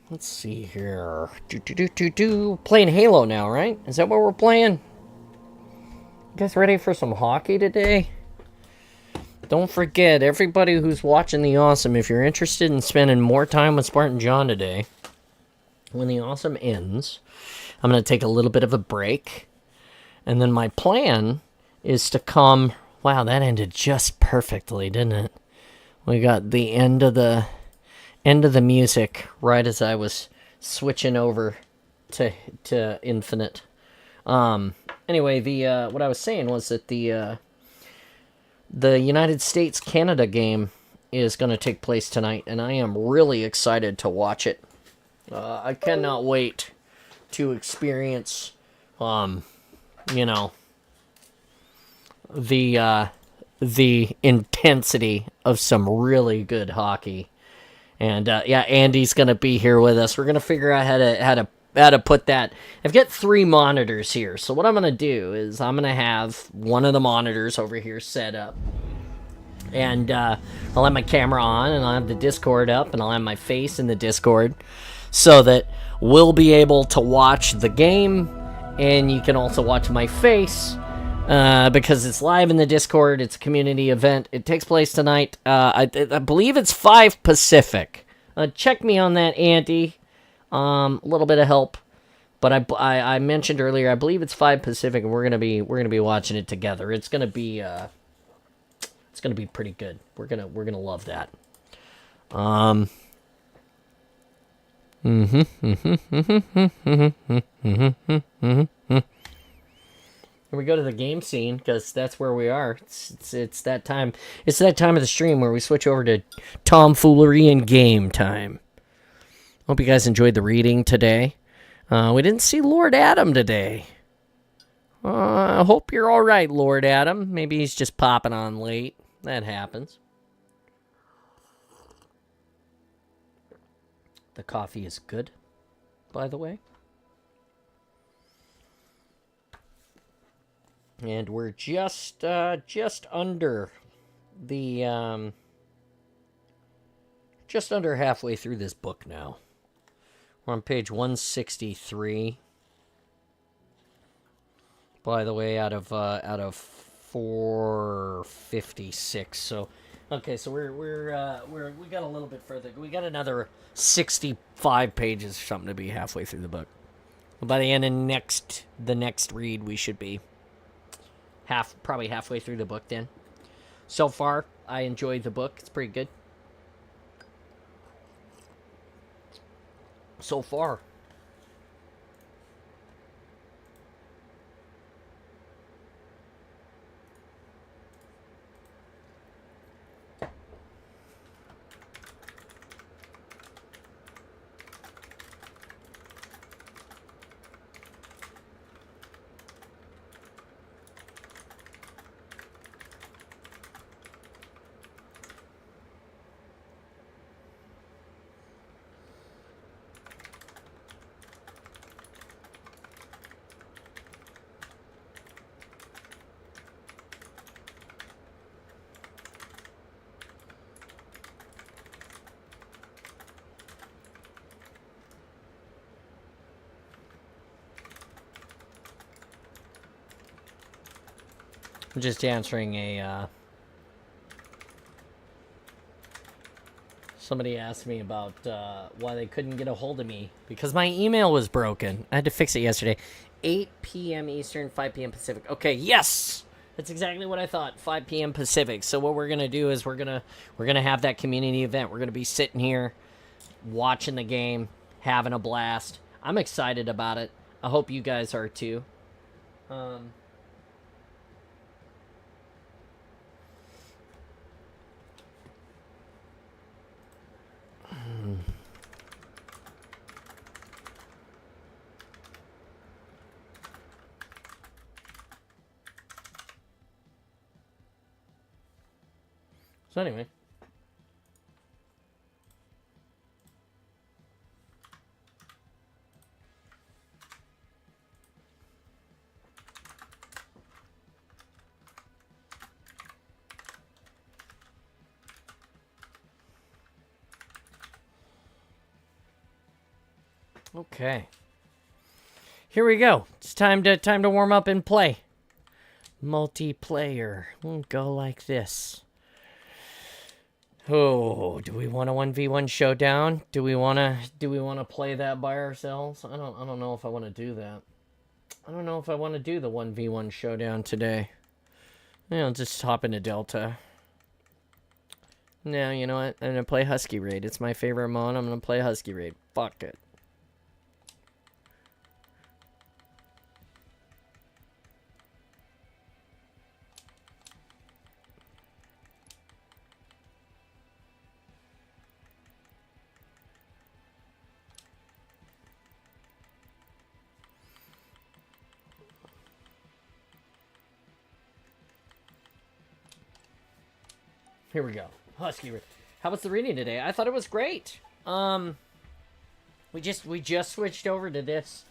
Let's see here. Playing Halo now, right? Is that what we're playing? You guys ready for some hockey today? Don't forget, everybody who's watching The Awesome, if you're interested in spending more time with Spartan John today, when The Awesome ends, I'm going to take a little bit of a break. And then my plan is to come... Wow, that ended just perfectly, didn't it? We got the end of the music right as I was switching over to Infinite. Anyway, the what I was saying was that the United States Canada game is going to take place tonight, and I am really excited to watch it. I cannot wait to experience, you know, the intensity of some really good hockey. And yeah, Andy's gonna be here with us. We're gonna figure out how to put that. I've got 3 monitors here, so what I'm gonna do is I'm gonna have one of the monitors over here set up, and I'll have my camera on, and I'll have the Discord up, and I'll have my face in the Discord, so that we'll be able to watch the game, and you can also watch my face. Because it's live in the Discord, it's a community event. It takes place tonight. I believe it's 5 Pacific. Check me on that, Andy. A little bit of help, but I mentioned earlier, I believe it's 5 Pacific, and we're gonna be watching it together. It's gonna be pretty good. We're gonna love that. We go to the game scene because that's where we are. It's that time. It's that time of the stream where we switch over to tomfoolery and game time. Hope you guys enjoyed the reading today. We didn't see Lord Adam today. I hope you're all right, Lord Adam. Maybe he's just popping on late. That happens. The coffee is good, by the way. And we're just under the just under halfway through this book now. We're on page 163. By the way, out of 456. So, okay, so we got a little bit further. We got another 65 pages or something to be halfway through the book. By the end of the next read, we should be probably halfway through the book then. So far, I enjoyed the book. It's pretty good. So far. I'm just answering somebody asked me about why they couldn't get a hold of me because my email was broken. I had to fix it yesterday. 8 p.m. Eastern, 5 p.m. Pacific. Okay, yes! That's exactly what I thought. 5 p.m. Pacific. So what we're gonna do is we're gonna have that community event. We're gonna be sitting here, watching the game, having a blast. I'm excited about it. I hope you guys are too. So anyway. Okay. Here we go. It's time to warm up and play. Multiplayer. We'll go like this. Oh, do we want a 1v1 showdown? Do we want to play that by ourselves? I don't know if I want to do that. I don't know if I want to do the 1v1 showdown today. I'll just hop into Delta. No, you know what? I'm going to play Husky Raid. It's my favorite mod. I'm going to play Husky Raid. Fuck it. Here we go. Husky Raid. How was the reading today? I thought it was great. We just switched over to this.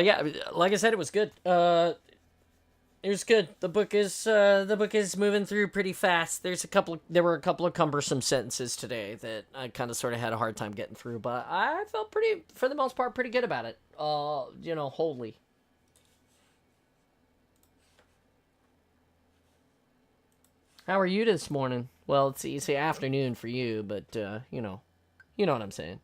Yeah, like I said, it was good. It was good. The book is moving through pretty fast. There were a couple of cumbersome sentences today that I kind of sort of had a hard time getting through, but I felt for the most part, pretty good about it. Wholly. How are you this morning? Well, it's afternoon for you, but you know what I'm saying.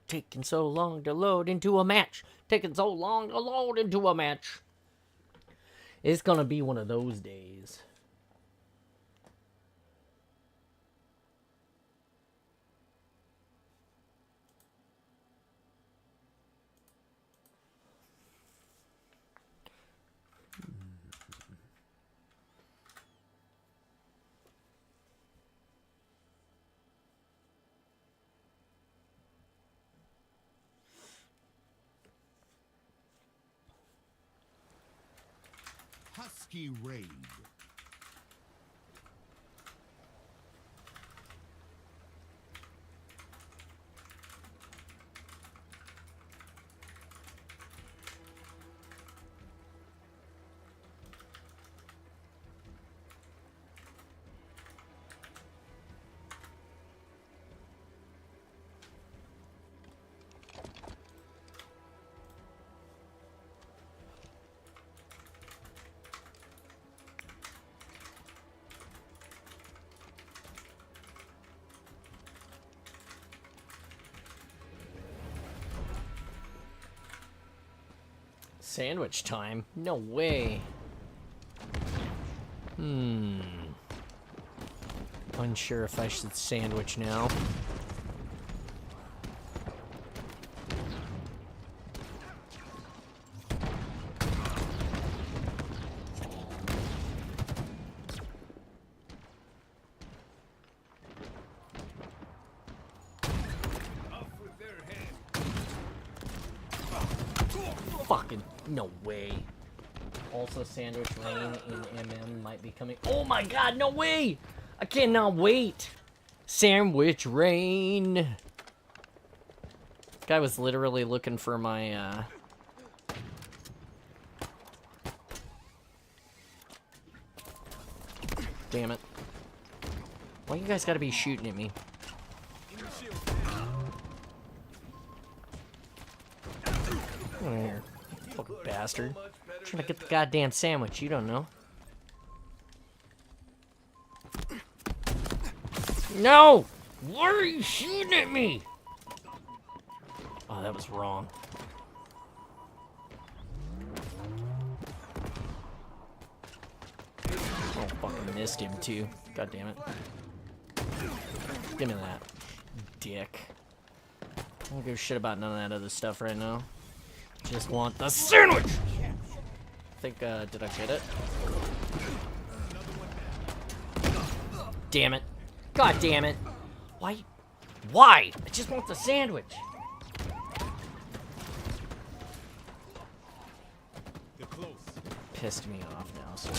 Taking so long to load into a match. Taking so long to load into a match. It's gonna be one of those days. Husky Raid. Sandwich time? No way. Unsure if I should sandwich now. fucking no way. Also, Sandwich Rain in MM might be coming. Oh my god, no way! I cannot wait. Sandwich Rain. Guy was literally looking for my Damn it. Why you guys gotta be shooting at me? Come on here, fucking bastard. I'm trying to get the goddamn sandwich, you don't know. No! Why are you shooting at me? Oh, that was wrong. Oh, fucking missed him too. God damn it. Give me that. Dick. I don't give a shit about none of that other stuff right now. Just want the sandwich! I think, did I get it? Damn it. God damn it. Why? Why? I just want the sandwich. Pissed me off now, so.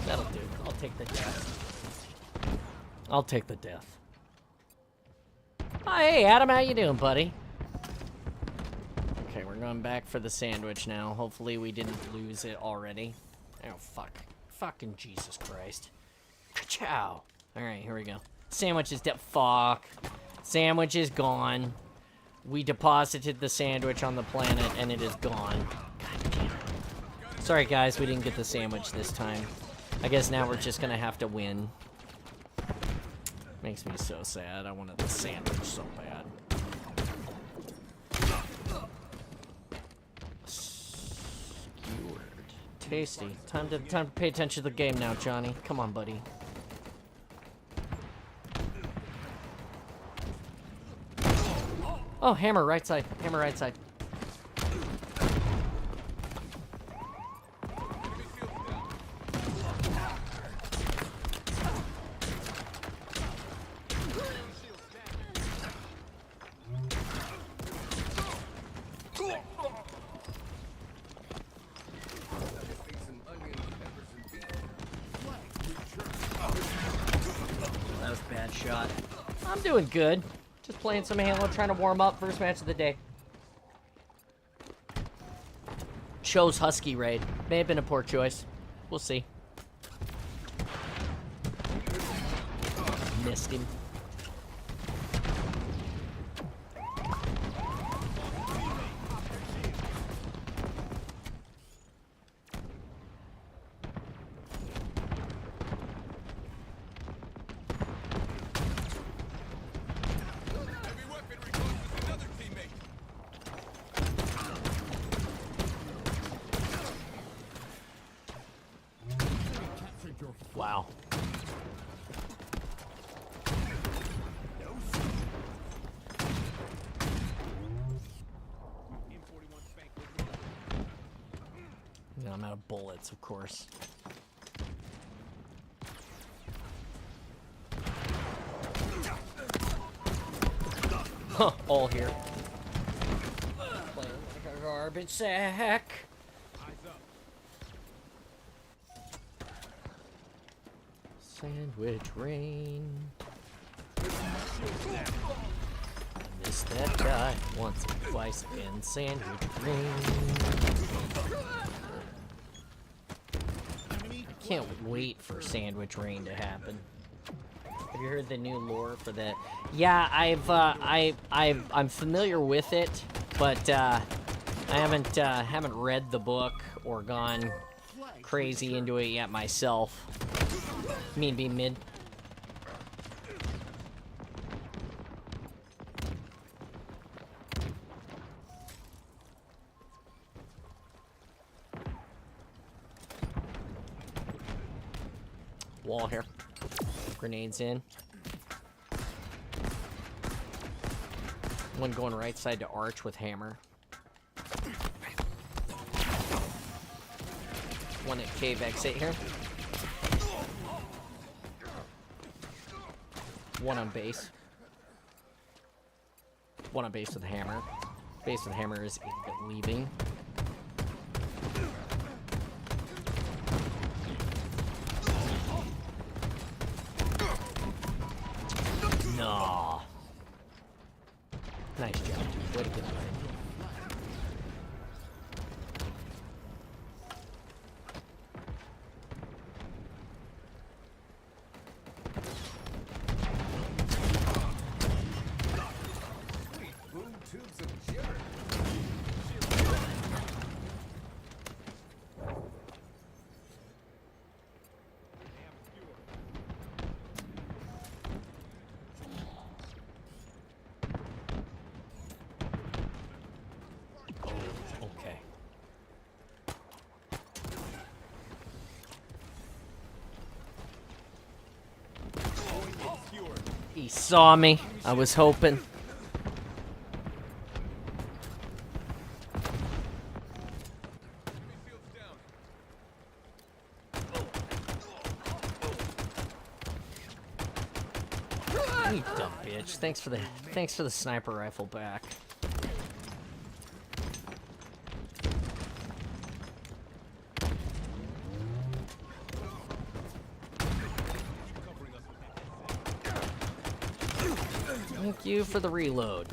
That'll do. I'll take the death. I'll take the death. Oh, hey, Adam, how you doing, buddy? Okay, we're going back for the sandwich now. Hopefully we didn't lose it already. Oh, fuck. Fucking Jesus Christ. Ka-chow. Alright, here we go. Sandwich is fuck. Sandwich is gone. We deposited the sandwich on the planet, and it is gone. God damn it. Sorry, guys, we didn't get the sandwich this time. I guess now we're just gonna have to win. Makes me so sad. I wanted the sandwich so bad. Skewered. Tasty. Time to pay attention to the game now, Johnny. Come on, buddy. Oh, hammer right side. Hammer right side. That was a bad shot. I'm doing good. Just playing some Halo, trying to warm up. First match of the day. Chose Husky raid. May have been a poor choice. We'll see. Missed him. Wow. No, I'm out of bullets, of course. Huh, all here. Playing like a garbage sack. Sandwich rain. I missed that guy once or twice again. Sandwich rain. I can't wait for Sandwich Rain to happen. Have you heard the new lore for that? Yeah, I'm familiar with it, but I haven't read the book or gone crazy into it yet myself. Me be mid. Wall here. Grenades in. One going right side to arch with hammer. One at cave exit here. One on base. One on base with hammer. Base with hammer is leaving. No. Nice job, dude. Way to get away. He saw me. I was hoping. You dumb bitch. Thanks for the sniper rifle back. Thank you for the reload.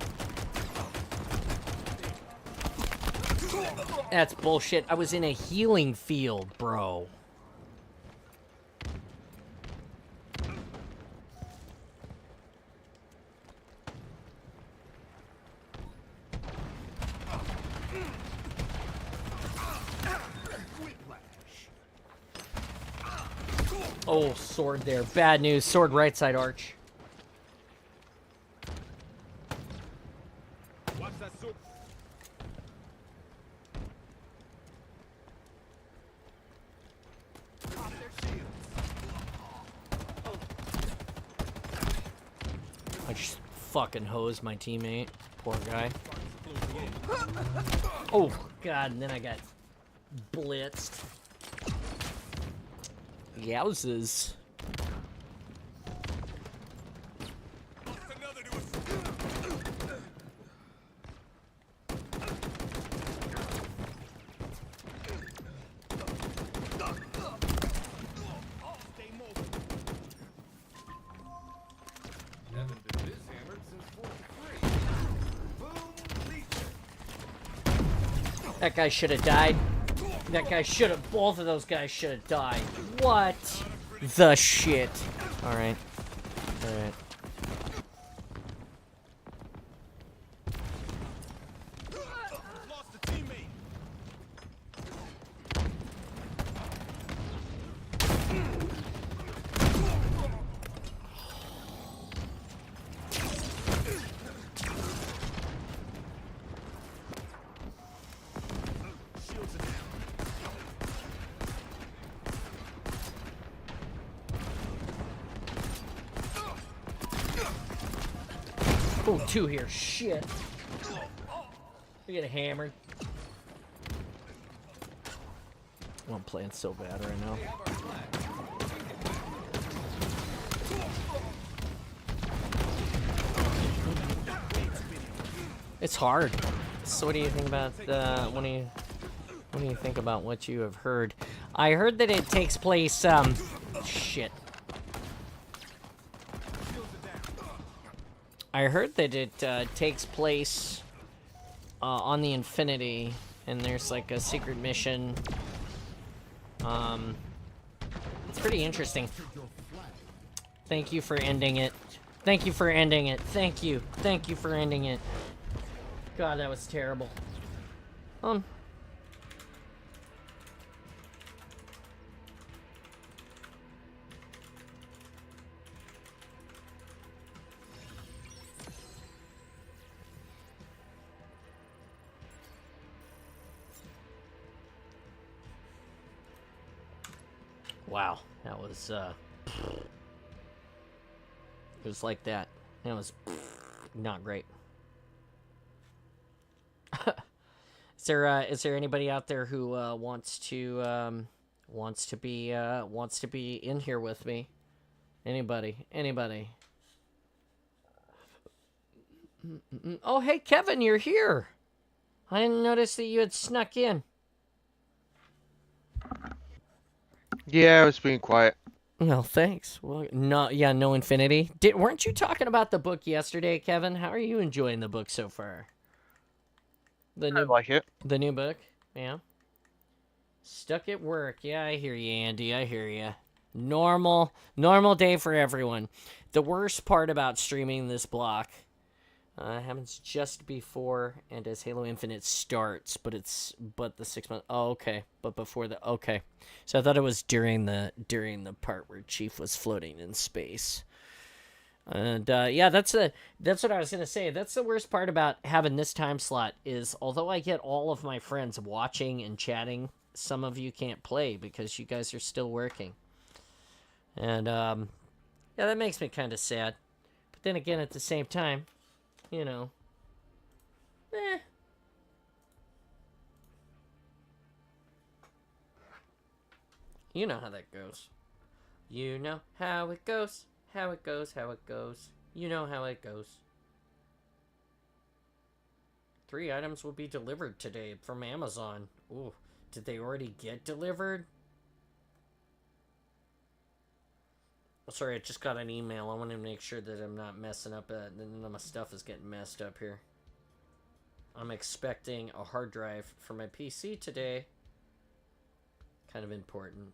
That's bullshit. I was in a healing field, bro. Oh, sword there. Bad news. Sword right side arch. I just fucking hosed my teammate. Poor guy. Oh, God, and then I got blitzed. Yowzes. That guy should have died. That guy should have. Both of those guys should have died. What the shit? Alright. Alright. Oh, two here. Shit. We get hammered. Oh, I'm playing so bad right now. It's hard. So what do you think about what do you think about what you have heard? I heard that it takes place shit. I heard that it takes place on the Infinity, and there's like a secret mission. It's pretty interesting. Thank you for ending it. Thank you for ending it. Thank you. Thank you for ending it. God, that was terrible. Wow, that was, it was like that. That was not great. Is there anybody out there who wants to be in here with me? Anybody? Oh, hey, Kevin, you're here. I didn't notice that you had snuck in. Yeah, I was being quiet. Well, thanks. Well, no infinity. Weren't you talking about the book yesterday, Kevin? How are you enjoying the book so far? I like it. The new book? Yeah. Stuck at work. Yeah, I hear you, Andy. I hear you. Normal day for everyone. The worst part about streaming this block happens just before and as Halo Infinite starts, but the 6 month. Oh, okay. But before the okay. So I thought it was during the part where Chief was floating in space. And yeah, that's what I was gonna say. That's the worst part about having this time slot is although I get all of my friends watching and chatting, some of you can't play because you guys are still working. And yeah, that makes me kind of sad. But then again, at the same time, you know, you know how that goes. You know how it goes. How it goes. You know how it goes. 3 items will be delivered today from Amazon. Ooh, did they already get delivered? Sorry, I just got an email. I want to make sure that I'm not messing up. None of my stuff is getting messed up here. I'm expecting a hard drive for my PC today. Kind of important.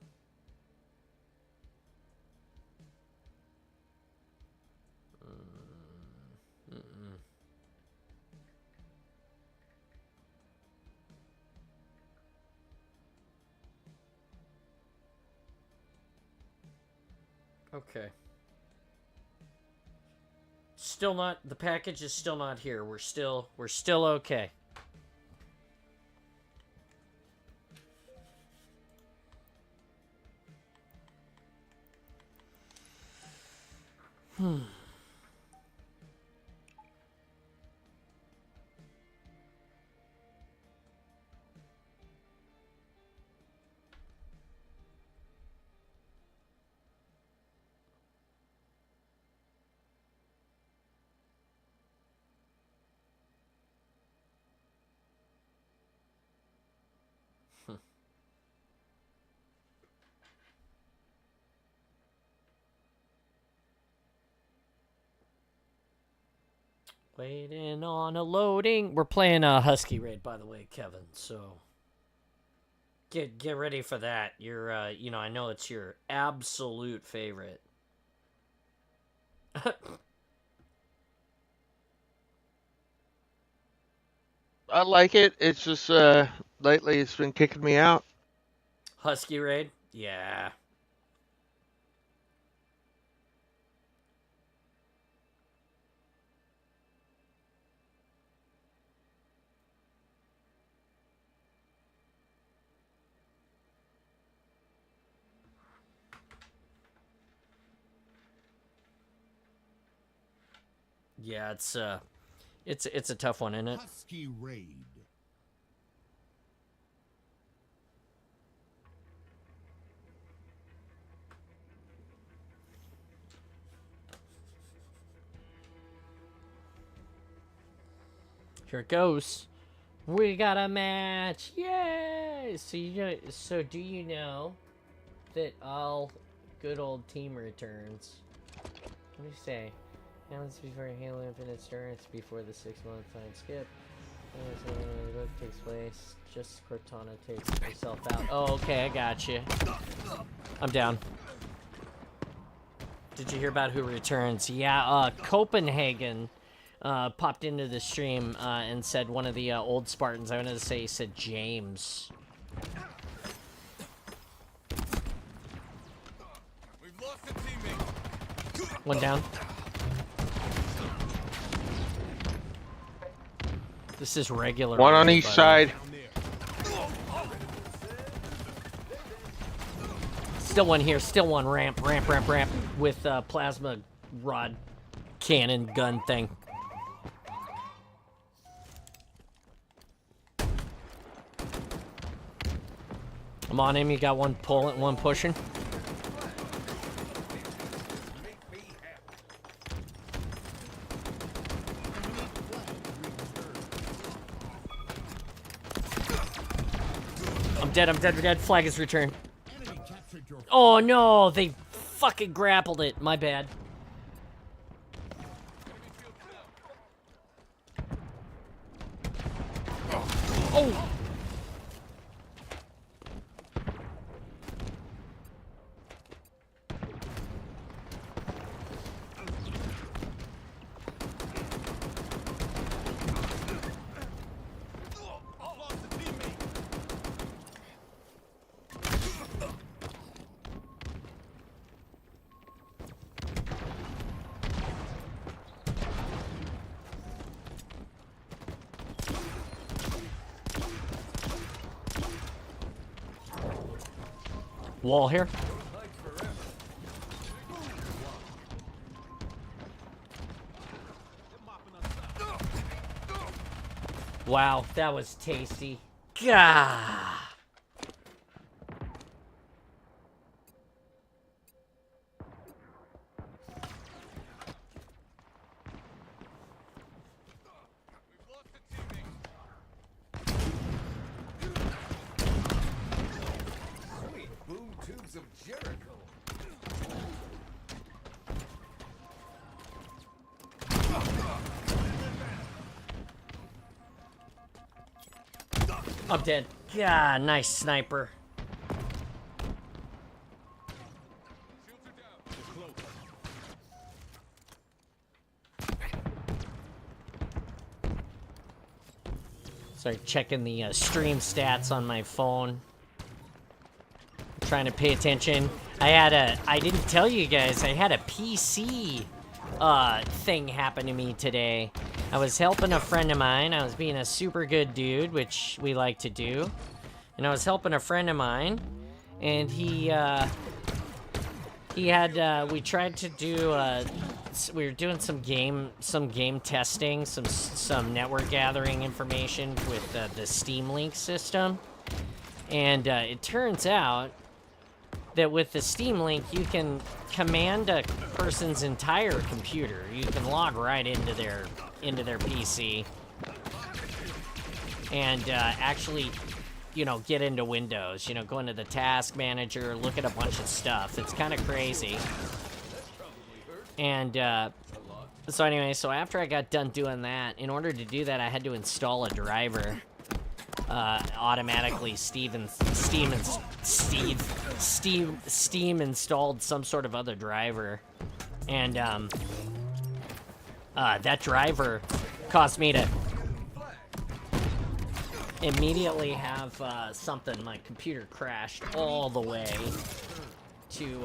Okay. Still not, the package is still not here. We're still okay. Waiting on a loading. We're playing Husky Raid, by the way, Kevin. So get ready for that. You're I know it's your absolute favorite. I like it. It's just lately it's been kicking me out. Husky Raid? Yeah. Yeah, it's a tough one, isn't it? Husky Raid. Here it goes. We got a match! Yay! So do you know that all good old team returns? What do you say? Happens before Halo Infinite starts, before the 6-month time skip. The book takes place, just Cortana takes herself out. Oh, okay, I got you. I'm down. Did you hear about who returns? Yeah, Copenhagen popped into the stream and said one of the old Spartans. I wanted to say he said James. We've lost a teammate. One down. This is regular. One on each side. Still one here. Still one ramp with plasma rod cannon gun thing. I'm on him. You got one pulling, one pushing. I'm dead. I'm dead. I'm dead. Flag is returned. Enemy captured your Oh no, they fucking grappled it. My bad. Oh! I've lost a teammate. Wall here. Wow, that was tasty. Gah! We've lost a teammate. Sweet boom tubes of Jericho. I'm dead. God, nice sniper. Shields are down. Start checking the stream stats on my phone. Trying to pay attention. I didn't tell you guys, I had a PC thing happen to me today. I was helping a friend of mine. I was being a super good dude, which we like to do. And I was helping a friend of mine, and we tried to do we were doing some game testing, some network gathering information with the Steam Link system. And it turns out that with the Steam Link, you can command a person's entire computer. You can log right into their PC and actually, you know, get into Windows. You know, go into the task manager, look at a bunch of stuff. It's kind of crazy. And so anyway, so after I got done doing that, in order to do that, I had to install a driver. Automatically Steam installed some sort of other driver, and that driver caused me to immediately have something. My computer crashed all the way to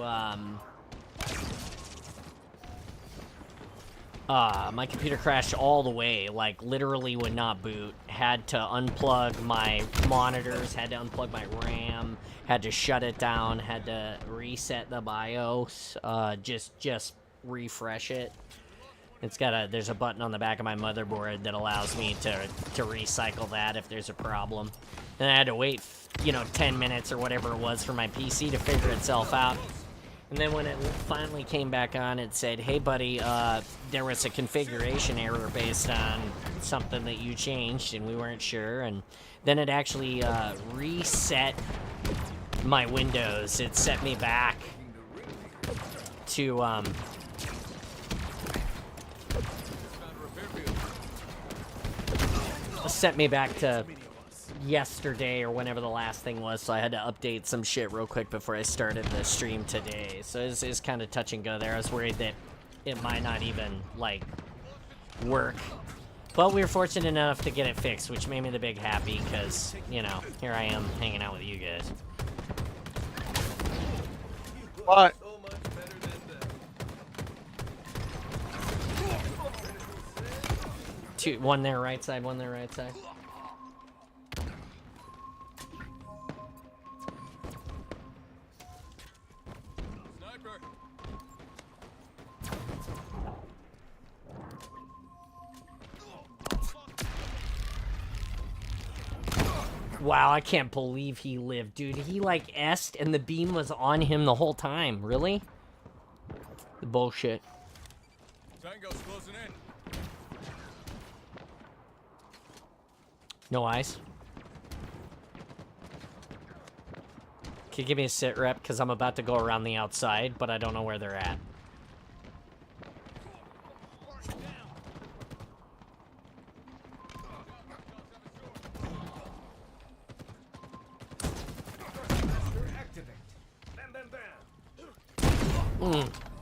my computer crashed all the way, like literally would not boot. Had to unplug my monitors, had to unplug my RAM, had to shut it down, had to reset the BIOS, just refresh it. There's a button on the back of my motherboard that allows me to recycle that if there's a problem. Then I had to wait, 10 minutes or whatever it was for my PC to figure itself out. And then when it finally came back on, it said, hey buddy, there was a configuration error based on something that you changed and we weren't sure. And then it actually reset my Windows. It set me back to yesterday or whenever the last thing was, so I had to update some shit real quick before I started the stream today. So it's kind of touch and go there. I was worried that it might not even, like, work. But we were fortunate enough to get it fixed, which made me the big happy, because, here I am hanging out with you guys. What? One there right side, one there right side. Sniper. Wow, I can't believe he lived, dude. He, like, S'd and the beam was on him the whole time. Really? The bullshit. Tango's closing in. No eyes. Can you give me a sit rep? Because I'm about to go around the outside, but I don't know where they're at.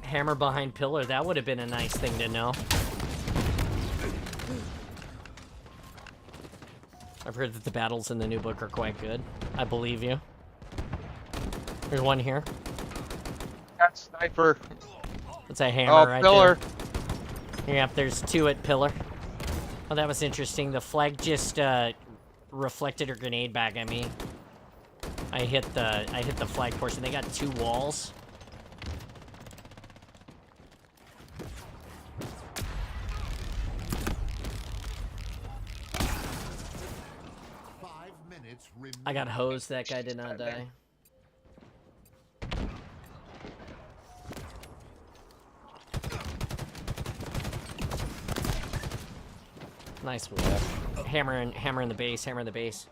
Hammer behind pillar. That would have been a nice thing to know. I've heard that the battles in the new book are quite good. I believe you. There's one here. That sniper. It's a hammer Oh, right pillar. there. Yep, there's two at pillar. Oh, that was interesting. The flag just reflected her grenade back at me. I hit the flag portion. They got two walls. I got hosed. That guy did not die. Nice whip. Hammer in the base. Hammer in the base.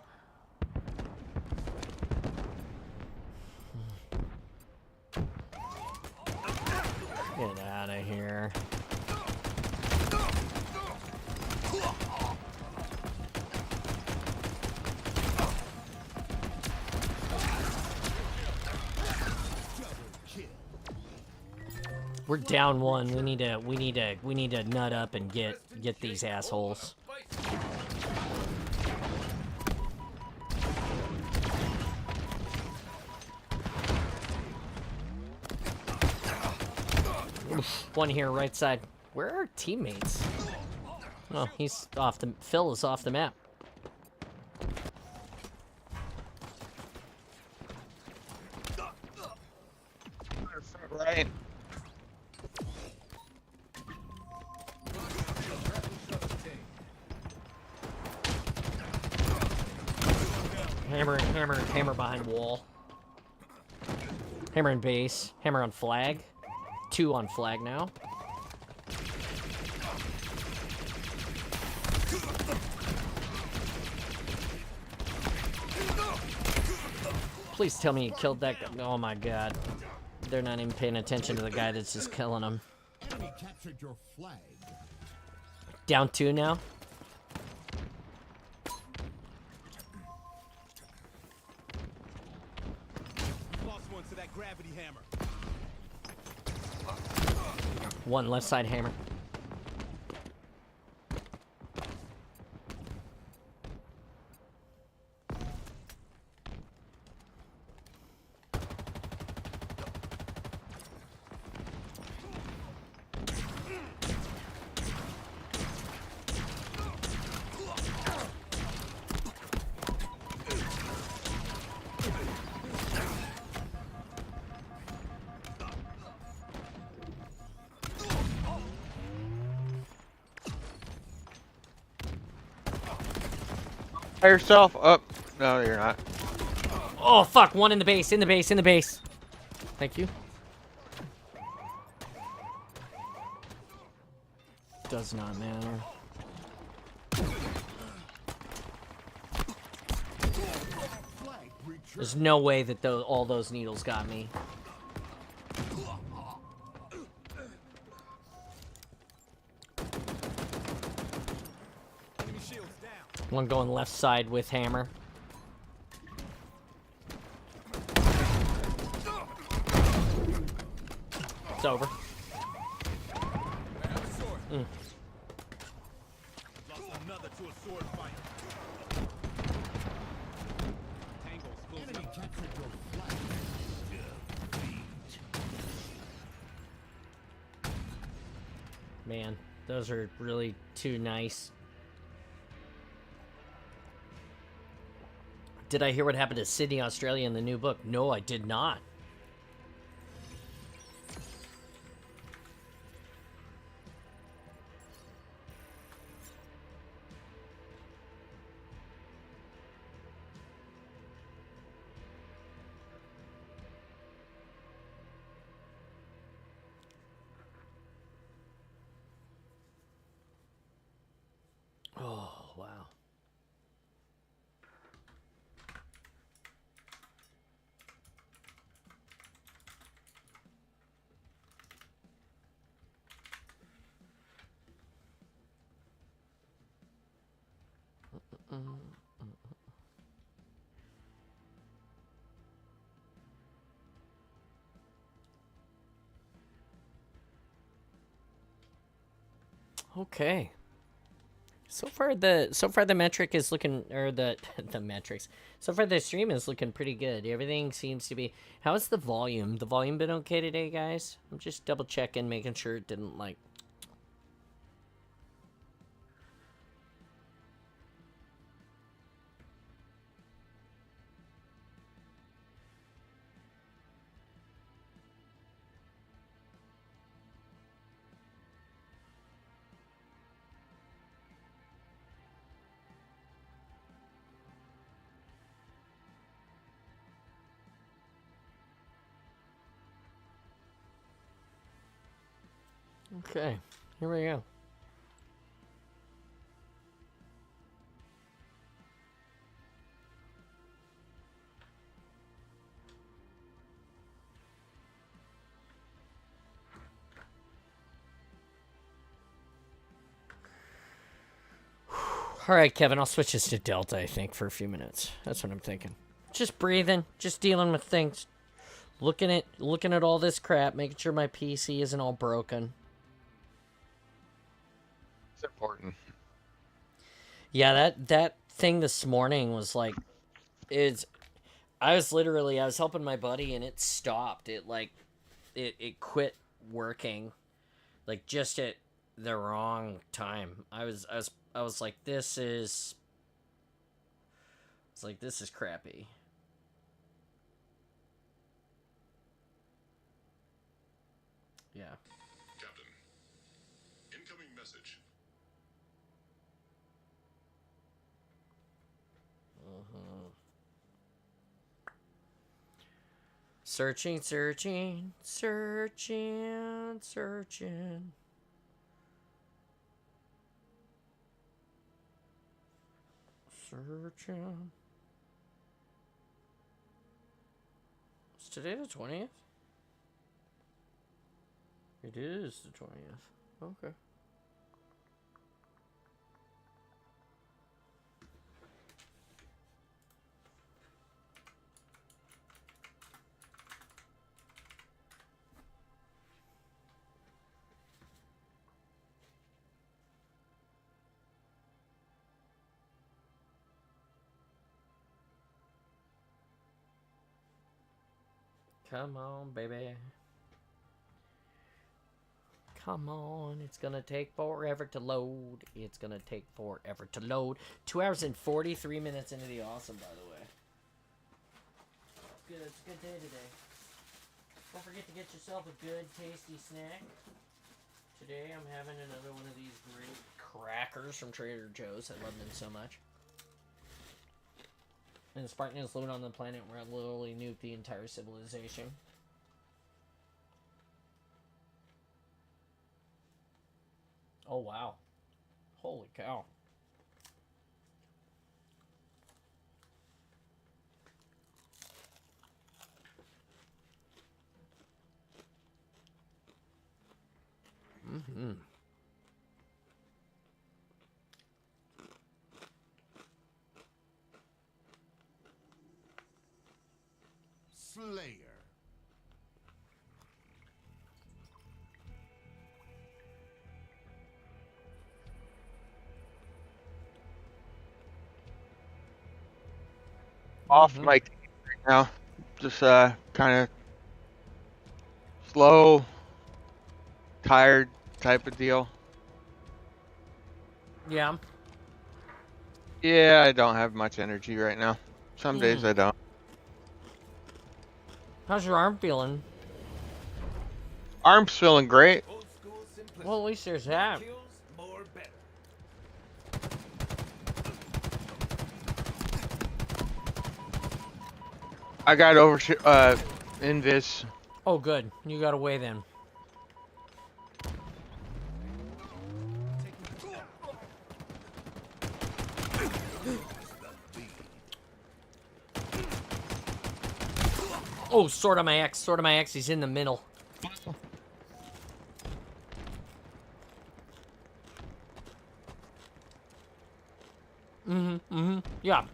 Get out of here. We're down one. We need to nut up and get these assholes. Oof, one here, right side. Where are our teammates? Oh, he's off the. Phil is off the map. Right. Hammer behind wall. Hammer in base. Hammer on flag. Two on flag now. Please tell me you killed that guy. Oh my god. They're not even paying attention to the guy that's just killing them. Enemy captured your flag. Down two now. Lost one to that gravity hammer. One left side hammer. By yourself. Up. No, you're not. Oh fuck! One in the base. In the base. In the base. Thank you. Does not matter. There's no way that all those needles got me. Enemy shields down. One going left side with hammer. It's over. I have a sword. Lost another to a sword fight. Tango's closing Enemy in. captured your flag. Man, those are really too nice. Did I hear what happened to Sydney, Australia in the new book? No, I did not. Okay. So far the metric is looking, or the the metrics. So far the stream is looking pretty good. Everything seems to be. How's the volume? The volume been okay today, guys? I'm just double checking, making sure it didn't like. Okay, here we go. All right, Kevin, I'll switch this to Delta, I think, for a few minutes. That's what I'm thinking. Just breathing, just dealing with things. Looking at all this crap, making sure my PC isn't all broken. It's important. Yeah, that thing this morning was like, I was helping my buddy and it stopped. It quit working, like just at the wrong time. I was like, this is crappy. Yeah. Captain, incoming message. Searching. Searching. Is today the 20th? It is the 20th. Okay. Come on, baby. Come on, it's gonna take forever to load. It's gonna take forever to load. 2 hours and 43 minutes into the awesome, by the way. Good, it's a good day today. Don't forget to get yourself a good, tasty snack. Today I'm having another one of these great crackers from Trader Joe's. I love them so much. And the Spartans load on the planet where I literally nuke the entire civilization. Oh, wow. Holy cow. Mm-hmm. Slayer. Off mic right now. Just kind of slow, tired type of deal. Yeah. Yeah, I don't have much energy right now. Some days I don't. How's your arm feeling? Arm's feeling great. Old school simplicity. Well, at least there's that. Kills more better. I got invis. Oh, good. You got away then. Oh, sword on my ex. Sword on my ex. He's in the middle. Mm-hmm. Yeah.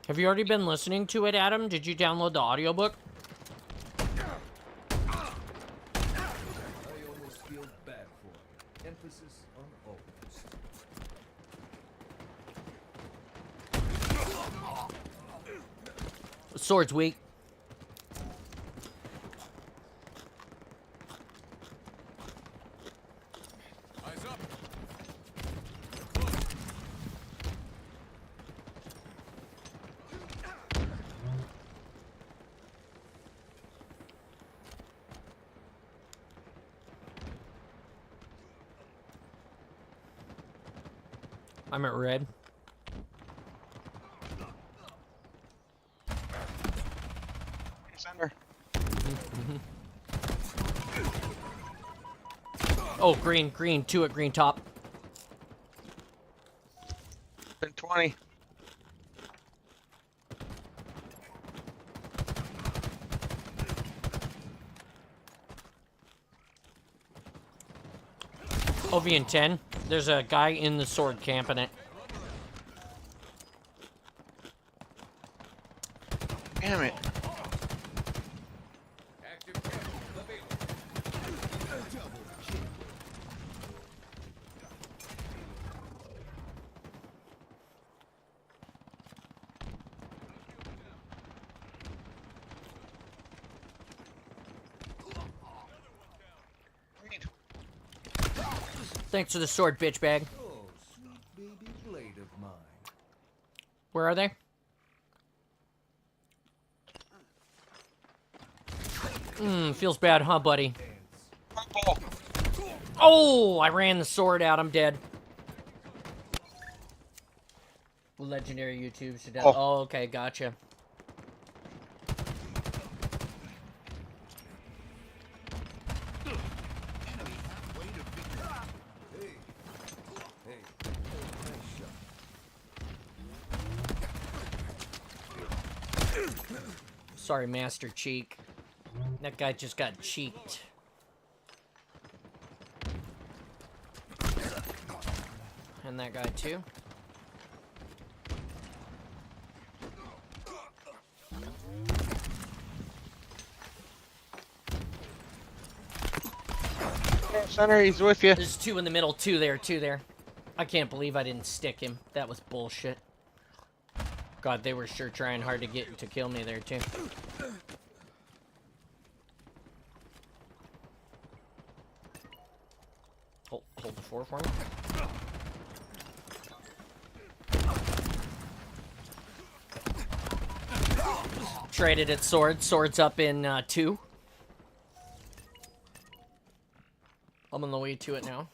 Have you already been listening to it, Adam? Did you download the audiobook? I almost feel bad for him. Emphasis on almost. The sword's weak. Eyes up. I'm at red. Center. Oh, green, green. Two at green top. Been 20. OV in 10. There's a guy in the sword camping it. Damn it. Active cam available. Thanks for the sword, bitch bag. Oh, sweet baby blade of mine. Where are they? Feels bad, huh, buddy? Purple. Oh, I ran the sword out. I'm dead. Legendary YouTube should. Oh. Oh, okay, gotcha. Hey, nice shot. Sorry, Master Cheek. That guy just got cheeked. And that guy too. Center, he's with you. There's two in the middle, two there, two there. I can't believe I didn't stick him. That was bullshit. God, they were sure trying hard to kill me there too. Hold the four for me. Traded at sword. Sword's up in 2. I'm on the way to it now.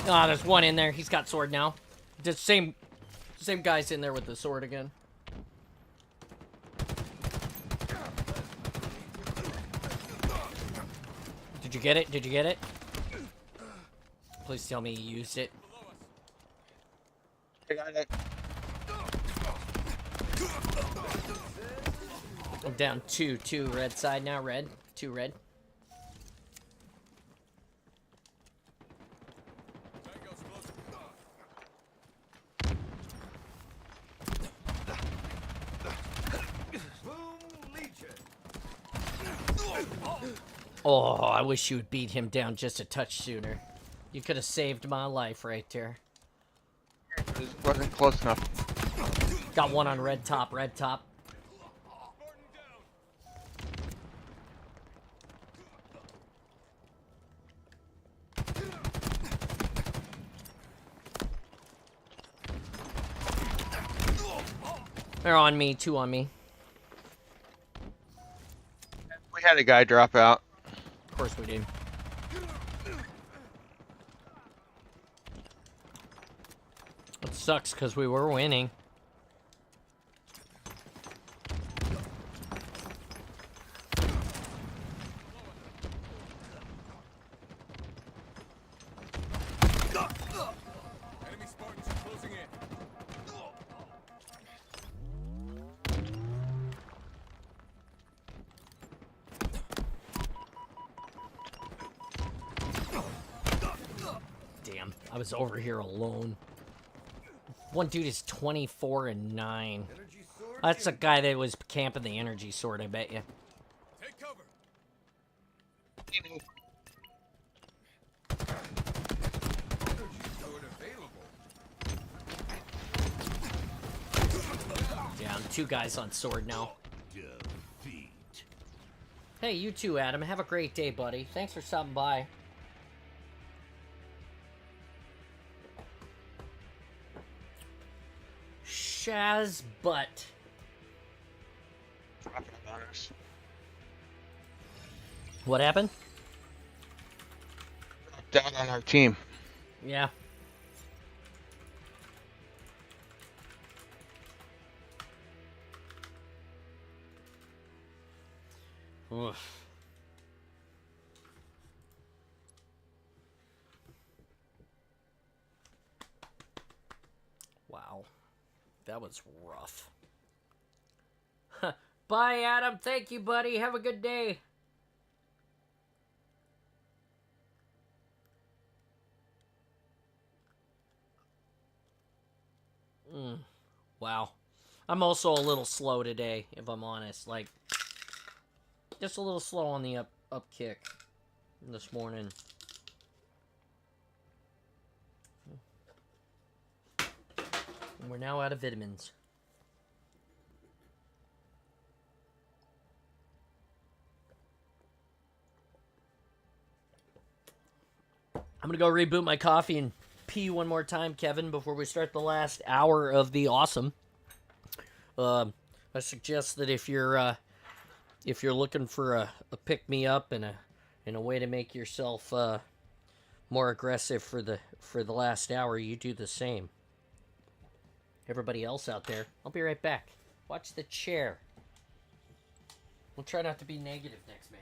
Ah, there's one in there. He's got sword now. The same guy's in there with the sword again. Did you get it? Did you get it? Please tell me you used it. I got it. I'm down 2 red side now. Red. 2 red. Oh, I wish you would beat him down just a touch sooner. You could have saved my life right there. It wasn't close enough. Got one on red top, red top. They're on me, 2 on me. We had a guy drop out. Of course we did. It sucks because we were winning. Enemy Spartans are closing in. was over here alone. One dude is 24 and 9. Energy sword. That's a guy that was camping the energy sword, I bet you. Take cover. Energy sword available. Down 2 guys on sword now. Defeat. Hey, you too, Adam. Have a great day, buddy. Thanks for stopping by. Shaz Butt. What happened? Down on our team. Yeah. Oof. Wow. That was rough. Bye, Adam. Thank you, buddy. Have a good day. Wow. I'm also a little slow today, if I'm honest. Like, just a little slow on the up kick this morning. And we're now out of vitamins. I'm gonna go reboot my coffee and pee one more time, Kevin, before we start the last hour of the awesome. I suggest that if you're looking for a pick me up and a way to make yourself more aggressive for the last hour, you do the same. Everybody else out there, I'll be right back. Watch the chair. We'll try not to be negative next match.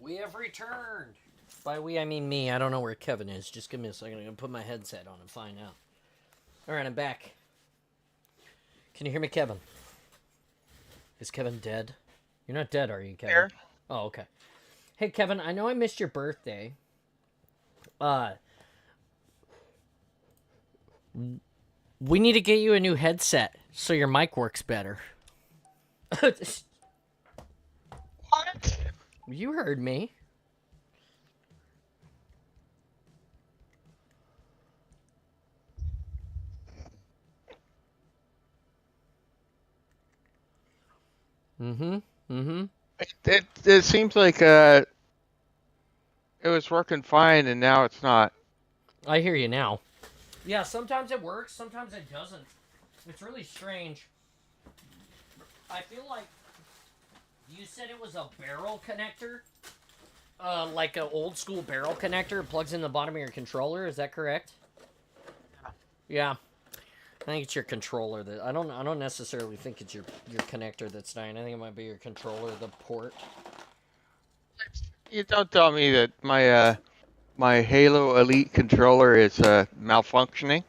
We have returned. By we, I mean me. I don't know where Kevin is. Just give me a second. I'm going to put my headset on and find out. All right, I'm back. Can you hear me, Kevin? Is Kevin dead? You're not dead, are you, Kevin? Here. Oh, okay. Hey, Kevin, I know I missed your birthday. We need to get you a new headset so your mic works better. What? You heard me. Mm-hmm. Mm-hmm. It seems like it was working fine and now it's not. I hear you now. Yeah, sometimes it works, sometimes it doesn't. It's really strange. I feel like you said it was a barrel connector. Like an old school barrel connector. It plugs in the bottom of your controller. Is that correct? Yeah. I think it's your controller that I don't necessarily think it's your connector that's dying. I think it might be your controller, the port. You don't tell me that my Halo Elite controller is malfunctioning.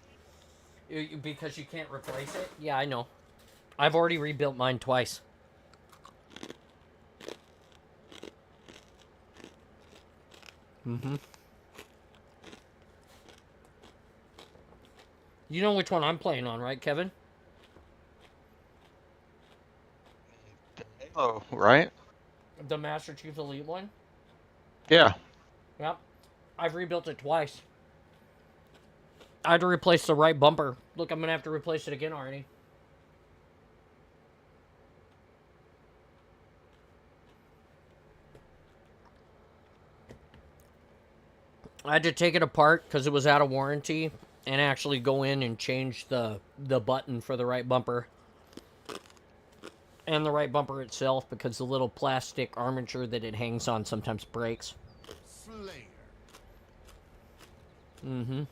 Because you can't replace it? Yeah, I know. I've already rebuilt mine twice. Mm-hmm. You know which one I'm playing on, right, Kevin? Halo, right? The Master Chief Elite one? Yeah. Yep. I've rebuilt it twice. I had to replace the right bumper. Look, I'm going to have to replace it again already. I had to take it apart because it was out of warranty and actually go in and change the button for the right bumper. And the right bumper itself because the little plastic armature that it hangs on sometimes breaks. Slayer. Mm-hmm.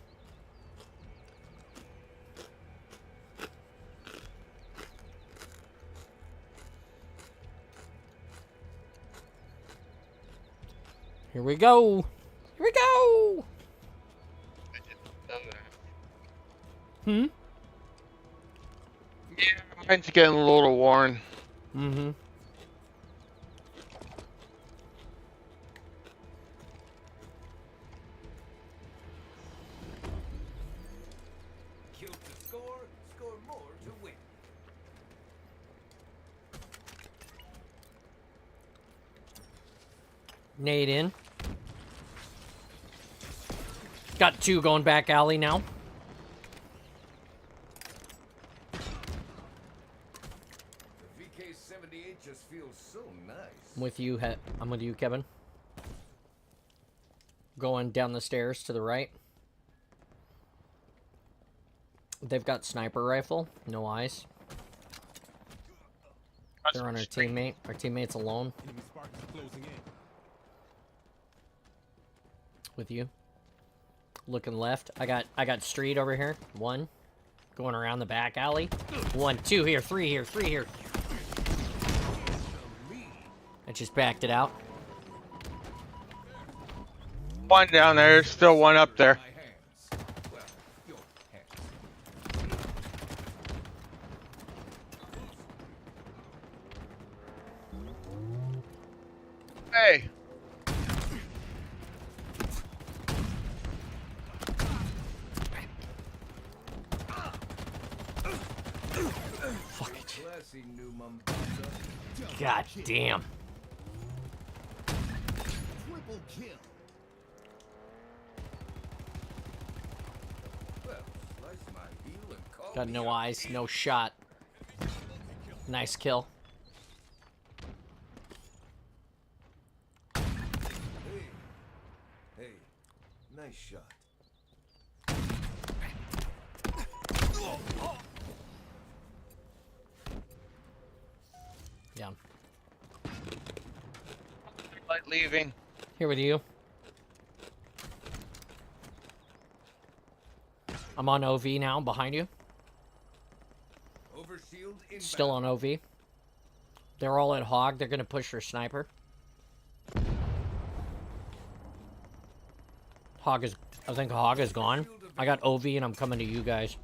Here we go. Here we go. Hmm? Yeah, mine's getting a little worn. Mm-hmm. Kill to score, score more to win. Nade in. Got two going back alley now. The VK-78 just feels so nice. I'm with you, I'm with you, Kevin. Going down the stairs to the right. They've got sniper rifle, no eyes. They're on our teammate. Our teammate's alone. With you. Looking left. I got street over here. One. Going around the back alley. 1, 2 here, 3 here, 3 here. I just backed it out. One down there, there's still one up there. My hands. Well, your hands. Hey. Fuck it. Classy new Mombasa. God damn. Triple kill. Well, slice my heel and call Got me no a eyes, king. no shot. Nice kill. Hey. Hey. Nice shot. Yeah. Light leaving. Here with you. I'm on OV now, behind you. Overshield inbound. Still on OV. They're all at Hog. They're gonna push their sniper. Hog is... I think Hog is gone. I got OV and I'm coming to you guys.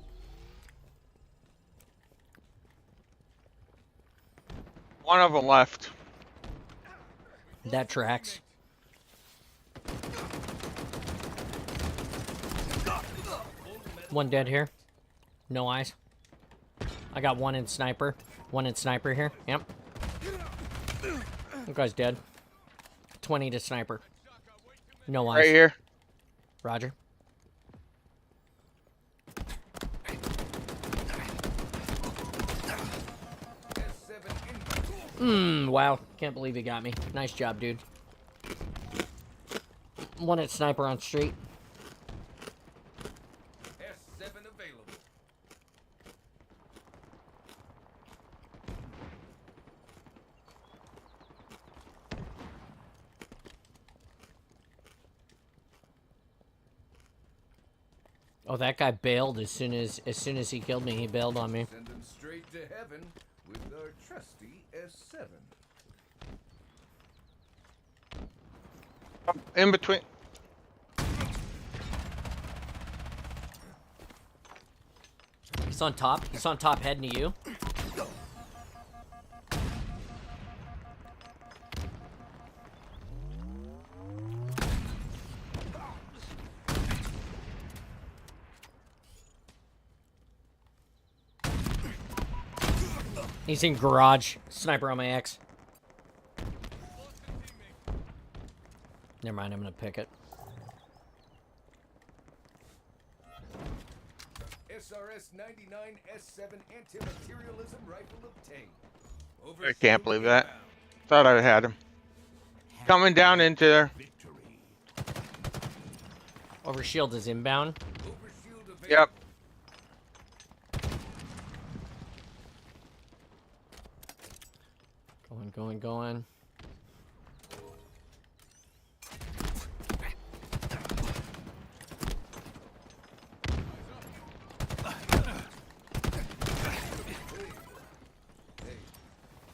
One of them left. That tracks. One dead here. No eyes. I got one in sniper. One in sniper here. Yep. That guy's dead. 20 to sniper. No eyes. Right here. Roger. S7 inbound. Wow. Can't believe he got me. Nice job, dude. One at sniper on street. S7 available. Oh, that guy bailed as soon as he killed me. He bailed on me. Send them straight to heaven with our trusty S7. In between. He's on top. He's on top heading to you. He's in garage. Sniper on my X. Never mind, I'm gonna pick it. SRS 99 S7 anti-materialism rifle obtained. I can't believe that. Thought I had him. Coming down into there. Overshield is inbound. Overshield available. Yep. Going.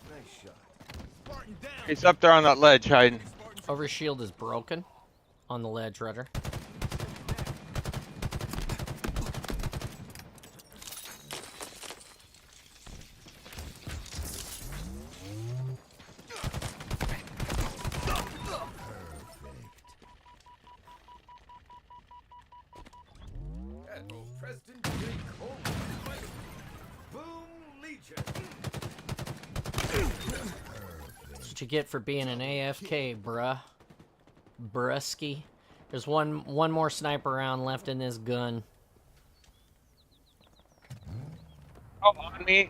Nice shot. Spartan down. He's up there on that ledge hiding. Overshield is broken on the ledge, rudder. Admiral Preston J. Coleman. Boom Legion. That's what you get for being an AFK, bruh. Brusky. There's one more sniper round left in this gun. Oh, on me.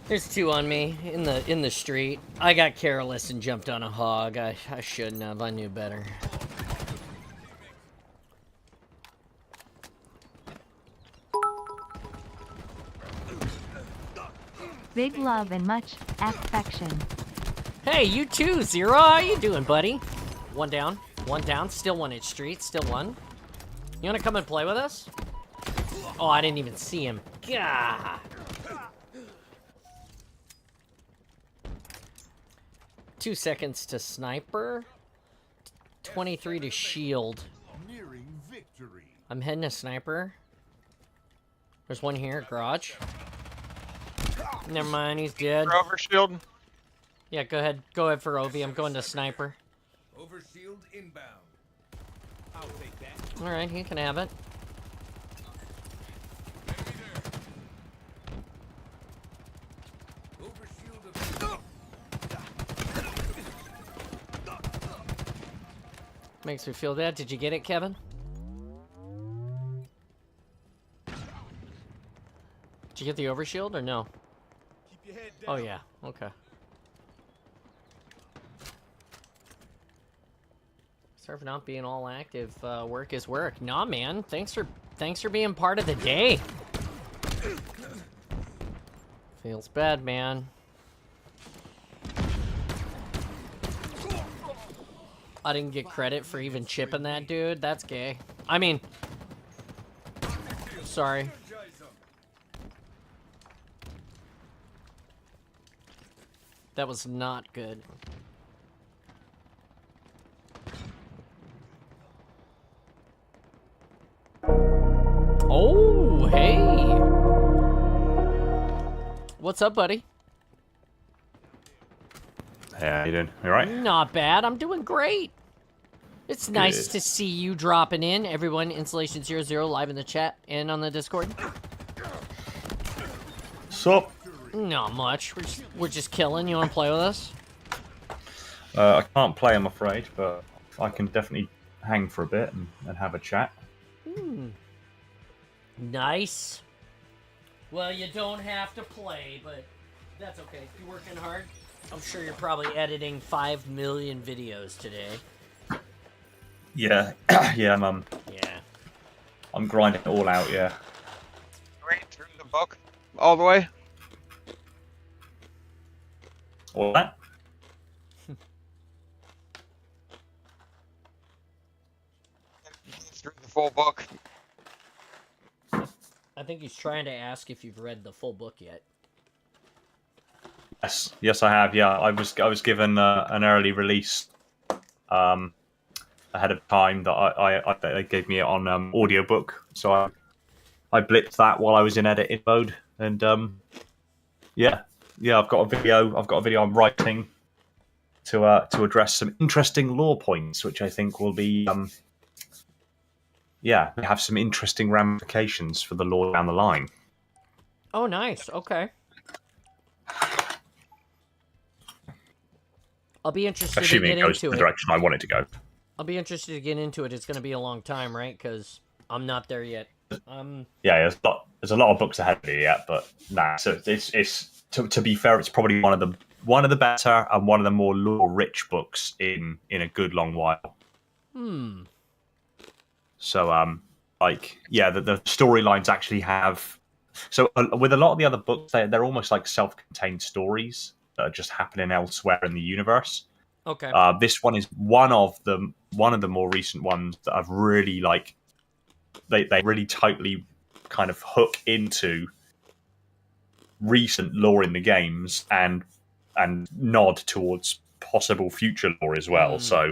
There's two on me in the street. I got careless and jumped on a hog. I shouldn't have. I knew better. Big love and much affection. Hey, you too, Zero. How you doing, buddy? One down. Still one at street. Still one. You wanna come and play with us? Oh, I didn't even see him. Gah! 2 seconds to sniper. 23 to shield. Nearing victory. I'm heading to sniper. There's one here, garage. Never mind, he's dead. Overshield. Yeah, go ahead for Ovi. I'm going to sniper. Overshield inbound. I'll take that. All right, you can have it. Overshield available. Makes me feel bad. Did you get it, Kevin? Did you get the overshield or no? Keep your head Oh down. yeah. Okay. Sorry for not being all active. Work is work. Nah, man. Thanks for being part of the day. Feels bad, man. I didn't get credit for even chipping that dude. That's gay. I mean, sorry. Energize 'em. That was not good. Oh, hey. What's up, buddy? Hey, how you doing? You alright? Not bad. I'm doing great. It's nice Good. to see you dropping in. Everyone, Installation 00 live in the chat and on the Discord. Sup? Not much. We're just killing. You want to play with us? I can't play, I'm afraid, but I can definitely hang for a bit and have a chat. Nice. Well, you don't have to play, but that's okay. You're working hard. I'm sure you're probably editing 5 million videos today. Yeah, yeah, Yeah. I'm grinding it all out. Yeah. Read through the book all the way. All that. Through the full book. I think he's trying to ask if you've read the full book yet. Yes, yes, I have. Yeah, I was given an early release ahead of time that they gave me it on audiobook, so I blipped that while I was in editing mode, and yeah, I've got a video I'm writing to address some interesting lore points, which I think will be have some interesting ramifications for the lore down the line. Oh, nice. Okay. I'll be interested Assuming to get it goes into the it. direction I want it to go. I'll be interested to get into it. It's going to be a long time, right? Because I'm not there yet. Yeah, there's a lot of books ahead of me yet, but nah. So it's to be fair, it's probably one of the better and one of the more lore-rich books in a good long while. So the storylines actually have. So with a lot of the other books, they're almost like self-contained stories that are just happening elsewhere in the universe. Okay. This one is one of the more recent ones that I've really like. They really tightly kind of hook into recent lore in the games and nod towards possible future lore as well. So,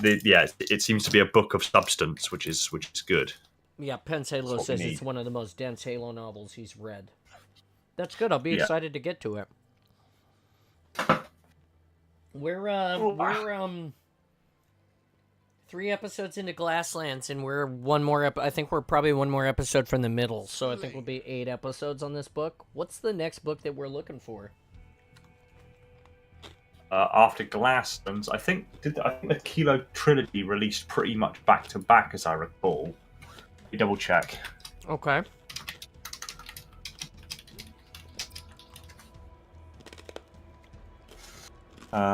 it seems to be a book of substance, which is good. Yeah, Pence Halo says it's one of the most dense Halo novels he's read. That's good. I'll be excited to get to it. We're 3 episodes into Glasslands, and we're one more. I think we're probably one more episode from the middle, so I think we'll be 8 episodes on this book. What's the next book that we're looking for? After Glasslands, I think the Kilo trilogy released pretty much back to back, as I recall. Let me double check. Okay.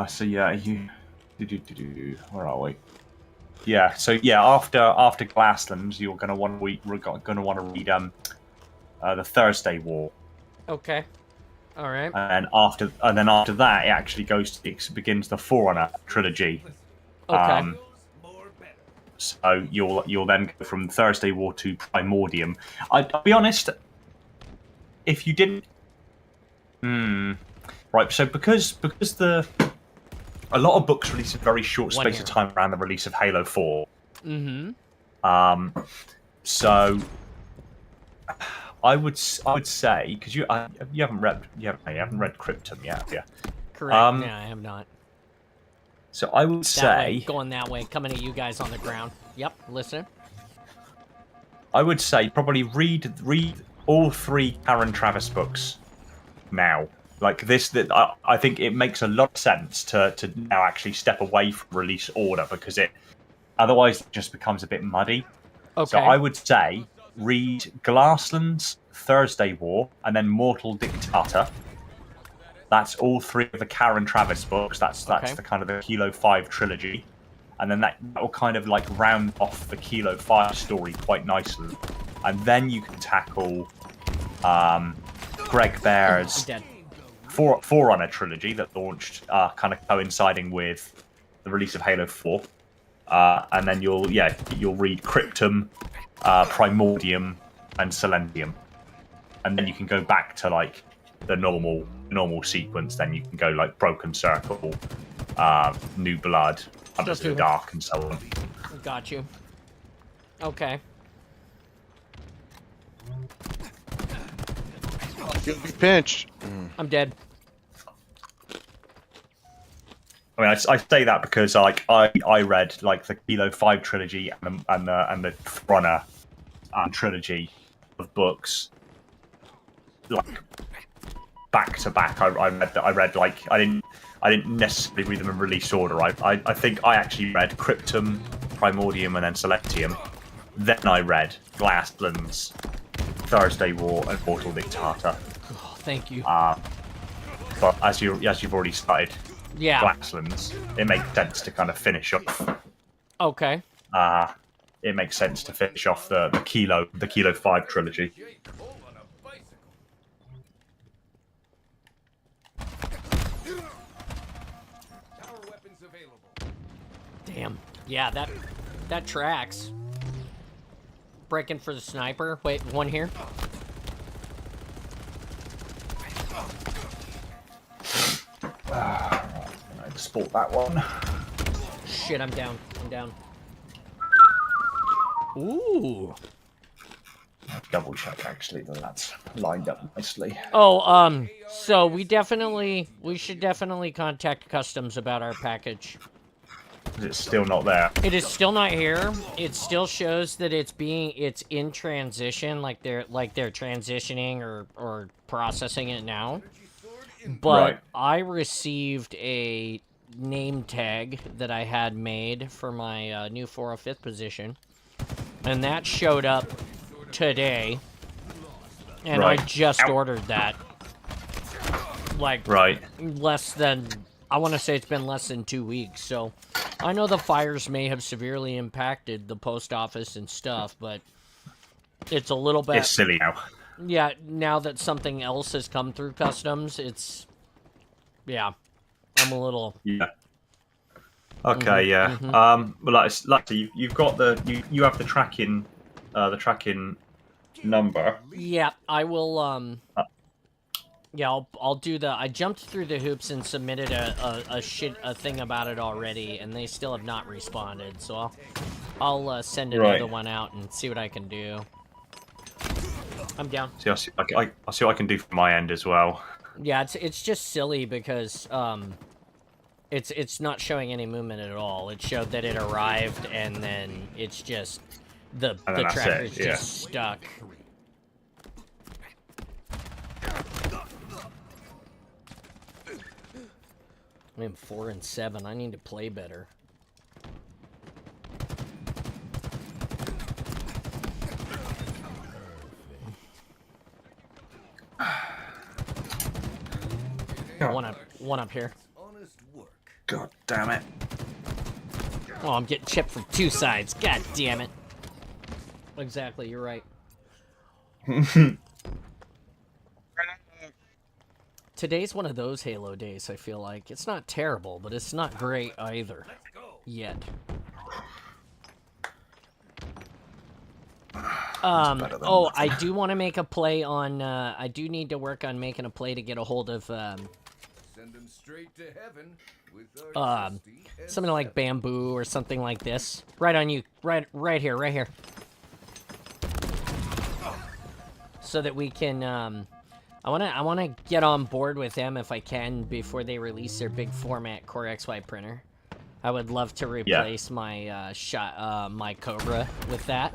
So yeah, where are we? Yeah, so yeah, after Glasslands, you're gonna want to read the Thursday War. Okay. All right. And then after that, it begins the Forerunner trilogy. Okay. So you'll then go from Thursday War to Primordium. I'll be honest, if you didn't, right. So because a lot of books release in a very short space of time around the release of Halo 4. Mm-hmm. So I would say, because you haven't read Cryptum yet, have you? Correct. Yeah, I have not. So I would say going that way, coming at you guys on the ground. Yep, listen. I would say probably read all 3 Karen Travis books now. Like this, that I think it makes a lot of sense to now actually step away from release order, because otherwise it just becomes a bit muddy. Okay. So I would say read Glasslands, Thursday War, and then Mortal Dictator. That's all 3 of the Karen Travis books. That's the kind of the Kilo 5 trilogy, and then that will kind of like round off the Kilo 5 story quite nicely, and then you can tackle Greg Bear's Forerunner trilogy that launched kind of coinciding with the release of Halo 4, and then you'll read Cryptum, Primordium, and Silentium, and then you can go back to like the normal sequence. Then you can go like Broken Circle, New Blood, Under the Dark, and so on. Got you. Okay. You'll be pinched. I'm dead. I mean, I say that because like I read like the Kilo 5 trilogy and the Runner trilogy of books like back to back. I read like I didn't necessarily read them in release order. I think I actually read Cryptum, Primordium, and then Silentium. Then I read Glasslands, Thursday War and Mortal Dictator. Oh, thank you. But as you've already started Yeah. Glasslands, it makes sense to kind of finish off. Okay. It makes sense to finish off the Kilo 5 trilogy. Jake Cole on a bicycle. Power weapons available. Damn. Yeah, that tracks. Breaking for the sniper. Wait, one here. I sport that one. Shit, I'm down. I'm down. Ooh. Double check actually that that's lined up nicely. Oh, so we should definitely contact customs about our package. It's still not there. It is still not here. It still shows that it's in transition, like they're transitioning or processing it now. But Right. I received a name tag that I had made for my new 405th position, and that showed up today, and Right. I just Ow. ordered that. Like Right. less than, I want to say it's been less than 2 weeks. So I know the fires may have severely impacted the post office and stuff, but it's a little bit. It's silly now. Yeah, now that something else has come through customs, it's, yeah, I'm a little. Yeah. Okay. Yeah. But like you've got you have the tracking number. Yeah, I will. Yeah, I'll do the. I jumped through the hoops and submitted a thing about it already, and they still have not responded. So I'll send another one out and see what I can do. I'm down. See, I'll see what I can do from my end as well. Yeah, it's just silly because it's not showing any movement at all. It showed that it arrived, and then it's just the that's tractor's it, yeah. just stuck. I'm 4 and 7. I need to play better. One up here. Honest work. God damn it. Oh, I'm getting chipped from 2 sides. God damn it. Exactly, you're right. Today's one of those Halo days, I feel like. It's not terrible, but it's not great either. Yet. Oh, I do want to make a play on, I do need to work on making a play to get a hold of, Send them straight to heaven with our trusty and something like bamboo or something like this. Right on you. Right here. So that we can, I wanna get on board with them if I can before they release their big format Core XY printer. I would love to replace my my Cobra with that.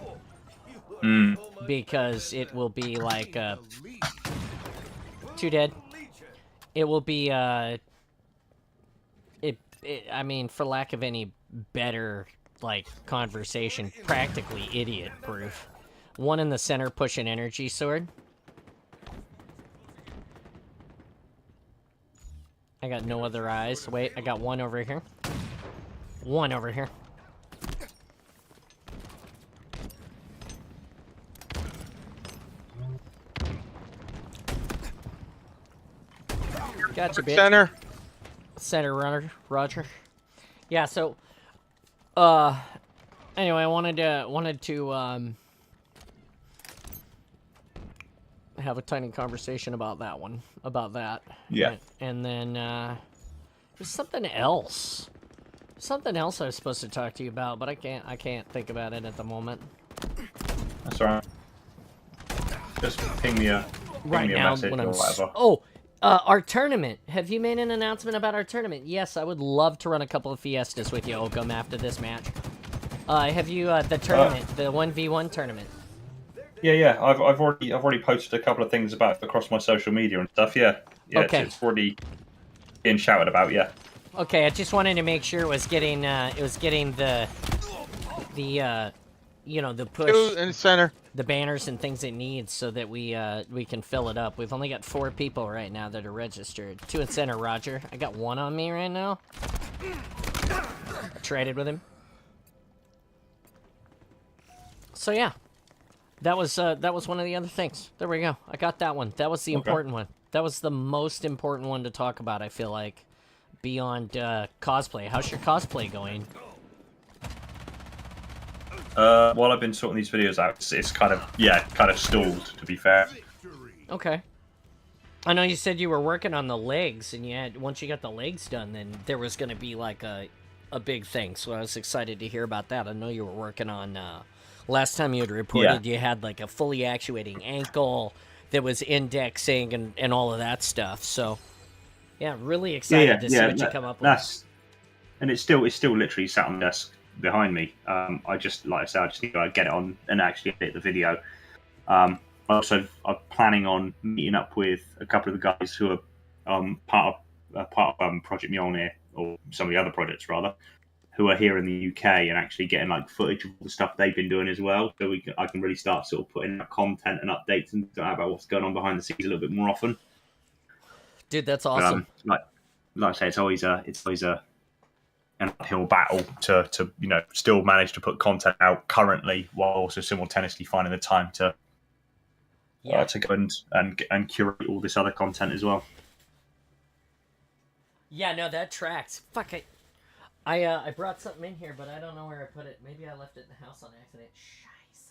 Because it will be like 2 dead. It will be I mean, for lack of any better like conversation, practically idiot proof. One in the center pushing energy sword. I got no other eyes. Wait, I got one over here. One over here. Gotcha, bitch. Center runner, Roger. Yeah, so anyway, I wanted to have a tiny conversation about that one. About that. Yeah. And then there's something else. Something else I was supposed to talk to you about, but I can't think about it at the moment. That's alright. Just ping me a message when or whatever. Our tournament. Have you made an announcement about our tournament? Yes, I would love to run a couple of fiestas with you, Oakham, after this match. Have you the tournament, the 1v1 tournament? Yeah. I've already posted a couple of things about it across my social media and stuff. Yeah. Okay. It's already being shouted about. Yeah. Okay, I just wanted to make sure it was getting the you know, the Two push, in the center. the banners and things it needs so that we can fill it up. We've only got 4 people right now that are registered. 2 in center, Roger. I got 1 on me right now. Traded with him. So yeah, that was one of the other things. There we go. I got that one. That was the important one. That was the most important one to talk about, I feel like, beyond cosplay. How's your cosplay going? While I've been sorting these videos out, it's kind of stalled, to be fair. Okay. I know you said you were working on the legs, and once you got the legs done, then there was going to be like a big thing. So I was excited to hear about that. I know you were working on. Last time you had reported, you had like a fully actuating ankle that was indexing and all of that stuff. So yeah, really excited to see what you come up with. And it's still literally sat on the desk behind me. I just, like I said, I just need to get it on and actually edit the video. I'm planning on meeting up with a couple of the guys who are part of Project Mjolnir, or some of the other projects rather, who are here in the UK, and actually getting like footage of the stuff they've been doing as well, so I can really start sort of putting out content and updates and about what's going on behind the scenes a little bit more often. Dude, that's awesome. Like I say, it's always an uphill battle to still manage to put content out currently, while also simultaneously finding the time to go and curate all this other content as well. Yeah, no, that tracks. Fuck it. I brought something in here, but I don't know where I put it. Maybe I left it in the house on accident. Scheiße.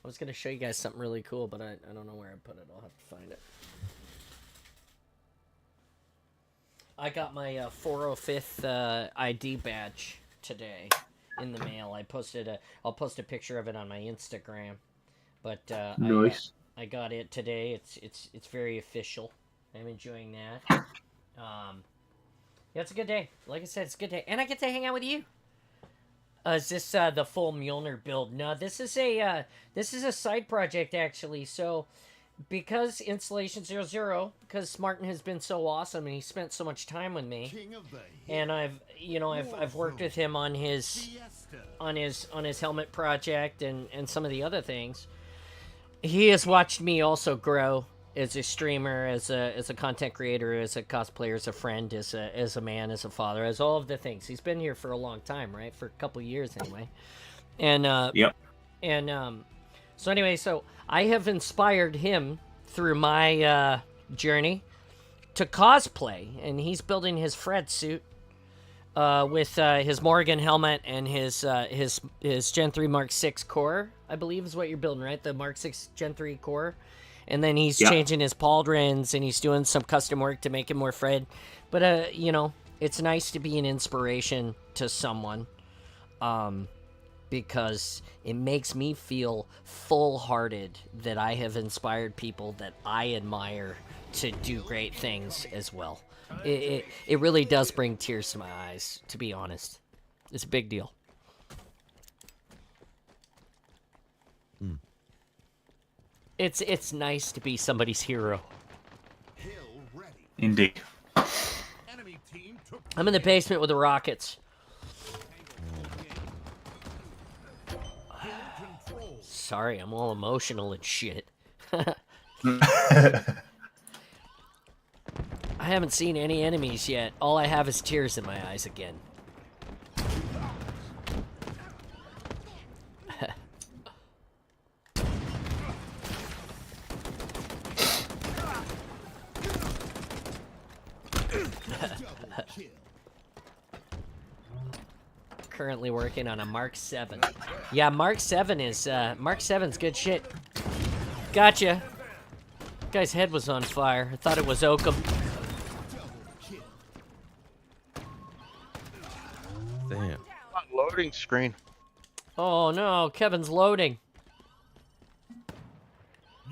I was going to show you guys something really cool, but I don't know where I put it. I'll have to find it. I got my 405th ID badge today in the mail. I'll post a picture of it on my Instagram. But nice. I got it today. It's very official. I'm enjoying that. Yeah, it's a good day. Like I said, it's a good day. And I get to hang out with you. Is this the full Mjolnir build? No, this is a side project, actually. So, because Installation 00, because Martin has been so awesome and he spent so much time with me, and I've worked with him on his helmet project and some of the other things. He has watched me also grow as a streamer, as a content creator, as a cosplayer, as a friend, as a man, as a father, as all of the things. He's been here for a long time, right? For a couple years anyway. And yep. And so anyway, so I have inspired him through my journey to cosplay, and he's building his Fred suit with his Morgan helmet and his Gen 3 Mark 6 core, I believe is what you're building, right? The Mark 6 Gen 3 core. And then he's changing his pauldrons, and he's doing some custom work to make him more Fred. But, it's nice to be an inspiration to someone, because it makes me feel full-hearted that I have inspired people that I admire to do great things as well. It really does bring tears to my eyes, to be honest. It's a big deal. It's nice to be somebody's hero. Indeed. I'm in the basement with the rockets. Sorry, I'm all emotional and shit. I haven't seen any enemies yet. All I have is tears in my eyes again. Currently working on a Mark 7. Yeah, Mark 7 is Mark 7's good shit. Gotcha. Guy's head was on fire. I thought it was oakum. Damn. Loading screen. Oh no, Kevin's loading.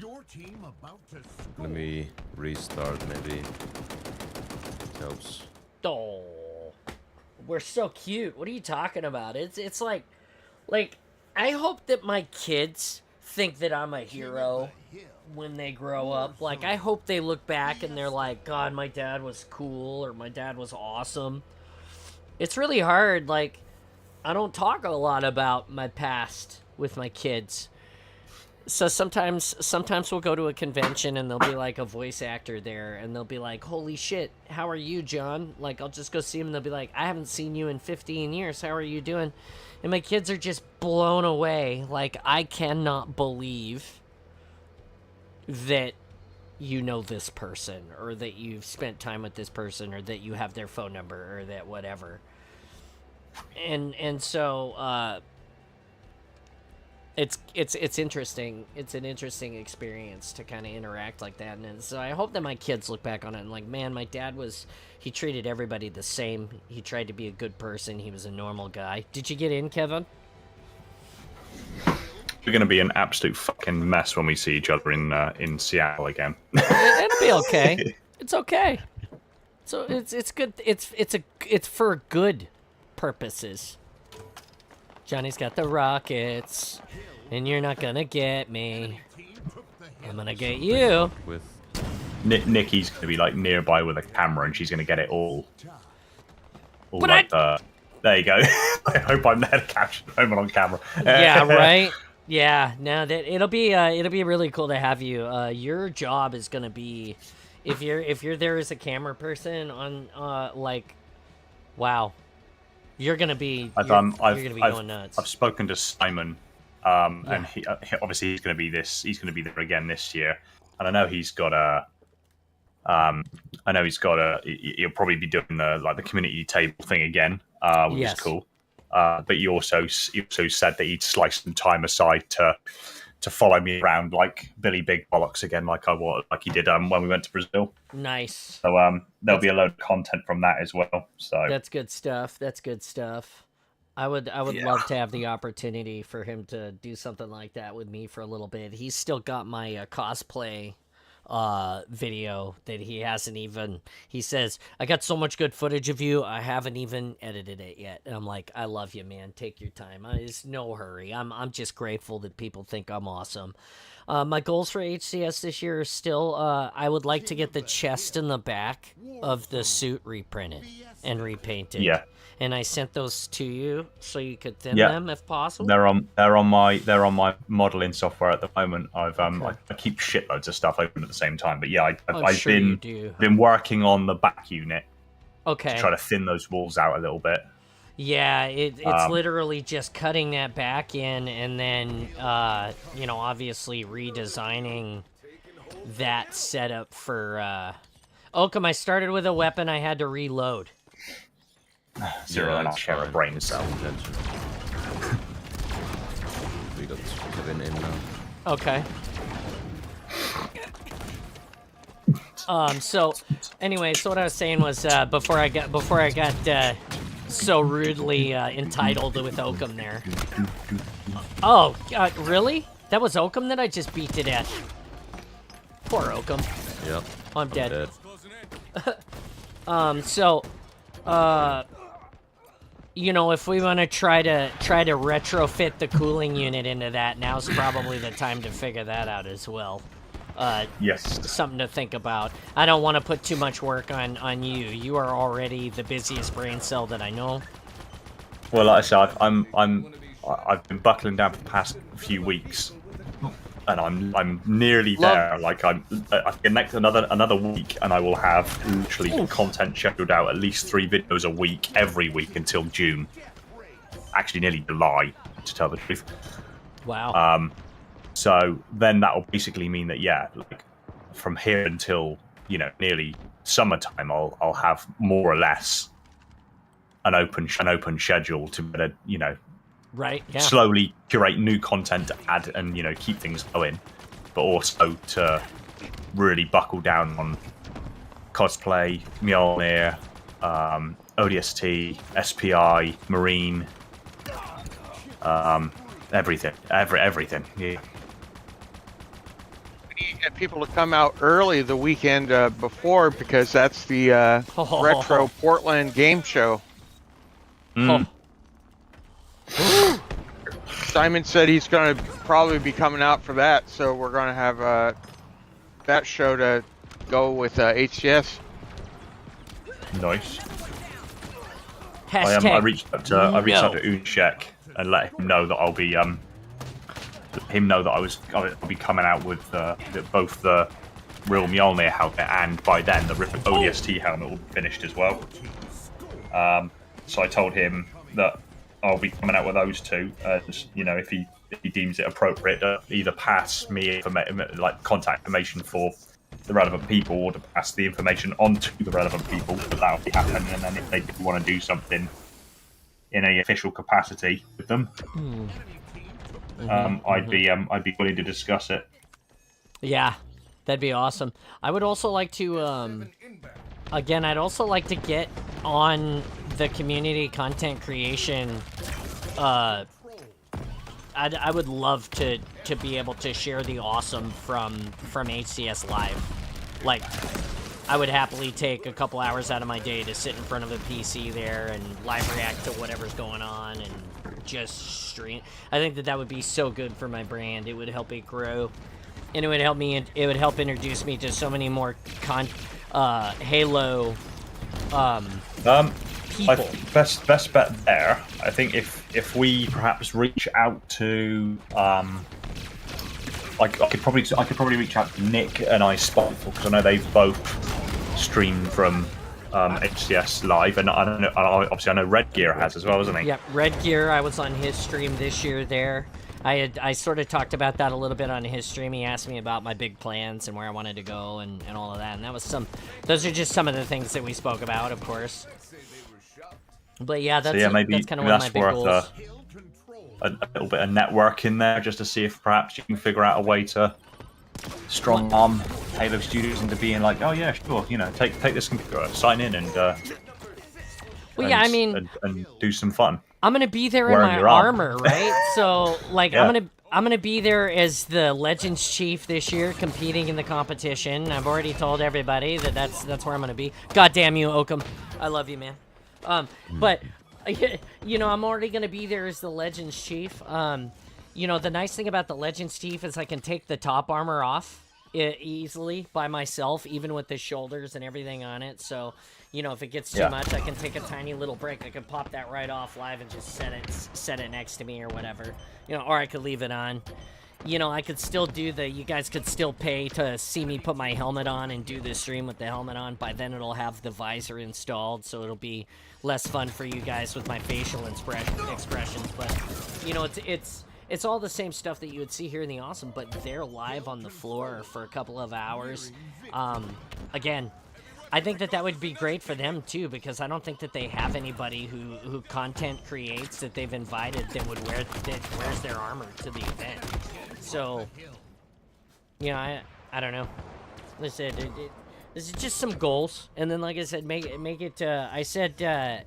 Your team about to Let me restart, maybe. Helps. Oh, we're so cute. What are you talking about? It's like I hope that my kids think that I'm a hero when they grow up. Like, I hope they look back and they're like, God, my dad was cool, or my dad was awesome. It's really hard. Like, don't talk a lot about my past with my kids. So sometimes we'll go to a convention and there'll be like a voice actor there and they'll be like, holy shit, how are you, John? Like, I'll just go see him and they'll be like, I haven't seen you in 15 years. How are you doing? And my kids are just blown away. Like, I cannot believe that you know this person or that you've spent time with this person or that you have their phone number or that whatever. And so, it's interesting. It's an interesting experience to kind of interact like that. And so I hope that my kids look back on it and like, man, my dad he treated everybody the same. He tried to be a good person. He was a normal guy. Did you get in, Kevin? We're going to be an absolute fucking mess when we see each other in Seattle again. It'll be okay. It's okay. So it's good. It's for good purposes. Johnny's got the rockets, and you're not gonna get me. I'm gonna get you. With Nikki's gonna be like nearby with a camera, and she's gonna get it all But like there you go. I hope I'm there to capture the moment on camera. Yeah, right. Yeah, no, that it'll be really cool to have you. Your job is gonna be, if you're there as a camera person on like, wow. You're gonna be going nuts. I've spoken to Simon, and he obviously he's gonna be there again this year, and I know he's got he'll probably be doing the community table thing again, which is cool. But he also said that he'd slice some time aside to follow me around like Billy Big Bollocks again, like he did when we went to Brazil. Nice. So there'll be a load of content from that as well. So that's good stuff. I would love to have the opportunity for him to do something like that with me for a little bit. He's still got my cosplay video that he hasn't even. He says, I got so much good footage of you, I haven't even edited it yet. And I'm like, I love you, man, take your time. There's no hurry. I'm just grateful that people think I'm awesome. My goals for HCS this year are still, I would like to get the chest and the back of the suit reprinted and repainted. Yeah. And I sent those to you so you could thin them if possible. They're on my modeling software at the moment. I keep shitloads of stuff open at the same time. But yeah, I've been working on the back unit. Okay. To try to thin those walls out a little bit. Yeah, it's literally just cutting that back in and then obviously redesigning that setup for Oakham. I started with a weapon I had to reload. Zero and I'll share a brain cell. We got Kevin in now. Okay. So anyway, so what I was saying was before I got so rudely entitled with Oakham there. Oh, really? That was Oakham that I just beat to death. Poor Oakham. Yep. I'm dead. If we want to try to retrofit the cooling unit into that, now's probably the time to figure that out as well. Yes. Something to think about. I don't want to put too much work on you. You are already the busiest brain cell that I know. Well, like I said, I've been buckling down for the past few weeks, and I'm nearly there. Like I connect another week, and I will have literally content scheduled out at least 3 videos a week every week until June. Actually, nearly July, to tell the truth. Wow. So then that will basically mean that like from here until nearly summertime, I'll have more or less an open schedule to better slowly curate new content to add and keep things going, but also to really buckle down on cosplay, Mjolnir, ODST, SPI, Marine, everything. Yeah. We need to get people to come out early the weekend before, because that's the Retro Portland game show. Simon said he's going to probably be coming out for that, so we're going to have that show to go with HCS. Nice. Hashtag I reached out to Unshek and let him know that I'll be I'll be coming out with both the real Mjolnir helmet, and by then the ODST helmet will be finished as well. So I told him that I'll be coming out with those two, and if he deems it appropriate to either pass me contact information for the relevant people, or to pass the information on to the relevant people, that will happen. And then if they want to do something in a official capacity with them, I'd be willing to discuss it. Yeah, that'd be awesome. I would also like to, again, I'd also like to get on the community content creation. I would love to be able to share the awesome from HCS Live. Like, I would happily take a couple hours out of my day to sit in front of a PC there and live react to whatever's going on and just stream. I think that would be so good for my brand. It would help it grow, and it would help me. It would help introduce me to so many more Halo people. Best bet there. I think if we perhaps reach out to I could probably reach out to Nick and iSpot, because I know they've both streamed from HCS Live, and obviously I know Red Gear has as well, isn't he? Yeah, Red Gear. I was on his stream this year there. I sort of talked about that a little bit on his stream. He asked me about my big plans and where I wanted to go and all of that, and that was those are just some of the things that we spoke about, of course. But yeah, that's that's kind of one of my big goals. A little bit of network in there, just to see if perhaps you can figure out a way to strong arm Halo Studios into being like, oh yeah, sure, take this computer, sign in, and and do some fun. I'm gonna be there in my armor, right? So like, yeah. I'm gonna be there as the Legends Chief this year, competing in the competition. I've already told everybody that that's where I'm gonna be. God damn you, Oakham, I love you, man. But I'm already gonna be there as the Legends Chief. The nice thing about the Legends Chief is I can take the top armor off easily by myself, even with the shoulders and everything on it. So, if it gets too much, I can take a tiny little break. I can pop that right off live and just set it next to me or whatever. Or I could leave it on. I could still do you guys could still pay to see me put my helmet on and do the stream with the helmet on. By then it'll have the visor installed, so it'll be less fun for you guys with my facial expressions. But, it's all the same stuff that you would see here in the Awesome, but they're live on the floor for a couple of hours. Again, I think that would be great for them too, because I don't think that they have anybody who content creates that they've invited that wears their armor to the event. So, I don't know. Listen, this is just some goals, and then like I said, make it. I said,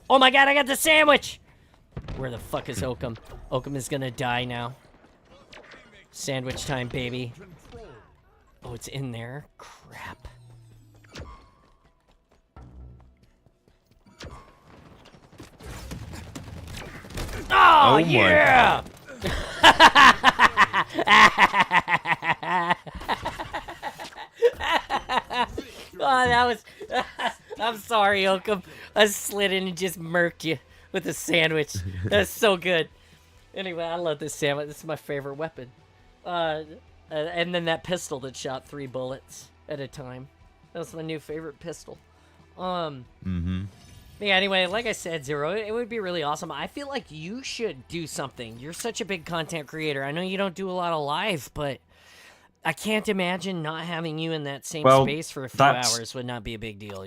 oh my God, I got the sandwich. Where the fuck is Oakham? Oakham is gonna die now. Sandwich time, baby. Oh, it's in there. Crap. Oh yeah! Oh, that was... I'm sorry, Oakham. I slid in and just murked you with a sandwich. That's so good. Anyway, I love this sandwich. This is my favorite weapon. And then that pistol that shot 3 bullets at a time. That's my new favorite pistol. Yeah, anyway, like I said, Zero, it would be really awesome. I feel like you should do something. You're such a big content creator. I know you don't do a lot of live, but I can't imagine not having you in that same space for a few hours would not be a big deal.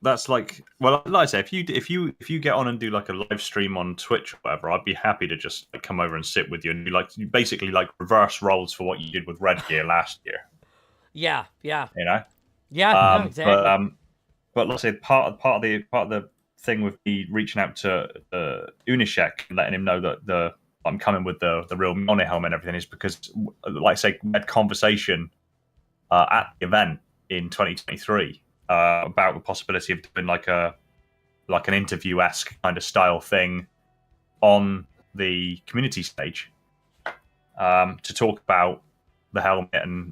That's like, like I say, if you get on and do like a live stream on Twitch or whatever, I'd be happy to just come over and sit with you and do basically reverse roles for what you did with Red Gear last year. Yeah. Yeah, no, exactly. But let's say part of the thing with me reaching out to Unishek and letting him know that I'm coming with the real Mjolnir helmet and everything is because, like I say, we had conversation at the event in 2023 about the possibility of doing like an interview-esque kind of style thing on the community stage to talk about the helmet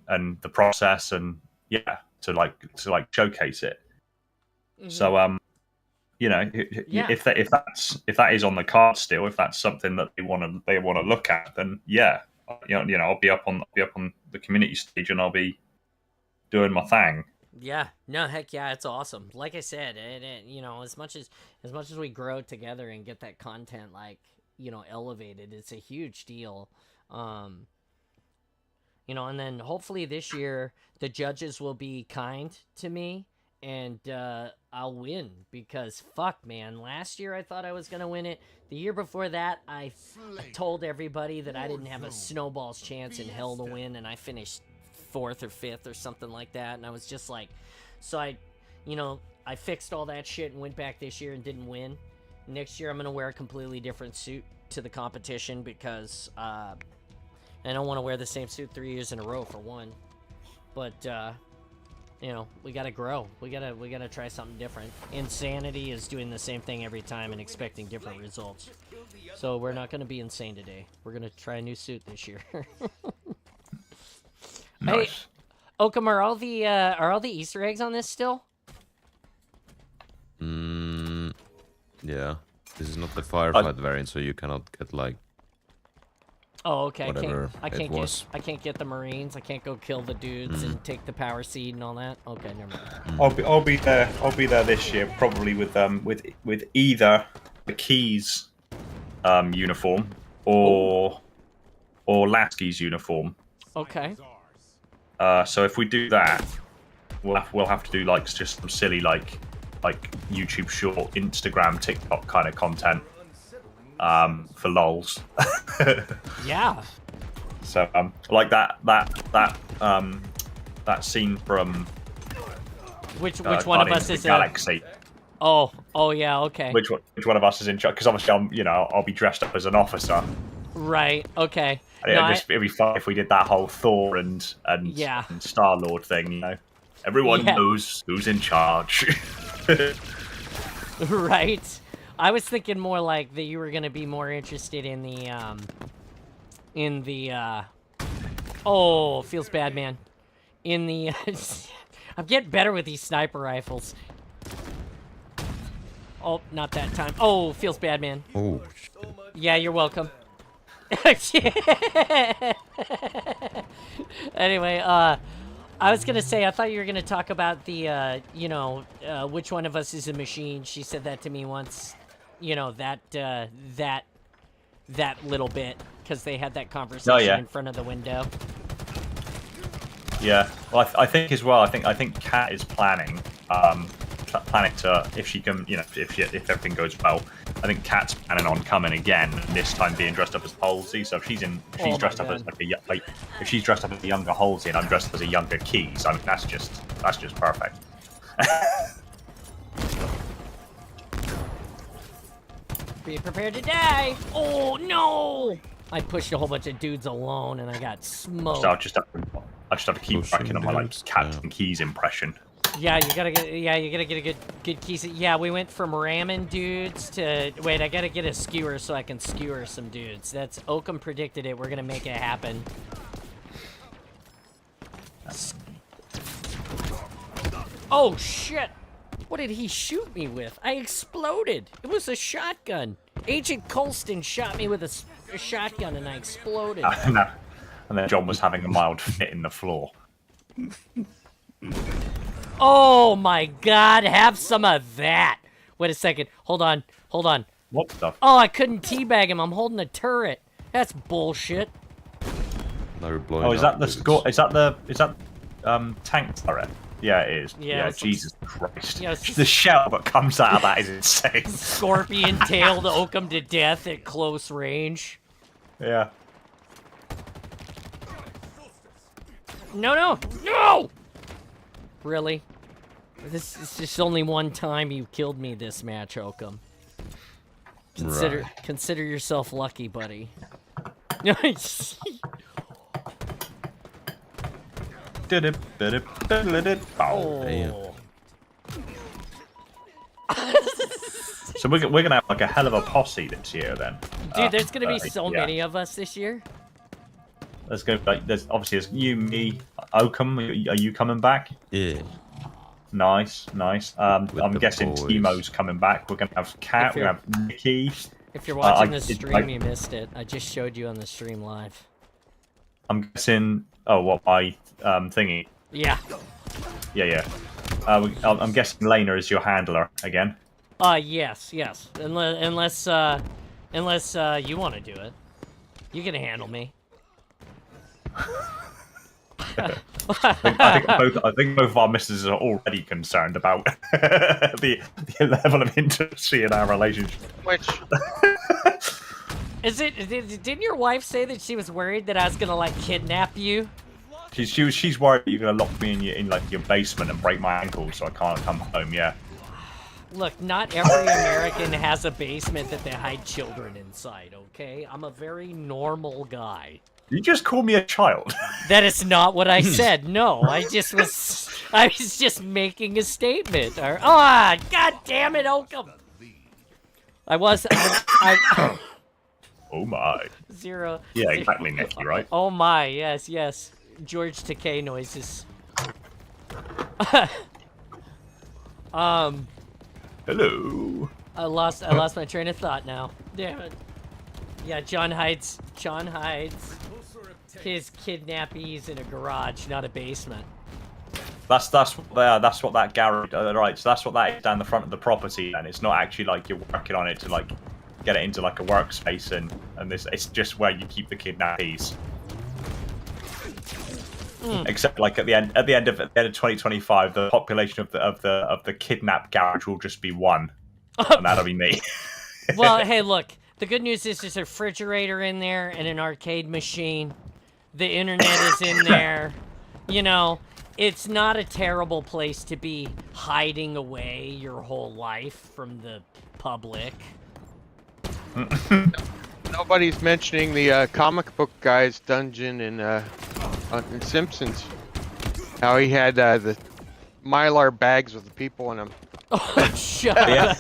and the process and to showcase it. Mm-hmm. So you know, Yeah. if that is on the card still, if that's something that they want to look at, then yeah, I'll be up on the community stage and I'll be doing my thing. Yeah, no, heck yeah, it's awesome. Like I said, you know, as much as we grow together and get that content like, you know, elevated, it's a huge deal. You know, and then hopefully this year the judges will be kind to me and I'll win because fuck, man, last year I thought I was gonna win it. The year before that, I told everybody that I didn't have a snowball's chance in hell to win, and I finished 4th or 5th or something like that, and I was just like, so I fixed all that shit and went back this year and didn't win. Next year I'm gonna wear a completely different suit to the competition because I don't want to wear the same suit 3 years in a row for one. But you know, we gotta grow. We gotta try something different. Insanity is doing the same thing every time and expecting different results. So we're not gonna be insane today. We're gonna try a new suit this year. Nice. Hey, Oakham, are all the Easter eggs on this still? Yeah. This is not the firefight variant, so you cannot get like. Oh, okay. Whatever I it was. can't get the Marines. I can't go kill the dudes and take the power seed and all that. Okay, never mind. I'll be there. I'll be there this year, probably with either the Keys uniform or Lasky's uniform. Okay. So if we do that, we'll have to do like just some silly like YouTube short, Instagram, TikTok kind of content for lols. Yeah. So like that scene from Which one of Guardians us the is Galaxy. Oh yeah, okay. Which one of us is in charge? Because obviously I'll be dressed up as an officer. Right. Okay. It'd be fun if we did that whole Thor and Star Lord thing. You know, everyone knows who's in charge. Right. I was thinking more like that you were gonna be more interested in the oh, feels bad, man. In the I'm getting better with these sniper rifles. Oh, not that time. Oh, feels bad, man. Oh. Yeah, you're welcome. Anyway, I was gonna say, I thought you were gonna talk about the, which one of us is a machine. She said that to me once. You know, that little bit, because they had that conversation in front of the window. Yeah, well, I think as well. I think Kat is planning to, if she can, if everything goes well. I think Kat's planning on coming again, and this time being dressed up as Halsey. So if she's dressed up as if she's dressed up as a younger Halsey and I'm dressed up as a younger Keys, I mean that's just perfect. Be prepared to die. Oh no! I pushed a whole bunch of dudes alone, and I got smoked. So I just have to keep working on my like Captain Keys impression. Yeah, you gotta get a good Keys. Yeah, we went from ramming dudes to wait. I gotta get a skewer so I can skewer some dudes. That's Oakham predicted it. We're gonna make it happen. Oh shit! What did he shoot me with? I exploded. It was a shotgun. Agent Colston shot me with a shotgun and I exploded. And then John was having a mild fit in the floor. Oh my god, have some of that. Wait a second. Hold on. What stuff? Oh, I couldn't teabag him. I'm holding a turret. That's bullshit. Is that the tank turret? Yeah, it is. Yeah, Jesus Christ. Yeah, the shell that comes out of that is insane. Scorpion tailed Oakham to death at close range. Yeah. No! Really? This is just only one time you killed me this match, Oakham. Consider yourself lucky, buddy. Oh. So we're gonna have like a hell of a posse this year, then. Dude, there's gonna be so many of us this year. There's you, me, Oakham. Are you coming back? Yeah. Nice, nice. With I'm the guessing boys. Timo's coming back. We're gonna have Kat. If We're gonna have Nikki. If you're watching I- the stream, you missed it. I just showed you on the stream live. I'm guessing. Oh, what my thingy? Yeah. Yeah. I'm guessing Lena is your handler again. Yes. Unless you want to do it. You can handle me. I think both of our misses are already concerned about the level of intimacy in our relationship. Which Didn't your wife say that she was worried that I was gonna like kidnap you? She's worried that you're gonna lock me in like your basement and break my ankles, so I can't come home. Yeah. Look, not every American has a basement that they hide children inside. Okay, I'm a very normal guy. You just call me a child. That is not what I said. No, I was just making a statement. God damn it, Oakham! I Oh my. Zero. Yeah, exactly, Nicky, right? Oh my, yes. George Takei noises. Hello. I lost my train of thought now. Damn it. Yeah, John hides his kidnappees in a garage, not a basement. That's what that garage. Right, so that's what that is down the front of the property, and it's not actually like you're working on it to like get it into like a workspace and this. It's just where you keep the kidnappees. Except like at the end of 2025, the population of the kidnap garage will just be one, and that'll be me. Well, hey, look. The good news is there's a refrigerator in there and an arcade machine. The internet is in there. You know, it's not a terrible place to be hiding away your whole life from the public. nobody's mentioning the comic book guy's dungeon in Simpsons. How he had the Mylar bags with the people in them. Oh, shut up.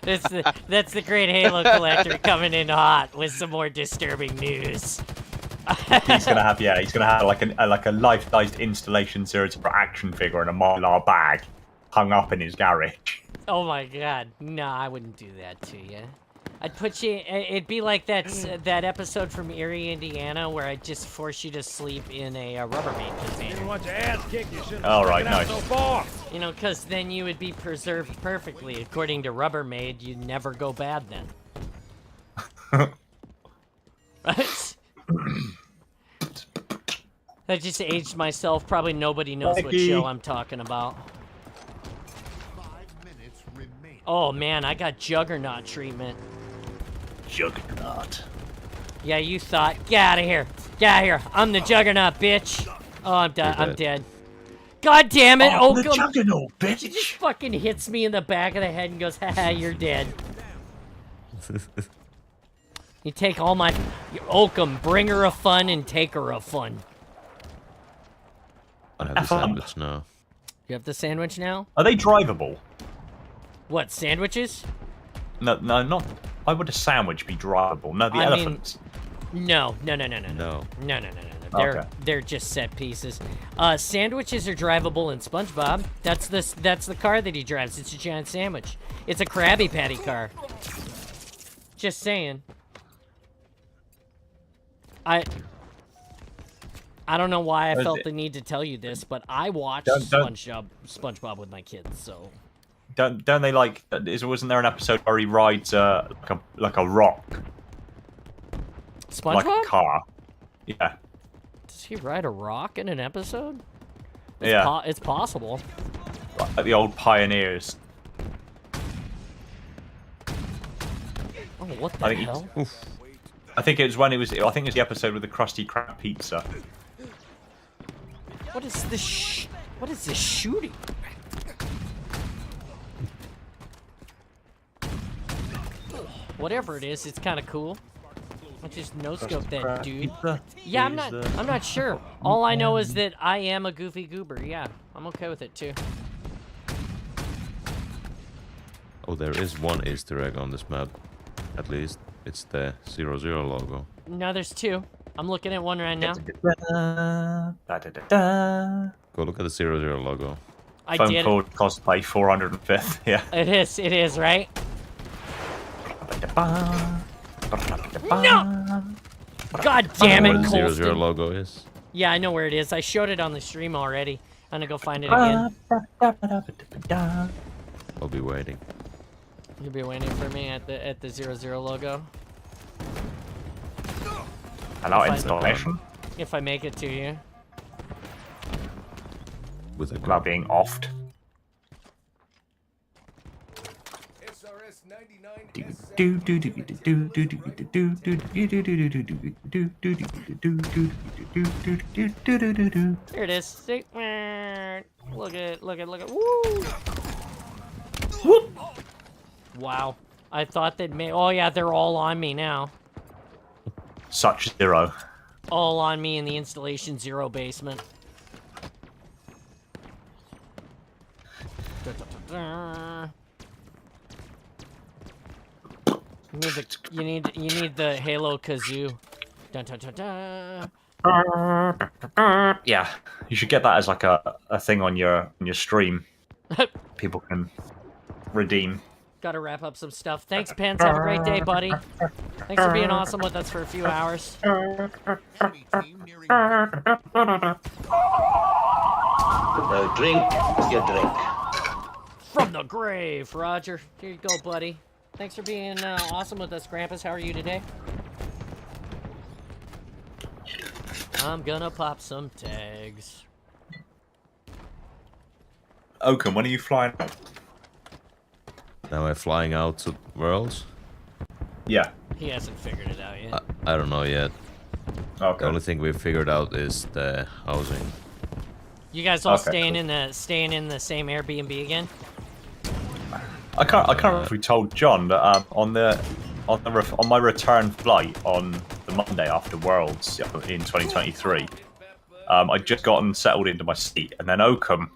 That's the great Halo collector coming in hot with some more disturbing news. He's gonna have like a life-sized installation 0 action figure in a Mylar bag hung up in his garage. Oh my god, no, I wouldn't do that to you. I'd put you. It'd be like that episode from Erie, Indiana, where I'd just force you to sleep in a Rubbermaid container. Want your ass kicked, you shouldn't All right, nice. so far. You know, because then you would be preserved perfectly. According to Rubbermaid, you'd never go bad then. Right? I just aged myself. Probably nobody knows what show I'm talking about. 5 minutes remain. Oh man, I got Juggernaut treatment. Juggernaut. Yeah, you thought. Get out of here. Get out of here. I'm the Juggernaut, bitch. Oh, I'm dead. I'm dead. God damn it, Oh, the Oakham. Juggernaut, He just bitch. fucking hits me in the back of the head and goes, haha, you're dead. You take all my... Oakham, bring her a fun and take her a fun. I have the sandwich now. You have the sandwich now? Are they drivable? What, sandwiches? No, not. Why would a sandwich be drivable? No, the I mean, elephants. No. No. They're just set pieces. Sandwiches are drivable in SpongeBob. That's the car that he drives. It's a giant sandwich. It's a Krabby Patty car. Just saying. I don't know why I felt the need to tell you this, but I watched SpongeBob with my kids, so. Don't they like? Wasn't there an episode where he rides like a rock? SpongeBob? Like a car. Yeah. Does he ride a rock in an episode? Yeah. It's possible. Like the old pioneers. Oh, what the hell? I think it was when it was. I think it's the episode with the Krusty Krab pizza. What is this? What is this shooting? Whatever it is, it's kind of cool. I just no-scope that dude. Yeah, I'm not sure. All I know is that I am a goofy goober. Yeah, I'm okay with it too. Oh, there is one Easter egg on this map. At least it's the 00 logo. No, there's two. I'm looking at one right now. Go look at the 00 logo. I Phone did. call cosplay 405th. Yeah. It is, right? No! God damn Where it, the 00 Colston. logo is. Yeah, I know where it is. I showed it on the stream already. I'm gonna go find it again. I'll be waiting. You'll be waiting for me at the 00 logo. Hello, If I- installation. If I make it to you. With a Without being offed. SRS 99 Here it is. See? Look at, woo! Whoop! Wow. I thought they'd make, oh yeah, they're all on me now. Such zero. All on me in the installation 0 basement. You need the Halo kazoo. Dun, dun, dun, dun. Yeah, you should get that as like a thing on your stream. People can redeem. Gotta wrap up some stuff. Thanks, Pence. Have a great day, buddy. Thanks for being awesome with us for a few hours. Enemy team nearing Drink your drink. From the grave, Roger. Here you go, buddy. Thanks for being awesome with us, Grampus. How are you today? I'm gonna pop some tags. Oakham, when are you flying out? Now we're flying out to Worlds. Yeah. He hasn't figured it out yet. I don't know yet. Okay. The only thing we've figured out is the housing. You guys all Okay, staying in the same Airbnb again? I can't remember if we told John that on my return flight on the Monday after Worlds in 2023, I'd just gotten settled into my seat, and then Oakham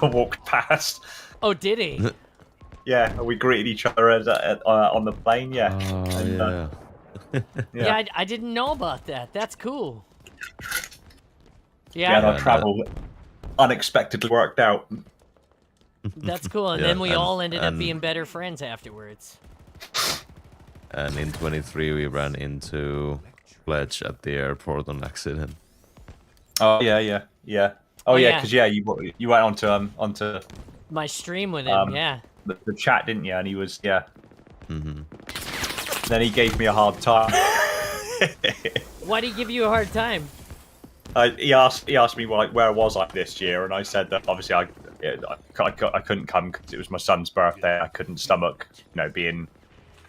walked past. Oh, did he? Yeah, and we greeted each other on the plane. Yeah. Oh, And, Yeah, I didn't know about that. That's cool. Yeah, Yeah, and our travel unexpectedly worked out. that's cool. And Yeah, then we and- all ended up and- being better friends afterwards. And in 23 we ran into Pledge at the airport on accident. Oh yeah. Oh, Oh yeah, yeah. because you went onto My stream with him, yeah. the chat, didn't you? And he was Mm-hmm. Then he gave me a hard time. Why'd he give you a hard time? He asked me like where was I this year, and I said that obviously I couldn't come because it was my son's birthday. I couldn't stomach being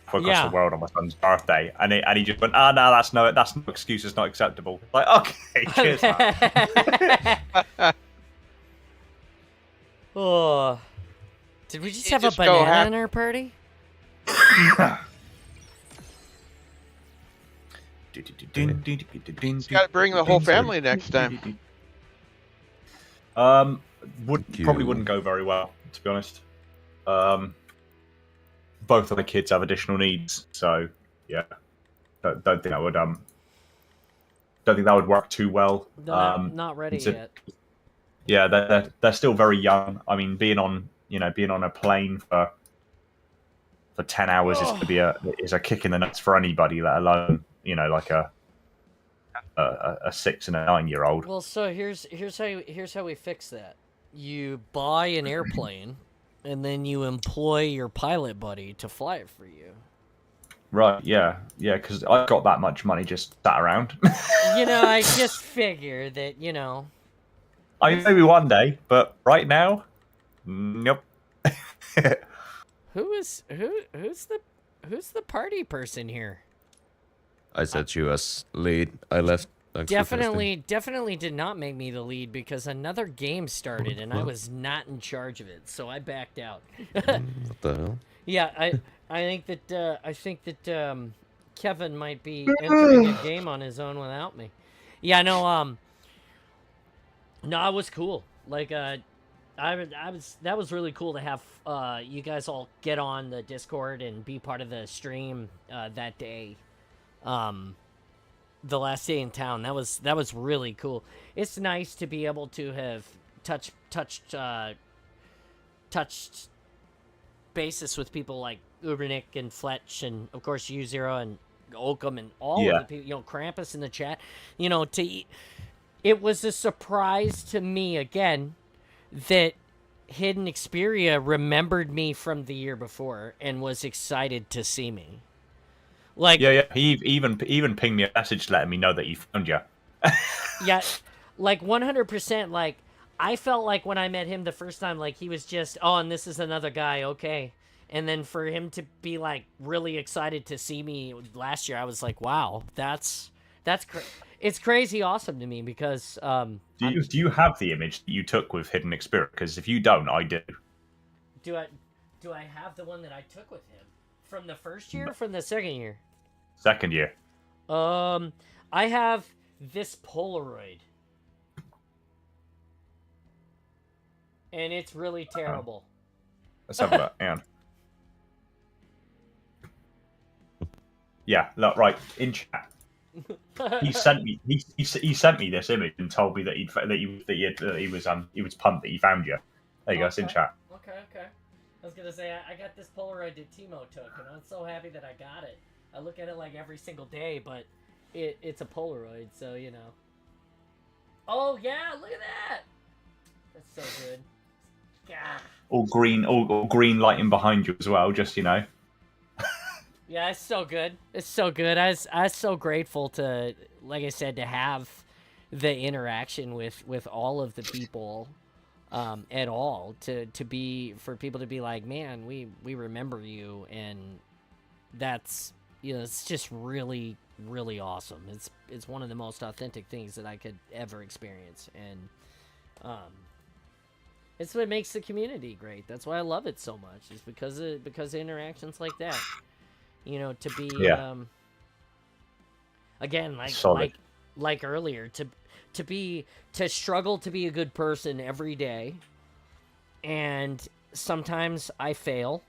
across Yeah. the world on my son's birthday, and he just went, no, that's no excuse. It's not acceptable. Like, okay, cheers. man. Oh. Did we just You have just a go banana hack- in our party? Just gotta bring the whole family next time. Probably wouldn't go very well, to be honest. Both of the kids have additional needs, so yeah, don't think that would work too well. They're not ready yet. Yeah, they're still very young. I mean, being on a plane for 10 hours is a kick in the nuts for anybody, let alone like a 6 and a 9-year-old. Well, so here's how we fix that. You buy an airplane, and then you employ your pilot buddy to fly it for you. Right? Yeah, because I've got that much money just sat around. I just figure that I mean, maybe one day, but right now, nope. who's the party person here? I set you as lead. I left. Thanks for testing. Definitely did not make me the lead because another game started and I was not in charge of it, so I backed out. What the hell? Yeah, I think that Kevin might be entering a game on his own without me. Yeah, no, it was cool. Like, that was really cool to have you guys all get on the Discord and be part of the stream that day. the last day in town. That was really cool. It's nice to be able to have touched basis with people like Ubernick and Fletch and of course U0 and Oakham and all of the people, you know, Krampus in the chat. You know, it was a surprise to me again that Hidden Xperia remembered me from the year before and was excited to see me. Like, yeah, he even pinged me a message letting me know that he found you. yeah, like 100%. Like, I felt like when I met him the first time, like he was just, oh, and this is another guy, okay. And then for him to be like really excited to see me last year, I was like, wow, it's crazy awesome to me because do you have the image that you took with Hidden Xperia? Because if you don't, I do. Do I have the one that I took with him from the first year or from the second year? Second year. I have this Polaroid. And it's really terrible. Let's have that. Hang on. Yeah, look, right in chat. He sent me. He sent me this image and told me that he was pumped that he found you. There you go. It's in chat. Okay. I was gonna say I got this Polaroid that Timo took, and I'm so happy that I got it. I look at it like every single day, but it's a Polaroid, so you know. Oh yeah, look at that. That's so good. Gah. All green lighting behind you as well. Just you know. Yeah, it's so good. It's so good. I was so grateful to, like I said, to have the interaction with all of the people, at all. For people to be like, man, we remember you, and that's, you know, it's just really, really awesome. It's one of the most authentic things that I could ever experience, and it's what makes the community great. That's why I love it so much. Is because of interactions like that. You know, to be again, like earlier, to struggle to be a good person every day, and sometimes I fail,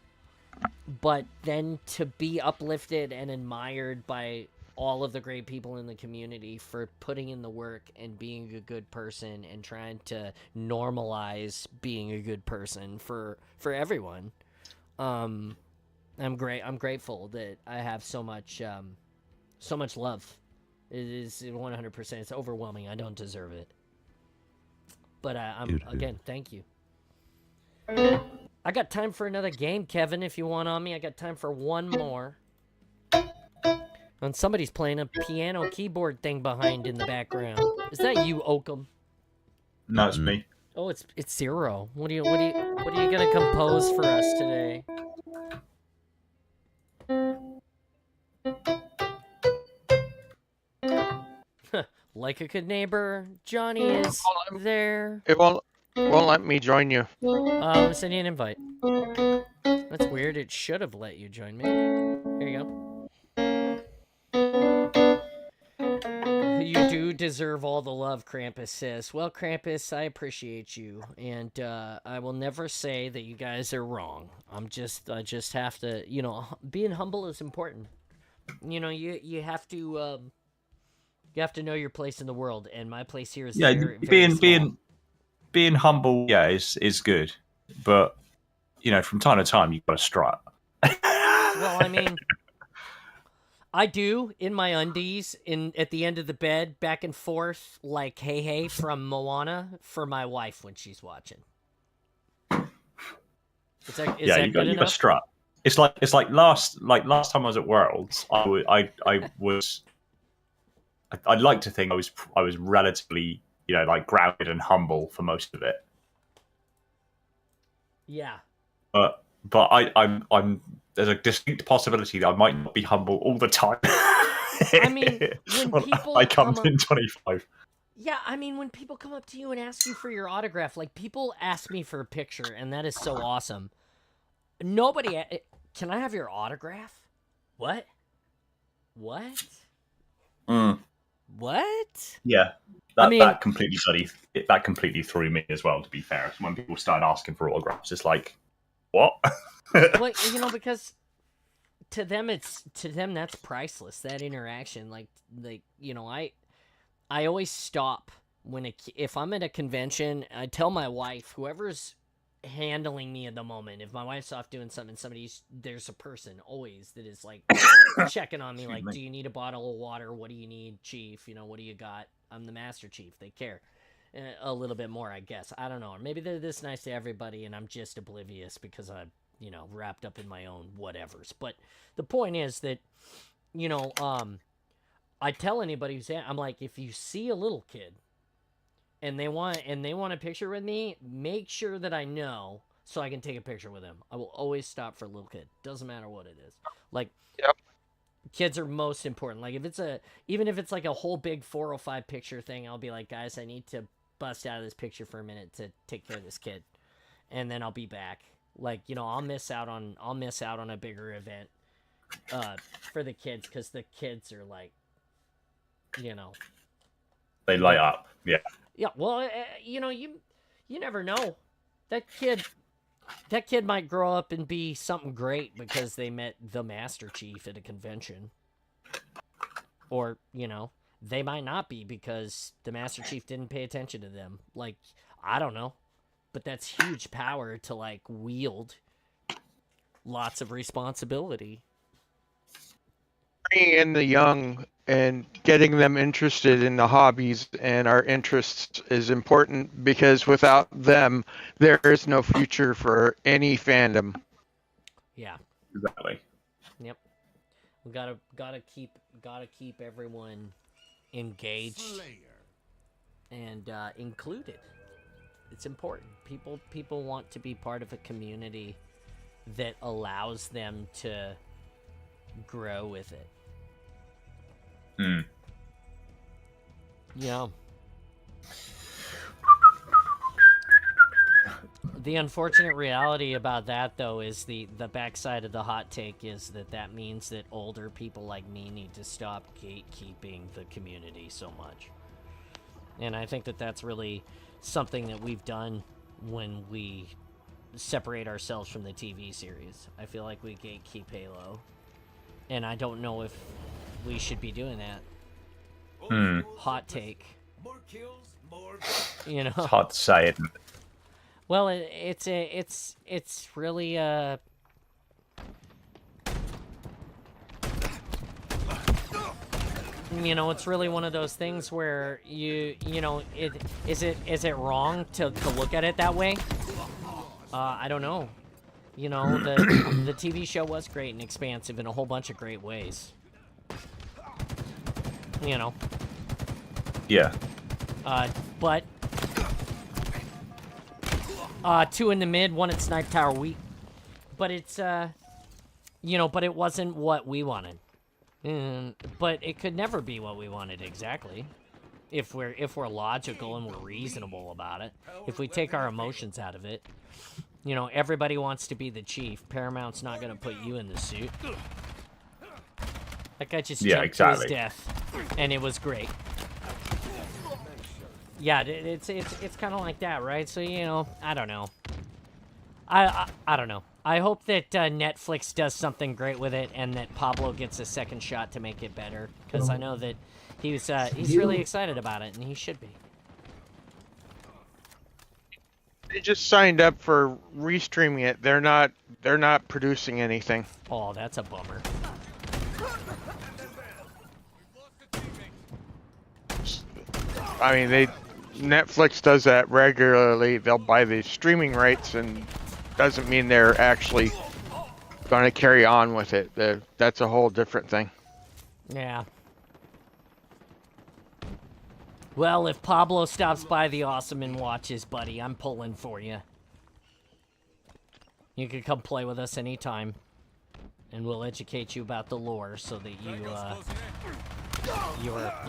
but then to be uplifted and admired by all of the great people in the community for putting in the work and being a good person and trying to normalize being a good person for everyone. I'm grateful that I have so much love. It is 100%. It's overwhelming. I don't deserve it, but again, thank you. I got time for another game, Kevin. If you want on me, I got time for one more. And somebody's playing a piano keyboard thing behind in the background. Is that you, Oakham? No, it's me. Oh, it's Zero. What are you gonna compose for us today? Like a good neighbor, Johnny is there. It won't let me join you. I'm sending you an invite. That's weird. It should have let you join me. Here you go. You do deserve all the love, Krampus says. Well, Krampus, I appreciate you, and I will never say that you guys are wrong. I just have to, you know, being humble is important. You know, you have to know your place in the world, and my place here is very small. Being humble, is good, but you know, from time to time, you've got to strut. Well, I mean, I do in my undies at the end of the bed, back and forth like "Hey Hey" from Moana for my wife when she's watching. Is that you got to strut. It's like last time I was at Worlds, I'd like to think I was relatively, you know, like grounded and humble for most of it. Yeah. But I'm there's a distinct possibility that I might not be humble all the time. I mean, when people I come in 25. Yeah, I mean, when people come up to you and ask you for your autograph, like people ask me for a picture, and that is so awesome. Nobody, can I have your autograph? What? What? What? Yeah, that completely threw me as well. To be fair, when people started asking for autographs, it's like, what? Well, you know, because to them that's priceless. That interaction, like you know, I always stop when if I'm at a convention. I tell my wife, whoever's handling me at the moment, if my wife's off doing something, there's a person always that is like checking on me, like, do you need a bottle of water? What do you need, Chief? You know, what do you got? I'm the Master Chief. They care a little bit more, I guess. I don't know. Or maybe they're this nice to everybody and I'm just oblivious because I'm, you know, wrapped up in my own whatevers. But the point is that, you know, I tell anybody who's I'm like, if you see a little kid and they want a picture with me, make sure that I know so I can take a picture with them. I will always stop for a little kid. Doesn't matter what it is. Like, Yep. Kids are most important. Like, even if it's like a whole big 405 picture thing, I'll be like, guys, I need to bust out of this picture for a minute to take care of this kid, and then I'll be back. Like, you know, I'll miss out on a bigger event for the kids, because the kids are like, you know, They light up. Yeah. yeah. Well, you know, you never know. That kid might grow up and be something great because they met the Master Chief at a convention, or, you know, they might not be because the Master Chief didn't pay attention to them. Like, I don't know. But that's huge power to, like, wield. Lots of responsibility. Bringing in the young and getting them interested in the hobbies and our interests is important, because without them, there is no future for any fandom. Yeah. Exactly. Yep. We gotta keep everyone engaged and included. It's important. People want to be part of a community that allows them to grow with it. Hmm. Yeah. The unfortunate reality about that, though, is the backside of the hot take is that means that older people like me need to stop gatekeeping the community so much. And I think that that's really something that we've done when we separate ourselves from the TV series. I feel like we gatekeep Halo. And I don't know if we should be doing that. Hmm. Hot take. More kills, more. You know? It's hard to say, isn't it? Well, it's really you know, it's really one of those things where you know, is it wrong to look at it that way? I don't know. You know, the TV show was great and expansive in a whole bunch of great ways. You know. Yeah. But 2 in the mid, 1 at Snipe Tower weak. But it's you know, but it wasn't what we wanted. But it could never be what we wanted exactly. If we're logical and we're reasonable about it. If we take our emotions out of it. You know, everybody wants to be the chief. Paramount's not going to put you in the suit. That guy just jumped to his death, and it was great. Yeah, it's kind of like that, right? So, you know, I don't know. I don't know. I hope that Netflix does something great with it, and that Pablo gets a second shot to make it better, because I know that he's really excited about it, and he should be. They just signed up for restreaming it. They're not producing anything. Oh, that's a bummer. I mean, Netflix does that regularly. They'll buy the streaming rights, and doesn't mean they're actually going to carry on with it. That's a whole different thing. Yeah. Well, if Pablo stops by the Awesome and watches, buddy, I'm pulling for you. You can come play with us anytime, and we'll educate you about the lore so that you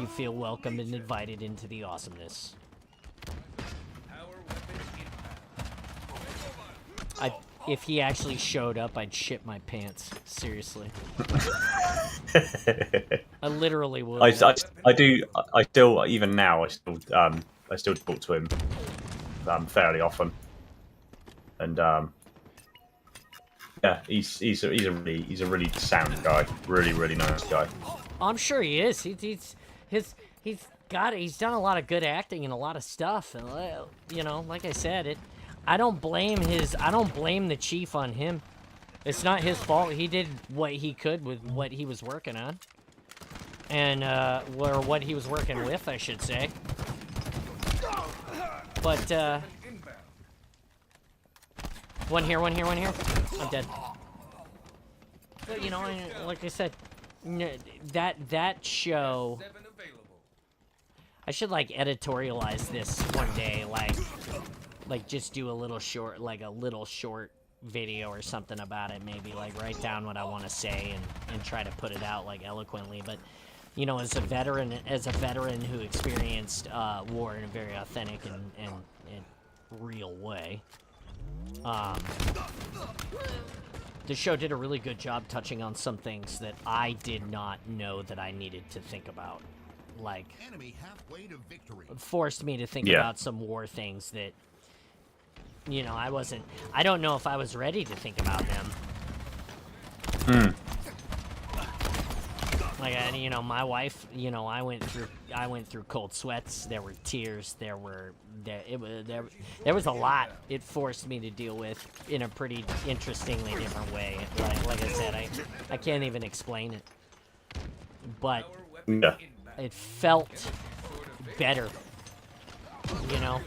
feel welcome and invited into the awesomeness. If he actually showed up, I'd shit my pants. Seriously. I literally would. I still, even now, I still talk to him fairly often. And Yeah, he's a really sound guy. Really, really nice guy. I'm sure he is. He's done a lot of good acting and a lot of stuff. And you know, like I said, I don't blame the chief on him. It's not his fault. He did what he could with what he was working on, and or what he was working with, I should say. But one here. I'm dead. But you know, like I said, that show. I should like editorialize this one day, like just do a little short video or something about it. Maybe like write down what I want to say and try to put it out like eloquently. But you know, as a veteran who experienced war in a very authentic and real way, the show did a really good job touching on some things that I did not know that I needed to think about. Like, forced me to think about some war things that, you know, I don't know if I was ready to think about them. Like, you know, my wife, you know, I went through cold sweats. There were tears. There was a lot it forced me to deal with in a pretty interestingly different way. Like I said, I can't even explain it. But it felt better, you know.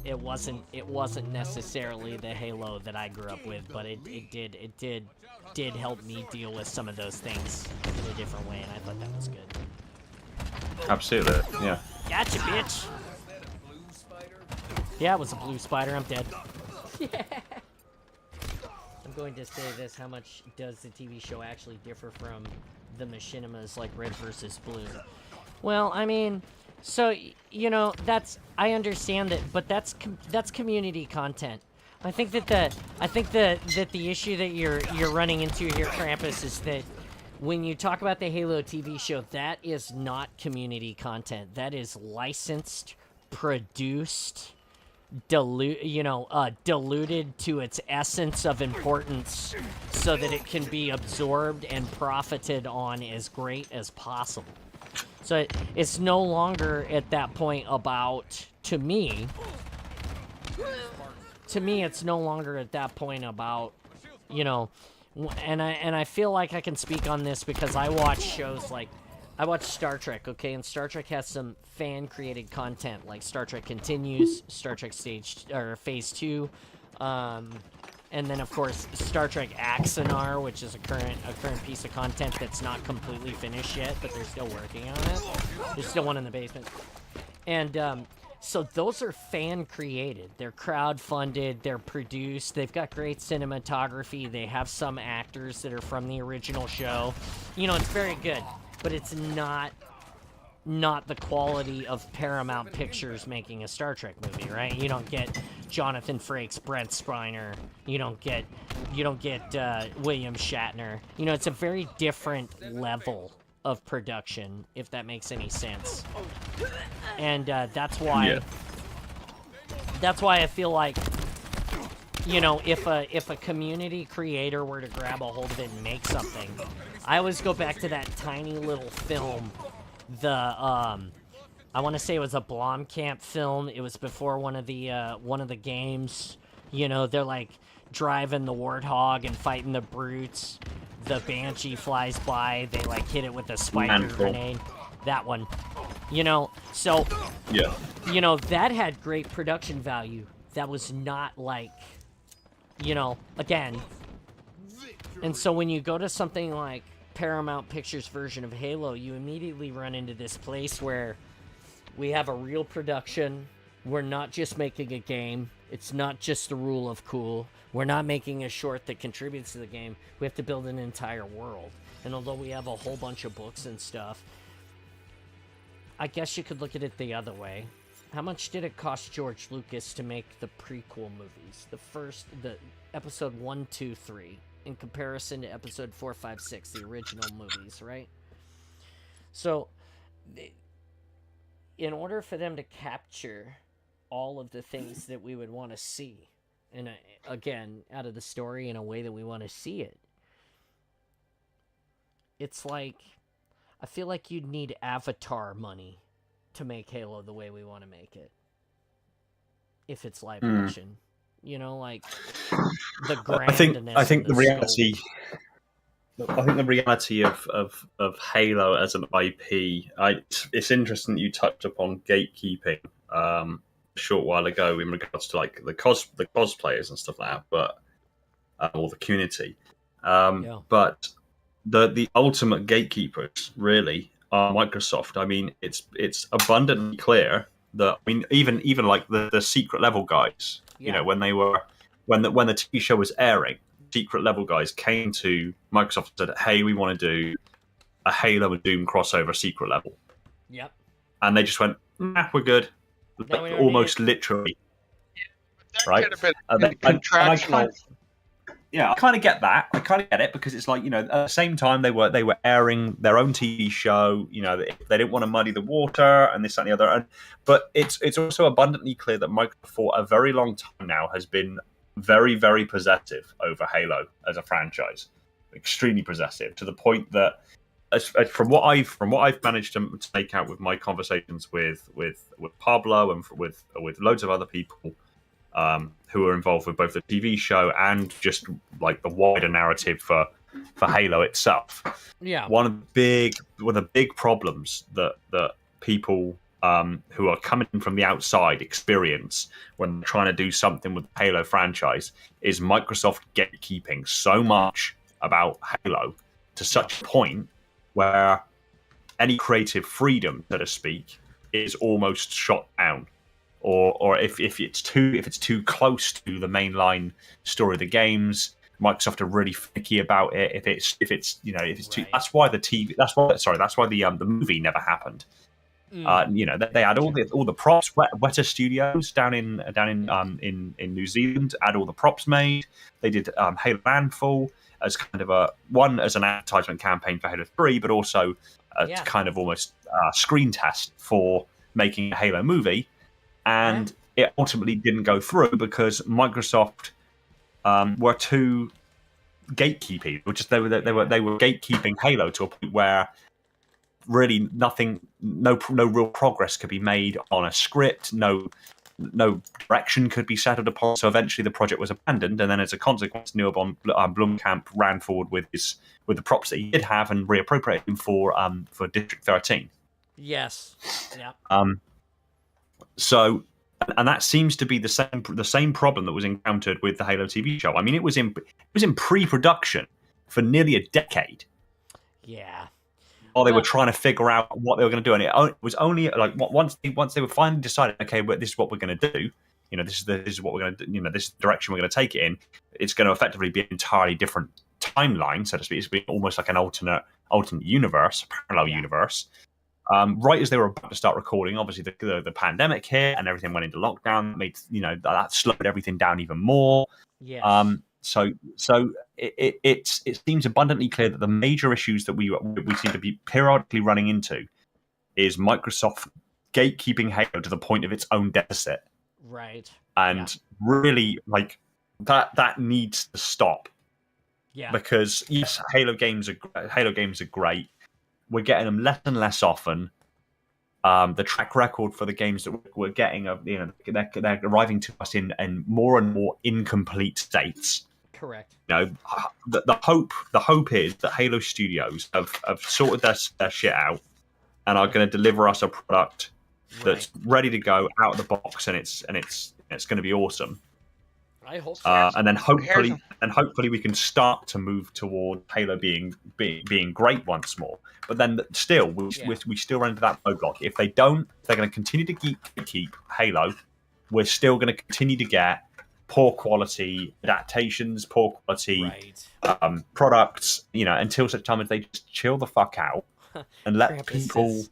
It wasn't necessarily the Halo that I grew up with, but it did help me deal with some of those things in a different way, and I thought that was good. Absolutely, yeah. Gotcha, bitch. Yeah, it was a blue spider. I'm dead. Yeah. I'm going to say this: how much does the TV show actually differ from the machinimas like Red versus Blue? Well, I mean, so you know, I understand that, but that's community content. I think that the issue that you're running into here, Krampus, is that when you talk about the Halo TV show, that is not community content. That is licensed, produced, diluted to its essence of importance so that it can be absorbed and profited on as great as possible. So it's no longer at that point about, to me, it's no longer at that point about, you know, and I feel like I can speak on this because I watch shows like, I watch Star Trek, okay, and Star Trek has some fan-created content, like Star Trek Continues, Star Trek Phase 2, and then, of course, Star Trek Axanar, which is a current piece of content that's not completely finished yet, but they're still working on it. There's still one in the basement. And so those are fan-created. They're crowd-funded, they're produced, they've got great cinematography, they have some actors that are from the original show. You know, it's very good, but it's not the quality of Paramount Pictures making a Star Trek movie, right? You don't get Jonathan Frakes, Brent Spiner. You don't get William Shatner. You know, it's a very different level of production, if that makes any sense. And that's why I feel like, you know, if a community creator were to grab a hold of it and make something, I always go back to that tiny little film. I want to say it was a Blomkamp film. It was before one of the games. You know, they're like driving the Warthog and fighting the brutes. The Banshee flies by. They like hit it with a spider grenade. That one. You know, so yeah. You know, that had great production value. That was not like, you know, again. And so when you go to something like Paramount Pictures' version of Halo, you immediately run into this place where we have a real production. We're not just making a game. It's not just the rule of cool. We're not making a short that contributes to the game. We have to build an entire world. And although we have a whole bunch of books and stuff, I guess you could look at it the other way. How much did it cost George Lucas to make the prequel movies? The episode 1, 2, 3. In comparison to episode 4, 5, 6, the original movies, right? So, in order for them to capture all of the things that we would want to see, and again, out of the story in a way that we want to see it. It's like, I feel like you'd need Avatar money to make Halo the way we want to make it. If it's live action. You know, like the grandness. I think and the reality. scope. I think the reality of Halo as an IP. It's interesting that you touched upon gatekeeping a short while ago in regards to like the cosplayers and stuff like that, but or the community. But the ultimate gatekeepers really are Microsoft. I mean, it's abundantly clear that, I mean, even like the secret level guys, you know, when the TV show was airing, secret level guys came to Microsoft and said, "Hey, we want to do a Halo and Doom crossover secret level." Yep. And they just went, "Nah, we're good." Like, almost literally. That right? could have been contractual. I kind of get that. I kind of get it, because it's like, you know, at the same time they were airing their own TV show. You know, they didn't want to muddy the water and this, that, and the other. But it's also abundantly clear that Microsoft for a very long time now has been very, very possessive over Halo as a franchise, extremely possessive, to the point that, from what I've managed to make out with my conversations with Pablo and with loads of other people who are involved with both the TV show and just like the wider narrative for Halo itself. Yeah. One of the big problems that people who are coming from the outside experience when they're trying to do something with the Halo franchise is Microsoft gatekeeping so much about Halo to such a point where any creative freedom, so to speak, is almost shot down. Or if it's too close to the mainline story of the games, Microsoft are really finicky about it. If it's too, that's why the movie never happened. You know, they had all the props. Weta Studios down in New Zealand had all the props made. They did Halo Landfall as kind of as an advertisement campaign for Halo 3, but also kind of almost screen test for making a Halo movie. And it ultimately didn't go through because Microsoft were too gatekeeping, which is they were gatekeeping Halo to a point where really no real progress could be made on a script, no direction could be settled upon. So eventually the project was abandoned, and then as a consequence, Neil Blomkamp ran forward with the props that he did have and reappropriated them for District 13. Yes. Yeah. So, and that seems to be the same problem that was encountered with the Halo TV show. I mean, it was in pre-production for nearly a decade. Yeah. While they were trying to figure out what they were going to do, and it was only like once they were finally decided, okay, well, this is what we're going to do. You know, this is what we're going to do. You know, this is the direction we're going to take it in. It's going to effectively be an entirely different timeline, so to speak. It's been almost like an alternate universe, parallel universe. Right as they were about to start recording, obviously the pandemic hit and everything went into lockdown. Made that slowed everything down even more. Yes. So it seems abundantly clear that the major issues that we seem to be periodically running into is Microsoft gatekeeping Halo to the point of its own deficit. Right. And really, like that needs to stop. Yeah. Because yes, Halo games are great. We're getting them less and less often. The track record for the games that we're getting, they're arriving to us in more and more incomplete states. Correct. You know, the hope is that Halo Studios have sorted their shit out and are going to deliver us a product that's ready to go out of the box, and it's going to be awesome. I hope so. And then hopefully we can start to move toward Halo being great once more. But then still, we still run into that roadblock. If they don't, if they're going to continue to keep Halo, we're still going to continue to get poor quality adaptations, poor quality products. You know, until such time as they just chill the fuck out and let people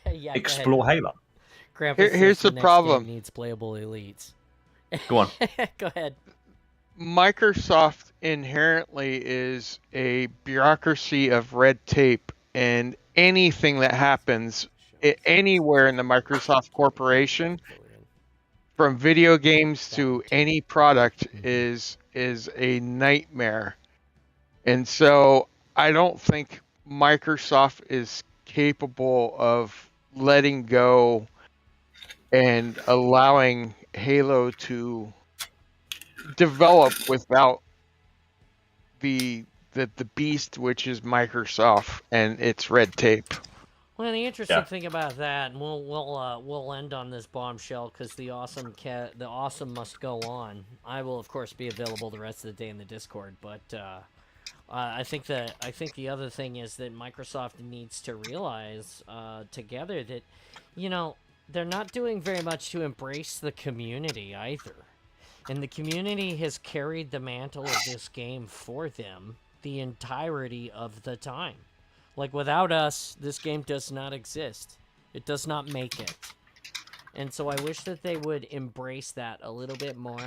explore Halo. Here's the problem. Needs playable elites. Go on. Go ahead. Microsoft inherently is a bureaucracy of red tape, and anything that happens anywhere in the Microsoft corporation from video games to any product is a nightmare. And so I don't think Microsoft is capable of letting go and allowing Halo to develop without the beast, which is Microsoft and its red tape. Well, the interesting thing about that, and we'll end on this bombshell because the awesome must go on. I will of course be available the rest of the day in the Discord, but I think the other thing is that Microsoft needs to realize together that, you know, they're not doing very much to embrace the community either, and the community has carried the mantle of this game for them the entirety of the time. Like, without us, this game does not exist. It does not make it. And so I wish that they would embrace that a little bit more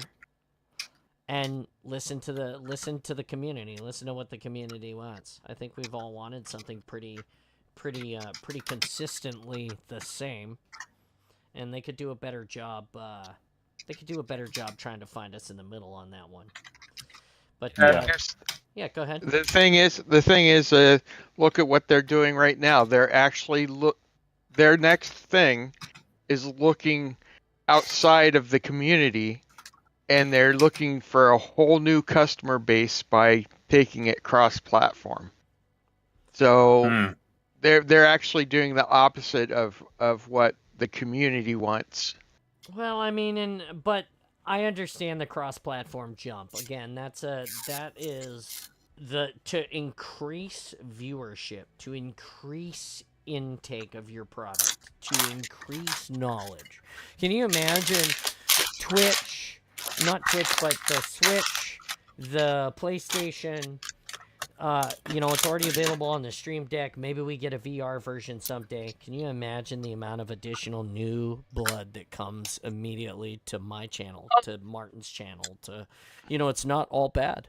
and listen to the community. Listen to what the community wants. I think we've all wanted something pretty consistently the same. And they could do a better job trying to find us in the middle on that one. But yeah, go ahead. The thing is, look at what they're doing right now. They're actually their next thing is looking outside of the community, and they're looking for a whole new customer base by taking it cross-platform. So they're actually doing the opposite of what the community wants. Well, I mean, but I understand the cross-platform jump. Again, that is to increase viewership, to increase intake of your product, to increase knowledge. Can you imagine Twitch, not Twitch, but the Switch, the PlayStation? You know, it's already available on the Stream Deck. Maybe we get a VR version someday. Can you imagine the amount of additional new blood that comes immediately to my channel, to Martin's channel, to, you know, it's not all bad.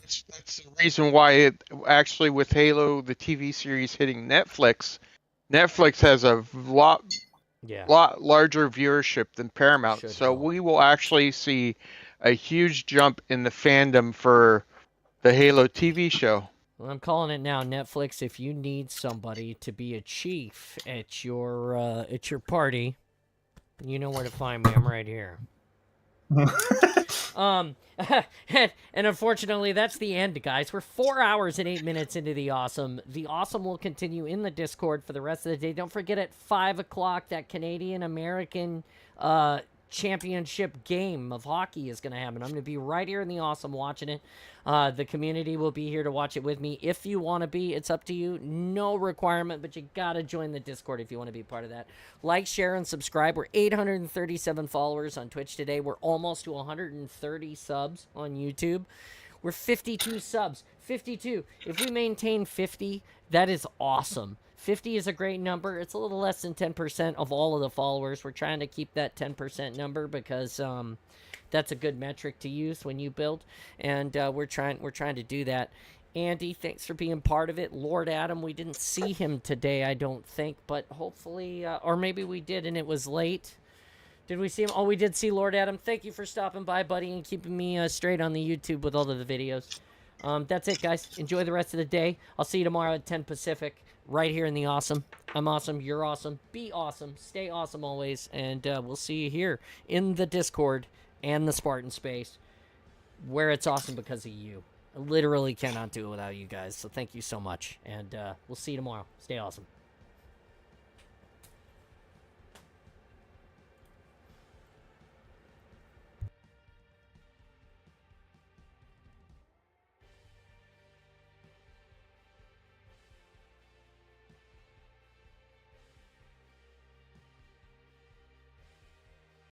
That's the reason why it actually, with Halo, the TV series hitting Netflix has a lot larger viewership than Paramount. So we will actually see a huge jump in the fandom for the Halo TV show. Well, I'm calling it now, Netflix. If you need somebody to be a chief at your party, you know where to find me. I'm right here. And unfortunately, that's the end, guys. We're 4 hours and 8 minutes into the awesome. The awesome will continue in the Discord for the rest of the day. Don't forget at 5 o'clock that Canadian-American championship game of hockey is going to happen. I'm going to be right here in the awesome watching it. The community will be here to watch it with me. If you want to be, it's up to you. No requirement, but you got to join the Discord if you want to be part of that. Like, share, and subscribe. We're 837 followers on Twitch today. We're almost to 130 subs on YouTube. We're 52 subs. 52. If we maintain 50, that is awesome. 50 is a great number. It's a little less than 10% of all of the followers. We're trying to keep that 10% number because that's a good metric to use when you build, and we're trying to do that. Andy, thanks for being part of it. Lord Adam, we didn't see him today, I don't think, but hopefully, or maybe we did and it was late. Did we see him? Oh, we did see Lord Adam. Thank you for stopping by, buddy, and keeping me straight on the YouTube with all of the videos. That's it, guys. Enjoy the rest of the day. I'll see you tomorrow at 10 Pacific. Right here in the awesome. I'm awesome. You're awesome. Be awesome. Stay awesome always. And we'll see you here in the Discord and the Spartan space where it's awesome because of you. I literally cannot do it without you guys. So thank you so much. And we'll see you tomorrow. Stay awesome.